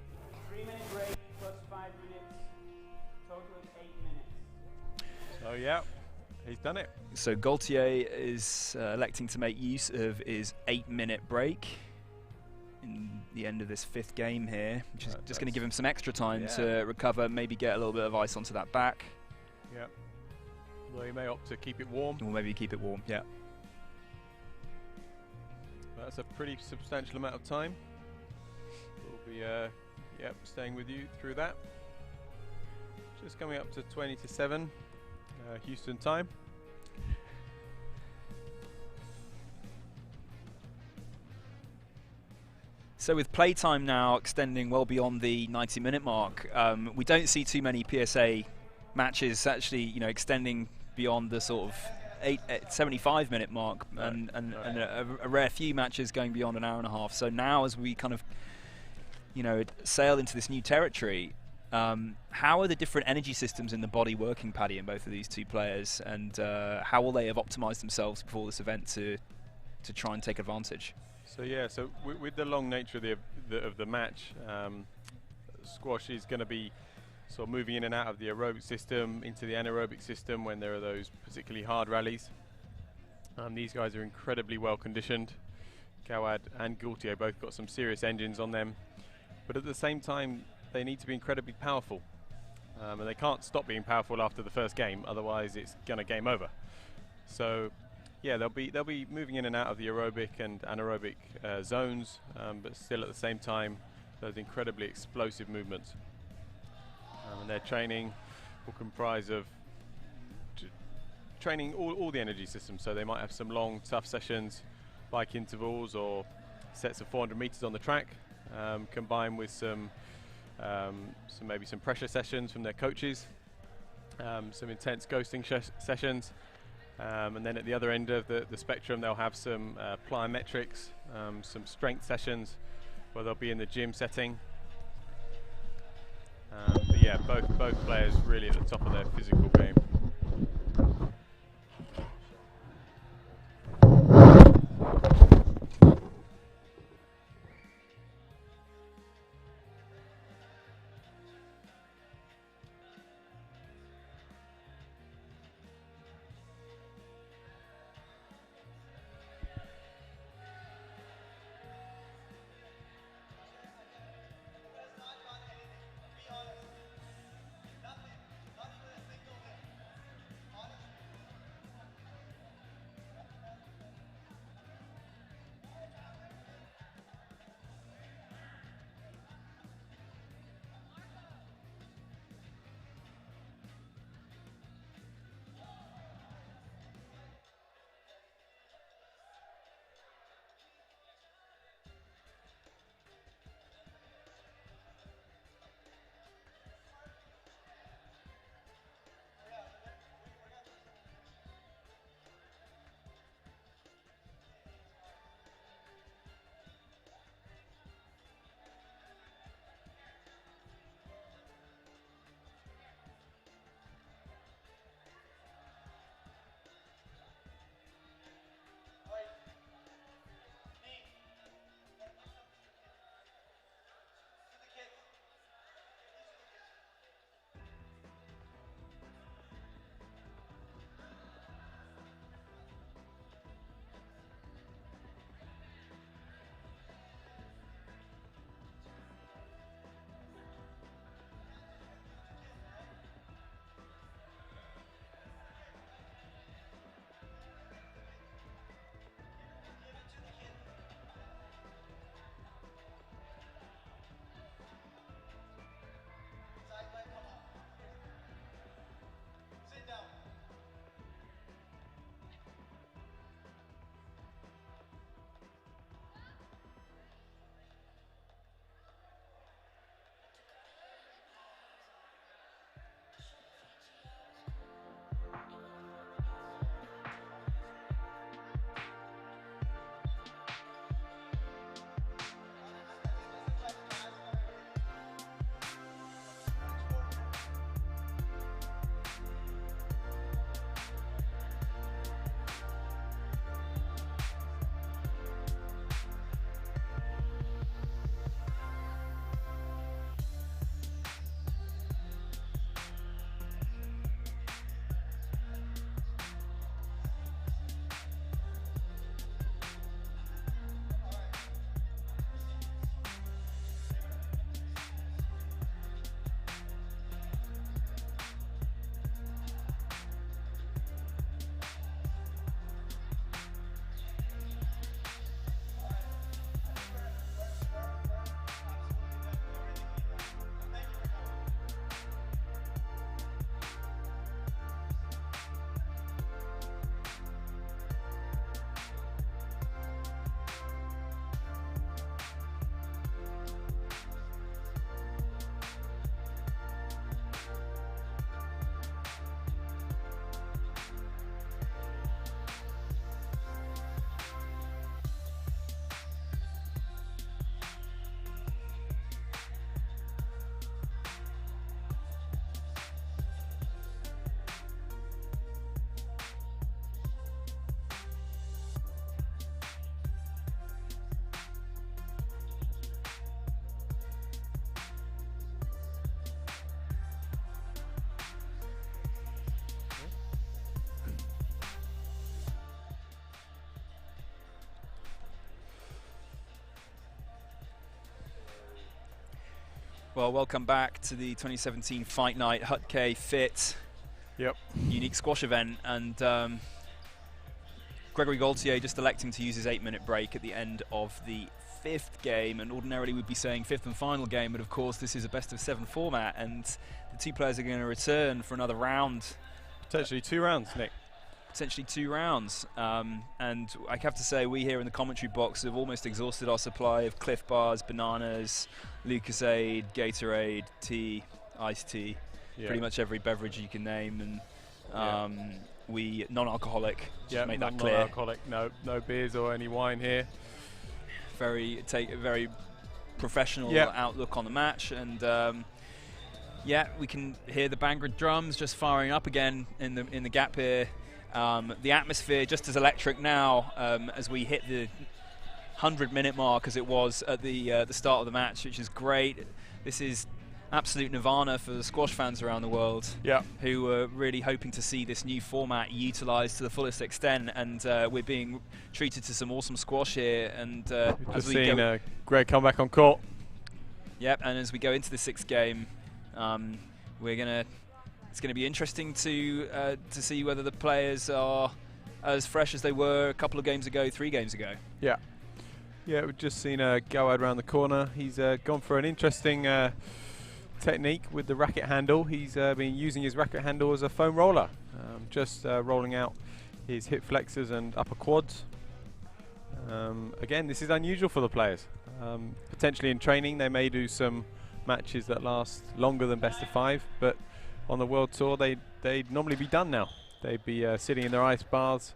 3-minute break plus 5 minutes, total of 8 minutes. So yeah, he's done it. So Gaultier is electing to make use of his 8-minute break in the end of this 5th game here, which is just going to give him some extra time to recover, maybe get a little bit of ice onto that back. Yeah. Well, he may opt to keep it warm. Or maybe keep it warm, yeah. That's a pretty substantial amount of time. We'll be staying with you through that. Just coming up to 20-7 Houston time. So with playtime now extending well beyond the 90-minute mark, we don't see too many PSA matches actually, extending beyond the sort of 75-minute mark, and a rare few matches going beyond an hour and a half. So now, as we kind of, sail into this new territory, how are the different energy systems in the body working, Paddy, in both of these two players, and how will they have optimized themselves before this event to try and take advantage? So yeah, with the long nature of the match, squash is going to be sort of moving in and out of the aerobic system into the anaerobic system when there are those particularly hard rallies. These guys are incredibly well conditioned. Gawad and Gaultier both got some serious engines on them, but at the same time they need to be incredibly powerful, and they can't stop being powerful after the first game, otherwise it's gonna game over. So yeah, they'll be moving in and out of the aerobic and anaerobic zones, but still at the same time those incredibly explosive movements. And their training will comprise of training all the energy systems. So they might have some long, tough sessions, bike intervals, or sets of 400 meters on the track, combined with maybe some pressure sessions from their coaches, some intense ghosting sessions, and then at the other end of the spectrum, they'll have some plyometrics, some strength sessions, where they'll be in the gym setting. But yeah, both players really at the top of their physical game. Well, welcome back to the 2017 Fight Night hutkay.fit unique squash event, and Gregory Gaultier just electing to use his 8-minute break at the end of the fifth game, and ordinarily we'd be saying fifth and final game, but of course this is a best-of-7 format, and the two players are going to return for another round. Potentially 2 rounds, Nick. Potentially 2 rounds, and I have to say we here in the commentary box have almost exhausted our supply of Cliff Bars, bananas, Lucasade, Gatorade, tea, iced tea, pretty much every beverage you can name, and we non-alcoholic. Yeah, make that clear. Non-alcoholic. No beers or any wine here. Take a very professional outlook on the match, and we can hear the Bangor drums just firing up again in the gap here. The atmosphere just as electric now as we hit the 100-minute mark as it was at the start of the match, which is great. This is absolute nirvana for the squash fans around the world, who are really hoping to see this new format utilised to the fullest extent, and we're being treated to some awesome squash here. And as we seen Greg come back on court. Yep, and as we go into the 6th game, it's gonna be interesting to see whether the players are as fresh as they were a couple of games ago, 3 games ago. Yeah, we've just seen Gawad around the corner. He's gone for an interesting technique with the racket handle. He's been using his racket handle as a foam roller, just rolling out his hip flexors and upper quads. Again, this is unusual for the players. Potentially in training they may do some matches that last longer than best of 5, but on the World Tour they'd normally be done now. They'd be sitting in their ice baths,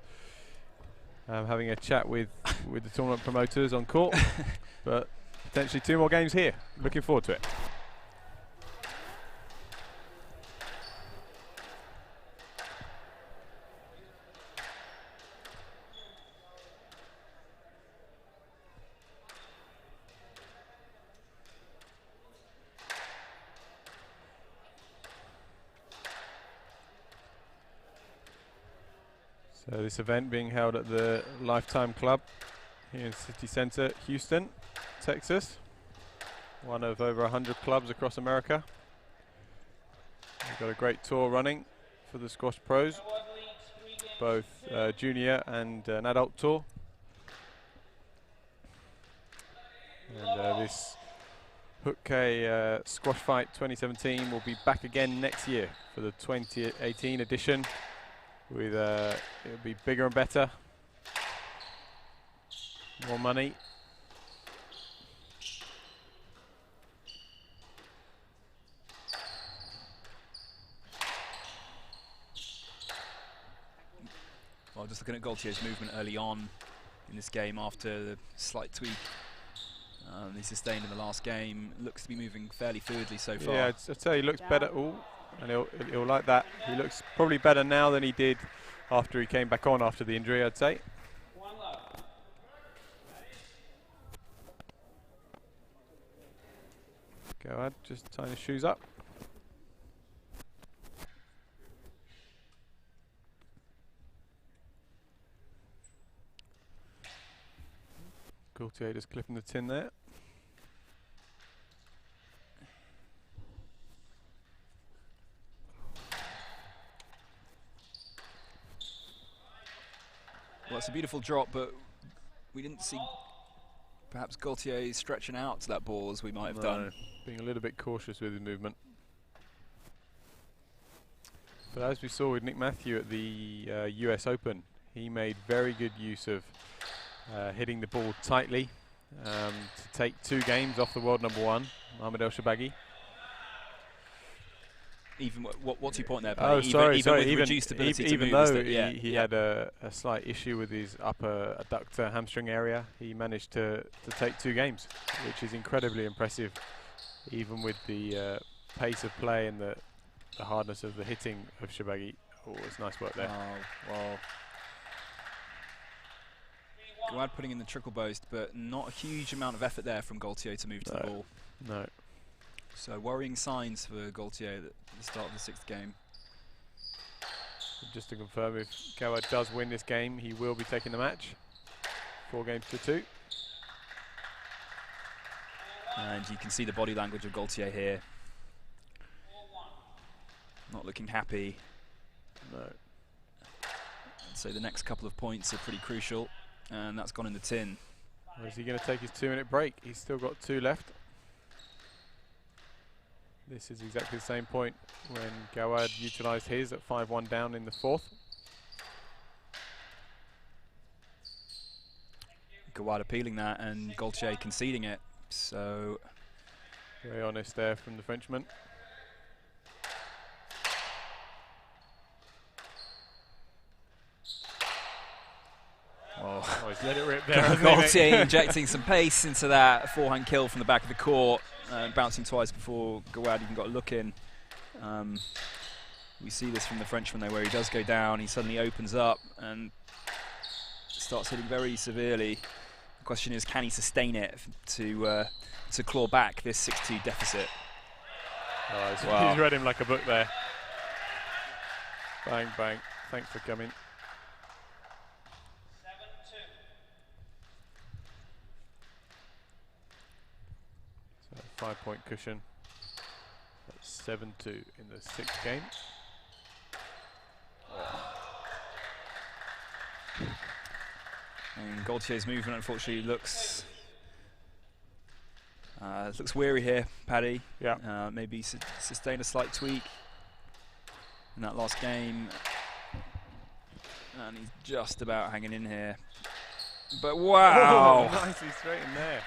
having a chat with the tournament promoters on court. But potentially 2 more games here. Looking forward to it. So this event being held at the Lifetime Club here in City Center, Houston, Texas. One of over 100 clubs across America. We've got a great tour running for the squash pros, both junior and an adult tour. And this hutkay Squash Fight 2017 will be back again next year for the 2018 edition. With it'll be bigger and better, more money. Well, just looking at Gaultier's movement early on in this game after the slight tweak he sustained in the last game, looks to be moving fairly fluidly so far. Yeah, I'd say he looks better. Ooh. And he'll like that. He looks probably better now than he did after he came back on after the injury, I'd say. Gawad just tying his shoes up. Gaultier just clipping the tin there. Well, it's a beautiful drop, but we didn't see perhaps Gaultier stretching out to that ball as we might have done. Being a little bit cautious with his movement. But as we saw with Nick Matthew at the US Open, he made very good use of hitting the ball tightly to take 2 games off the world #1, Mohamed El Shorbagy. Even what's your point there, Paddy? With reduced ability to even move, though he had a slight issue with his upper adductor hamstring area, he managed to take 2 games, which is incredibly impressive, even with the pace of play and the hardness of the hitting of Shorbagy. Oh, it's nice work there. Well, Gawad putting in the trickle boast, but not a huge amount of effort there from Gaultier to move to the ball. No. So worrying signs for Gaultier at the start of the 6th game. Just to confirm, if Gawad does win this game, he will be taking the match. 4 games to 2. And you can see the body language of Gaultier here. Not looking happy. No. So the next couple of points are pretty crucial, and that's gone in the tin. Or is he going to take his 2-minute break? He's still got 2 left. This is exactly the same point when Gawad utilised his at 5-1 down in the 4th. Gawad appealing that and Gaultier conceding it. So very honest there from the Frenchman. Oh, he's let it rip there. Gaultier injecting some pace into that forehand kill from the back of the court, bouncing twice before Gawad even got a look in. We see this from the Frenchman though, where he does go down, he suddenly opens up and starts hitting very severely. The question is, can he sustain it to claw back this 6-2 deficit? Oh, wow. He's read him like a book there. Bang, bang. Thanks for coming. 5-point cushion. That's 7-2 in the 6th game. And Gaultier's movement unfortunately looks weary here, Paddy. Yeah. Maybe sustain a slight tweak in that last game. And he's just about hanging in here. But wow! Oh, nicely straight in there.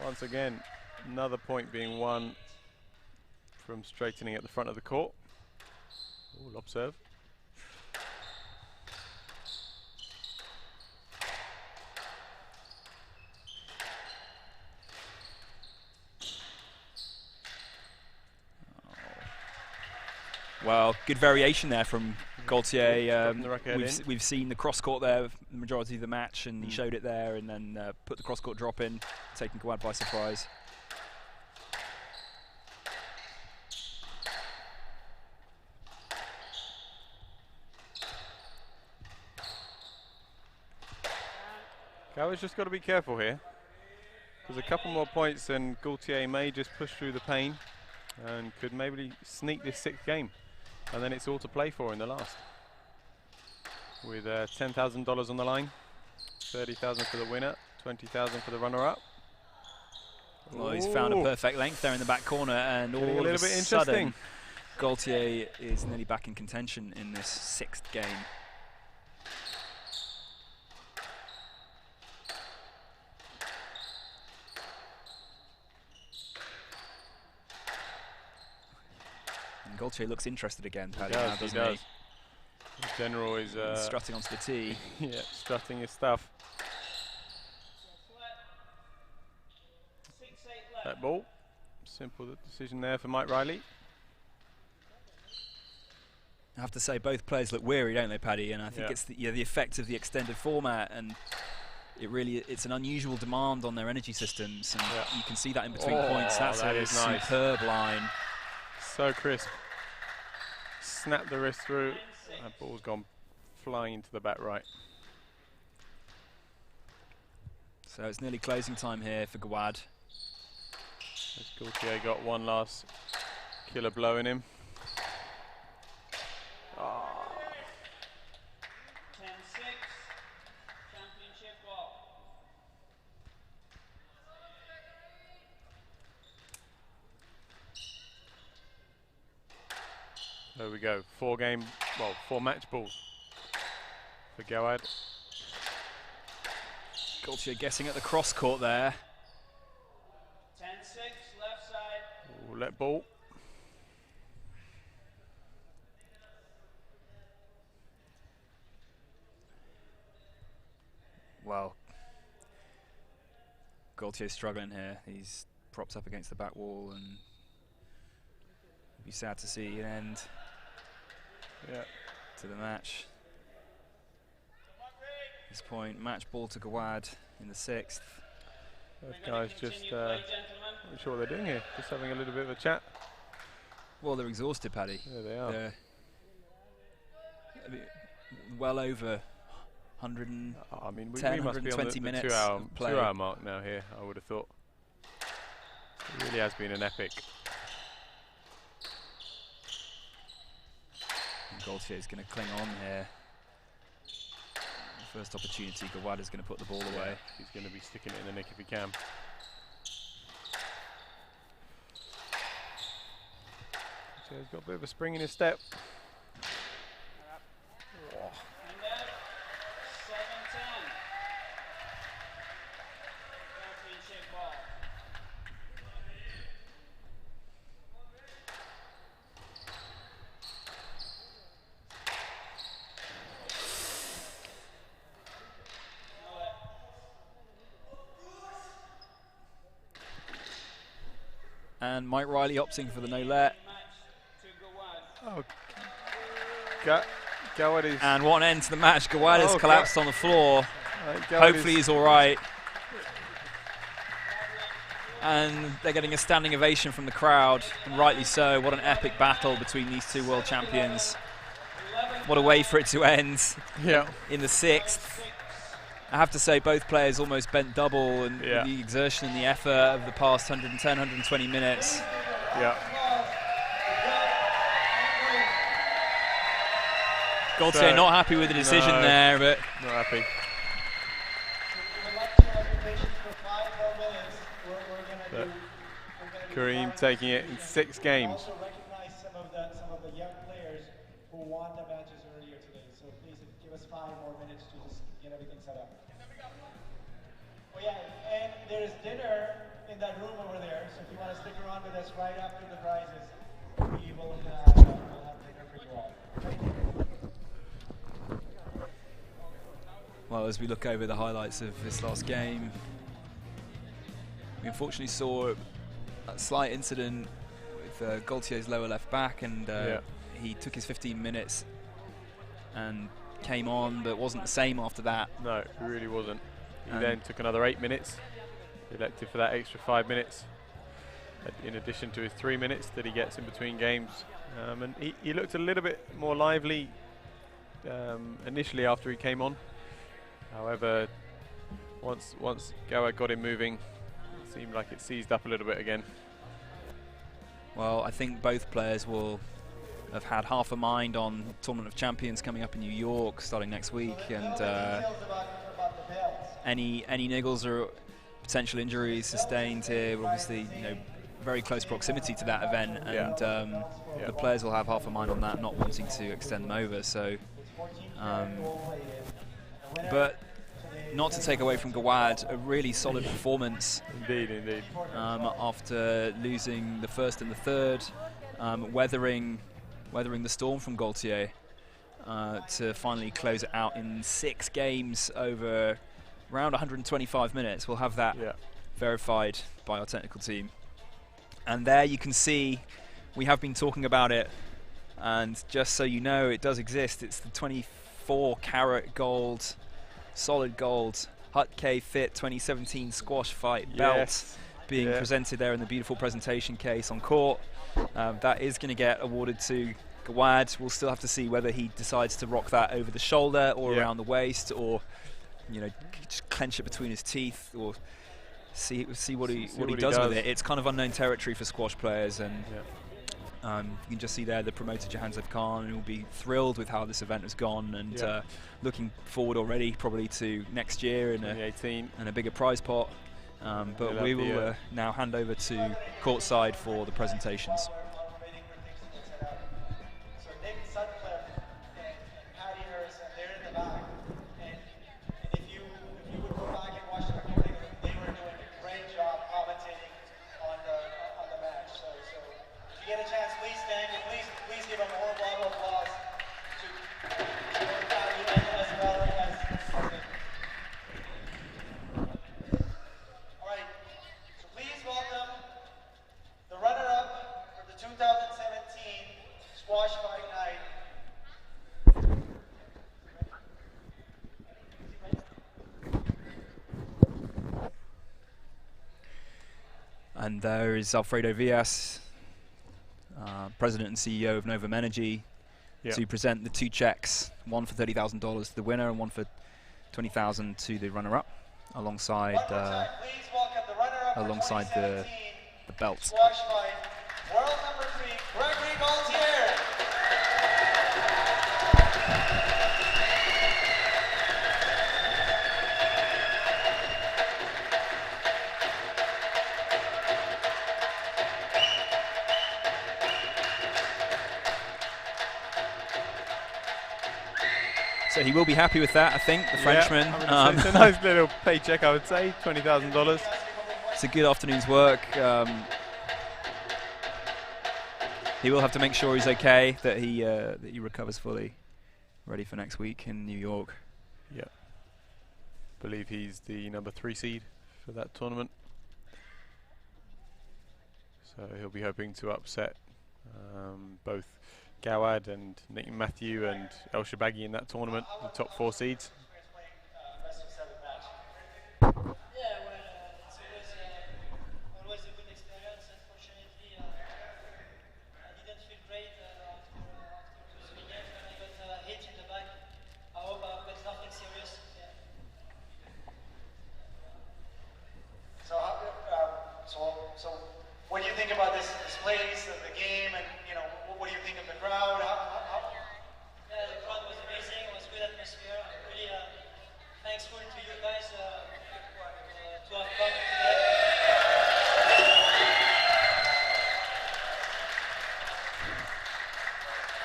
Once again, another point being won from straightening at the front of the court. Ooh, lob serve. Well, good variation there from Gaultier. We've seen the cross court there the majority of the match, and he showed it there, and then put the cross court drop in, taking Gawad by surprise. Gawad's just got to be careful here. There's a couple more points and Gaultier may just push through the pain and could maybe sneak this 6th game. And then it's all to play for in the last. With $10,000 on the line, $30,000 for the winner, $20,000 for the runner-up. Well, he's found a perfect length there in the back corner, and all of a sudden, Gaultier is nearly back in contention in this 6th game. Gaultier looks interested again, Paddy, now, doesn't he? The general is strutting onto the tee. Yeah, strutting his stuff. That ball, simple decision there for Mike Riley. I have to say, both players look weary, don't they, Paddy? And I think it's the effect of the extended format, and it's an unusual demand on their energy systems, and you can see that in between points. That's a superb line. So crisp. Snap the wrist through. That ball's gone flying into the back right. So it's nearly closing time here for Gawad. As Gaultier got one last killer blow in him. Oh. 10-6, championship ball. There we go. 4 match balls for Gawad. Gaultier guessing at the cross court there. 10-6, left side. Ooh, let ball. Well, Gaultier's struggling here. He's propped up against the back wall, and it'd be sad to see an end to the match. At this point, match ball to Gawad in the 6th. Both guys just not sure what they're doing here. Just having a little bit of a chat. Well, they're exhausted, Paddy. There they are. They're well over 110, I mean, we must 120 be on the minutes of play. 2-hour mark now here, I would have thought. It really has been an epic. Gaultier is going to cling on here. First opportunity, Gawad is going to put the ball away. He's going to be sticking it in the nick if he can. So he's got a bit of a spring in his step. And 7-10. Championship ball. And Mike Riley opting for the no-let. Oh, Gawad is... And what an end to the match. Gawad has Oh, collapsed on the floor. Gawad Hopefully is- he's all right. And they're getting a standing ovation from the crowd, and rightly so. What an epic battle between these two world champions. What a way for it to end Yeah. in the 6th. I have to say both players almost bent double, and Yeah. the exertion and the effort of the past 110, 120 minutes. Yeah. Gaultier So, not happy with the decision no. there, but Not happy. We would like to have your patience for 5 more minutes. We're But gonna do Karim taking it in 6 games. also recognize some of the young players who won the matches earlier today. So please give us 5 more minutes to just get everything set up. Oh yeah, and there's dinner in that room over there. So if you want to stick around with us right after the prizes, we will have dinner for you all. well, as we look over the highlights of this last game, we unfortunately saw a slight incident with Gaultier's lower left back, and he took his 15 minutes and came on, but wasn't the same after that. No, it really wasn't. He then took another 8 minutes. Elected for that extra 5 minutes, in addition to his 3 minutes that he gets in between games. And he looked a little bit more lively initially after he came on. However, once Gawad got him moving, it seemed like it seized up a little bit again. Well, I think both players will have had half a mind on Tournament of Champions coming up in New York starting next week, and any niggles or potential injuries sustained here will obviously, very close proximity to that event, and the players will have half a mind on that, not wanting to extend them over. So, but not to take away from Gawad, a really solid performance. Indeed. After losing the first and the third, weathering the storm from Gaultier to finally close it out in 6 games over around 125 minutes. We'll have that verified by our technical team. And there you can see, we have been talking about it, and just so you know, it does exist. It's the 24-karat gold, solid gold, hutkay.fit 2017 squash fight belt being presented there in the beautiful presentation case on court. That is going to get awarded to Gawad. We'll still have to see whether he decides to rock that over the shoulder or around the waist, or just clench it between his teeth, or see what he does with it. It's kind of unknown territory for squash players, and you can just see there the promoter Jahanzev Khan, who will be thrilled with how this event has gone, and looking forward already probably to next year and a bigger prize pot. But we will now hand over to courtside for the presentations. And there is Alfredo Villas, President and CEO of Novum Energy, to present the 2 checks, one for $30,000 to the winner and one for $20,000 to the runner-up, alongside the belt. Squash fight, world number 3, Gregory Gaultier. So he will be happy with that, I think, the Frenchman. I mean, it's a nice little paycheck, I would say, $20,000. It's a good afternoon's work. He will have to make sure he's okay, that he recovers fully, ready for next week in New York. Yeah. Believe he's the number 3 seed for that tournament. So he'll be hoping to upset both Gawad and Nick Matthew and El Shabaghi in that tournament, the top 4 seeds. Yeah, well, it's always a good experience. Unfortunately, I didn't feel great after 2-3 games when I got hit in the back. I hope I've got nothing serious. Yeah. So what do you think about this place, the game, and what do you think of the crowd? Yeah, the crowd was amazing. It was good atmosphere. I'm really thankful to you guys to have come today.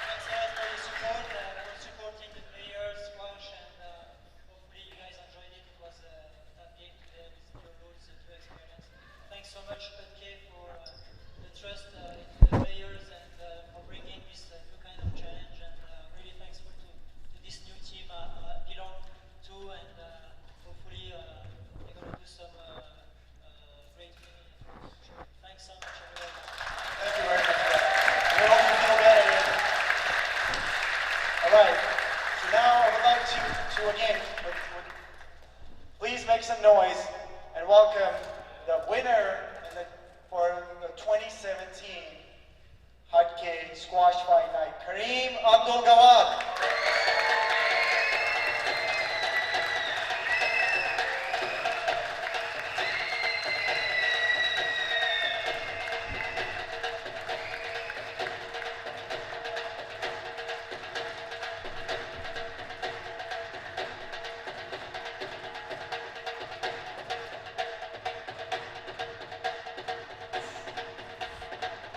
Thanks guys for the support. For supporting the players, squash, and hopefully you guys enjoyed it. It was a tough game today with your rules to experience. Thanks so much, hutkay, for the trust into the players and for bringing this new kind of challenge. And really thankful to this new team I belong to, and hopefully they're going to do some great things in the future. Thanks so much, everybody. Thank you very much. We hope you feel better. All right. So now I would like to again, please make some noise and welcome the winner for the 2017 hutkay Squash Fight Night, Karim Abdel Gawad.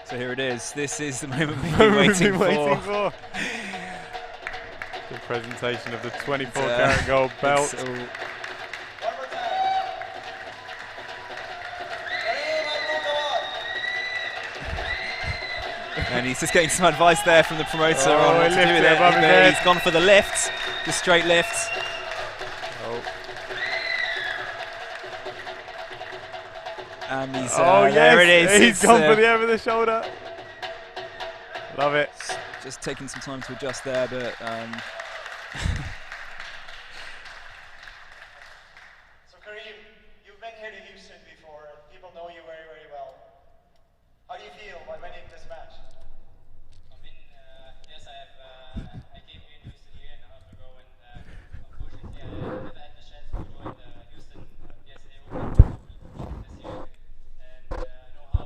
So here it is. This is the moment we've been waiting for. The presentation of the 24-karat gold belt. One more time. Karim Abdel Gawad. And he's just getting some advice there from the promoter on what he to do with lifted it above his head. He's gone for the lift, the straight lift. Oh. And he's, Yes, there it is. He's gone for the over the shoulder. Love it. Just taking some time to adjust there, but So Karim, you've been here to Houston before, and people know you very, very well. How do you feel by winning this match? I mean, yes, I came here in Houston a year and a half ago, and unfortunately I never had the chance to join the Houston PSA Open this year. And I know how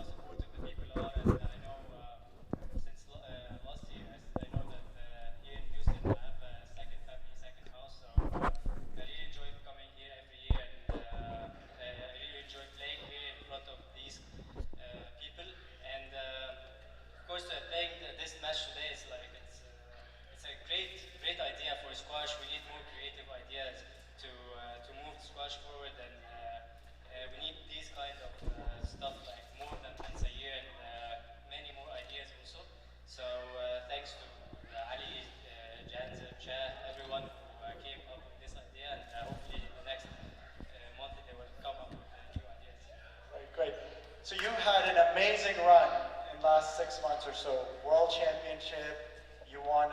supportive the people are, and I know since last year, I know that here in Houston I have a second family, second house, so I really enjoy coming here every year, and I really enjoy playing here in front of these people. And of course, playing this match today is like it's a great idea for squash. We need more creative ideas to move squash forward, and we need these kind of stuff like more than once a year, and many more ideas also. So thanks to Ali, Jans, Shah, everyone who came up with this idea, and hopefully in the next month they will come up with new ideas. Right, great. So you've had an amazing run in the last 6 months or so. World Championship, you won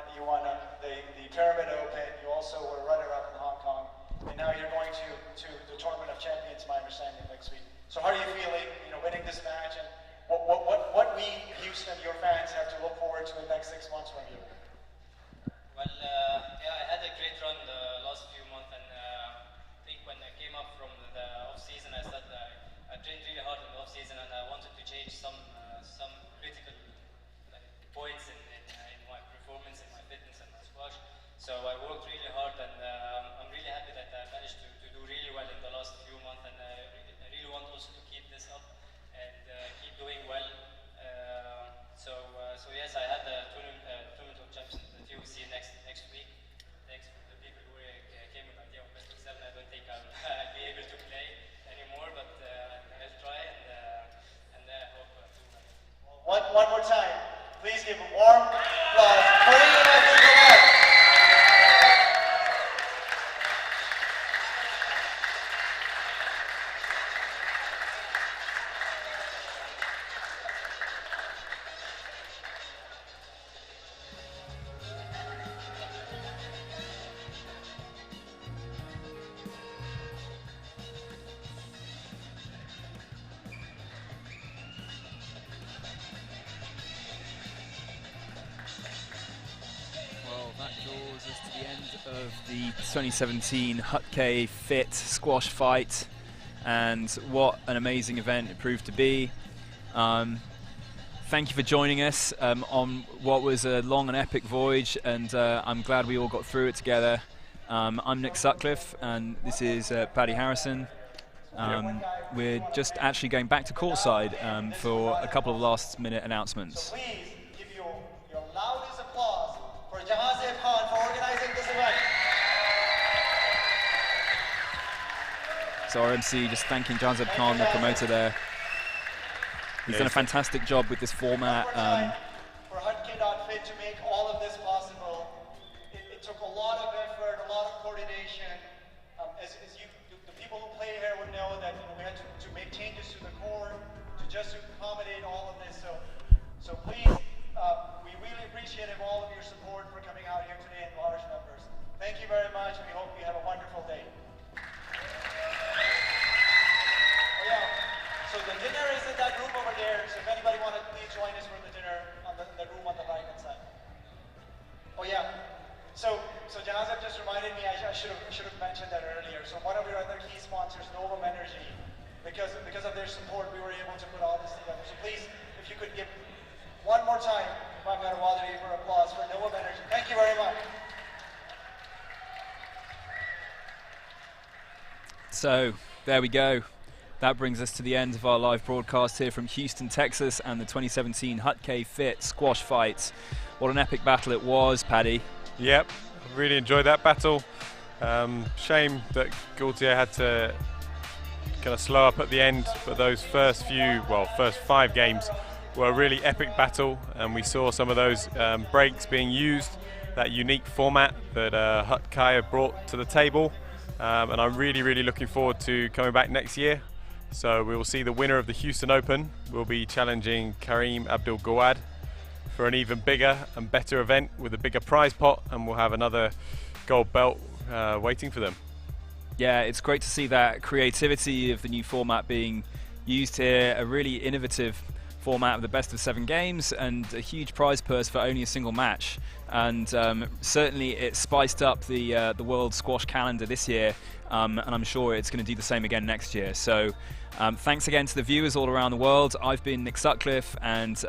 the Pyramid Open, you also were runner-up in Hong Kong, and now you're going to the Tournament of Champions, my understanding, next week. So how are you feeling, winning this match, and what we, Houston, your fans, have to look forward to in the next 6 months from you? Well, yeah, I had a great run the last few months, and I think when I came up from the off-season, I trained really hard in the off-season, and I wanted to change some critical points in my performance, in my fitness, and my squash. So I worked really hard, and I'm really happy that I managed to do really well in the last few months, and I really want also to keep this up and keep doing well. So yes, I had the tournament of champions at the TOC next week, of the 2017 hutkay.fit squash fight, and what an amazing event it proved to be. Thank you for joining us on what was a long and epic voyage, and I'm glad we all got through it together. I'm Nick Sutcliffe, and this is Paddy Harrison. We're just actually going back to courtside for a couple of last-minute announcements. So please give your loudest applause for Jahazeb Khan for organizing this event. So our MC just thanking Jahazeb Khan, the promoter there. He's done a fantastic job with this format. For hutkay.fit to make all of this possible. It took a lot of effort, a lot of coordination. The people who play here would know that we had to make changes to the court to accommodate all of this. So please, we really appreciate all of your support for coming out here today in large numbers. Thank you very much, and we hope you have a wonderful day. Oh yeah, so the dinner is in that room over there. So if anybody want to please join us for the dinner on the room on the right hand side. Oh yeah. So Jahazeb just reminded me, I should have mentioned that earlier. So one of your other key sponsors, Novum Energy, because of their support, we were able to put all this together. So please, if you could give one more time, if I'm going to bother you, for applause for Novum Energy. Thank you very much. So there we go. That brings us to the end of our live broadcast here from Houston, Texas, and the 2017 hutkay.fit squash fight. What an epic battle it was, Paddy. Yep, I really enjoyed that battle. Shame that Gaultier had to kind of slow up at the end, but those first 5 games were a really epic battle, and we saw some of those breaks being used, that unique format that hutkay have brought to the table, and I'm really looking forward to coming back next year. So we will see the winner of the Houston Open will be challenging Karim Abdel Gawad for an even bigger and better event with a bigger prize pot, and we'll have another gold belt waiting for them. Yeah, it's great to see that creativity of the new format being used here, a really innovative format of the best of 7 games and a huge prize purse for only a single match. And certainly it spiced up the world squash calendar this year, and I'm sure it's going to do the same again next year. So thanks again to the viewers all around the world. I've been Nick Sutcliffe, and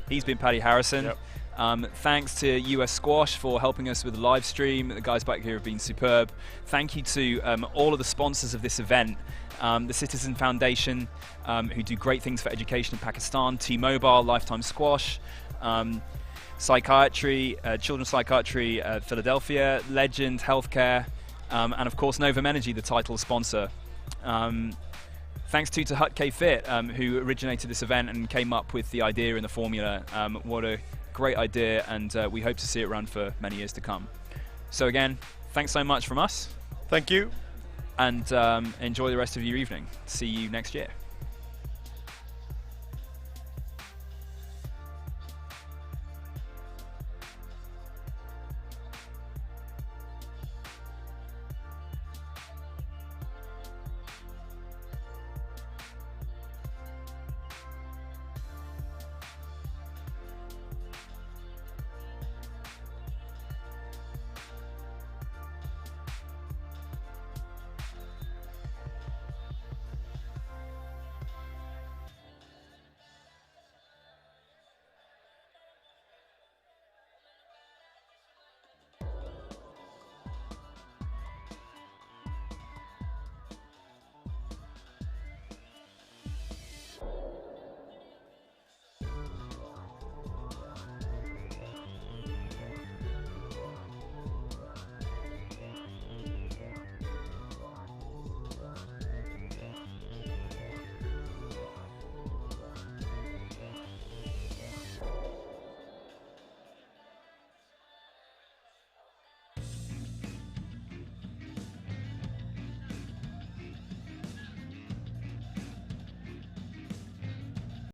he's been Paddy Harrison. Yep. Thanks to US Squash for helping us with the live stream. The guys back here have been superb. Thank you to all of the sponsors of this event. The Citizen Foundation, who do great things for education in Pakistan, T-Mobile, Lifetime Squash, Psychiatry, Children's Psychiatry Philadelphia, Legend Healthcare, and of course Novum Energy, the title sponsor. Thanks to hutkay.fit, who originated this event and came up with the idea and the formula. What a great idea, and we hope to see it run for many years to come. So again, thanks so much from us. Thank you. And enjoy the rest of your evening. See you next year.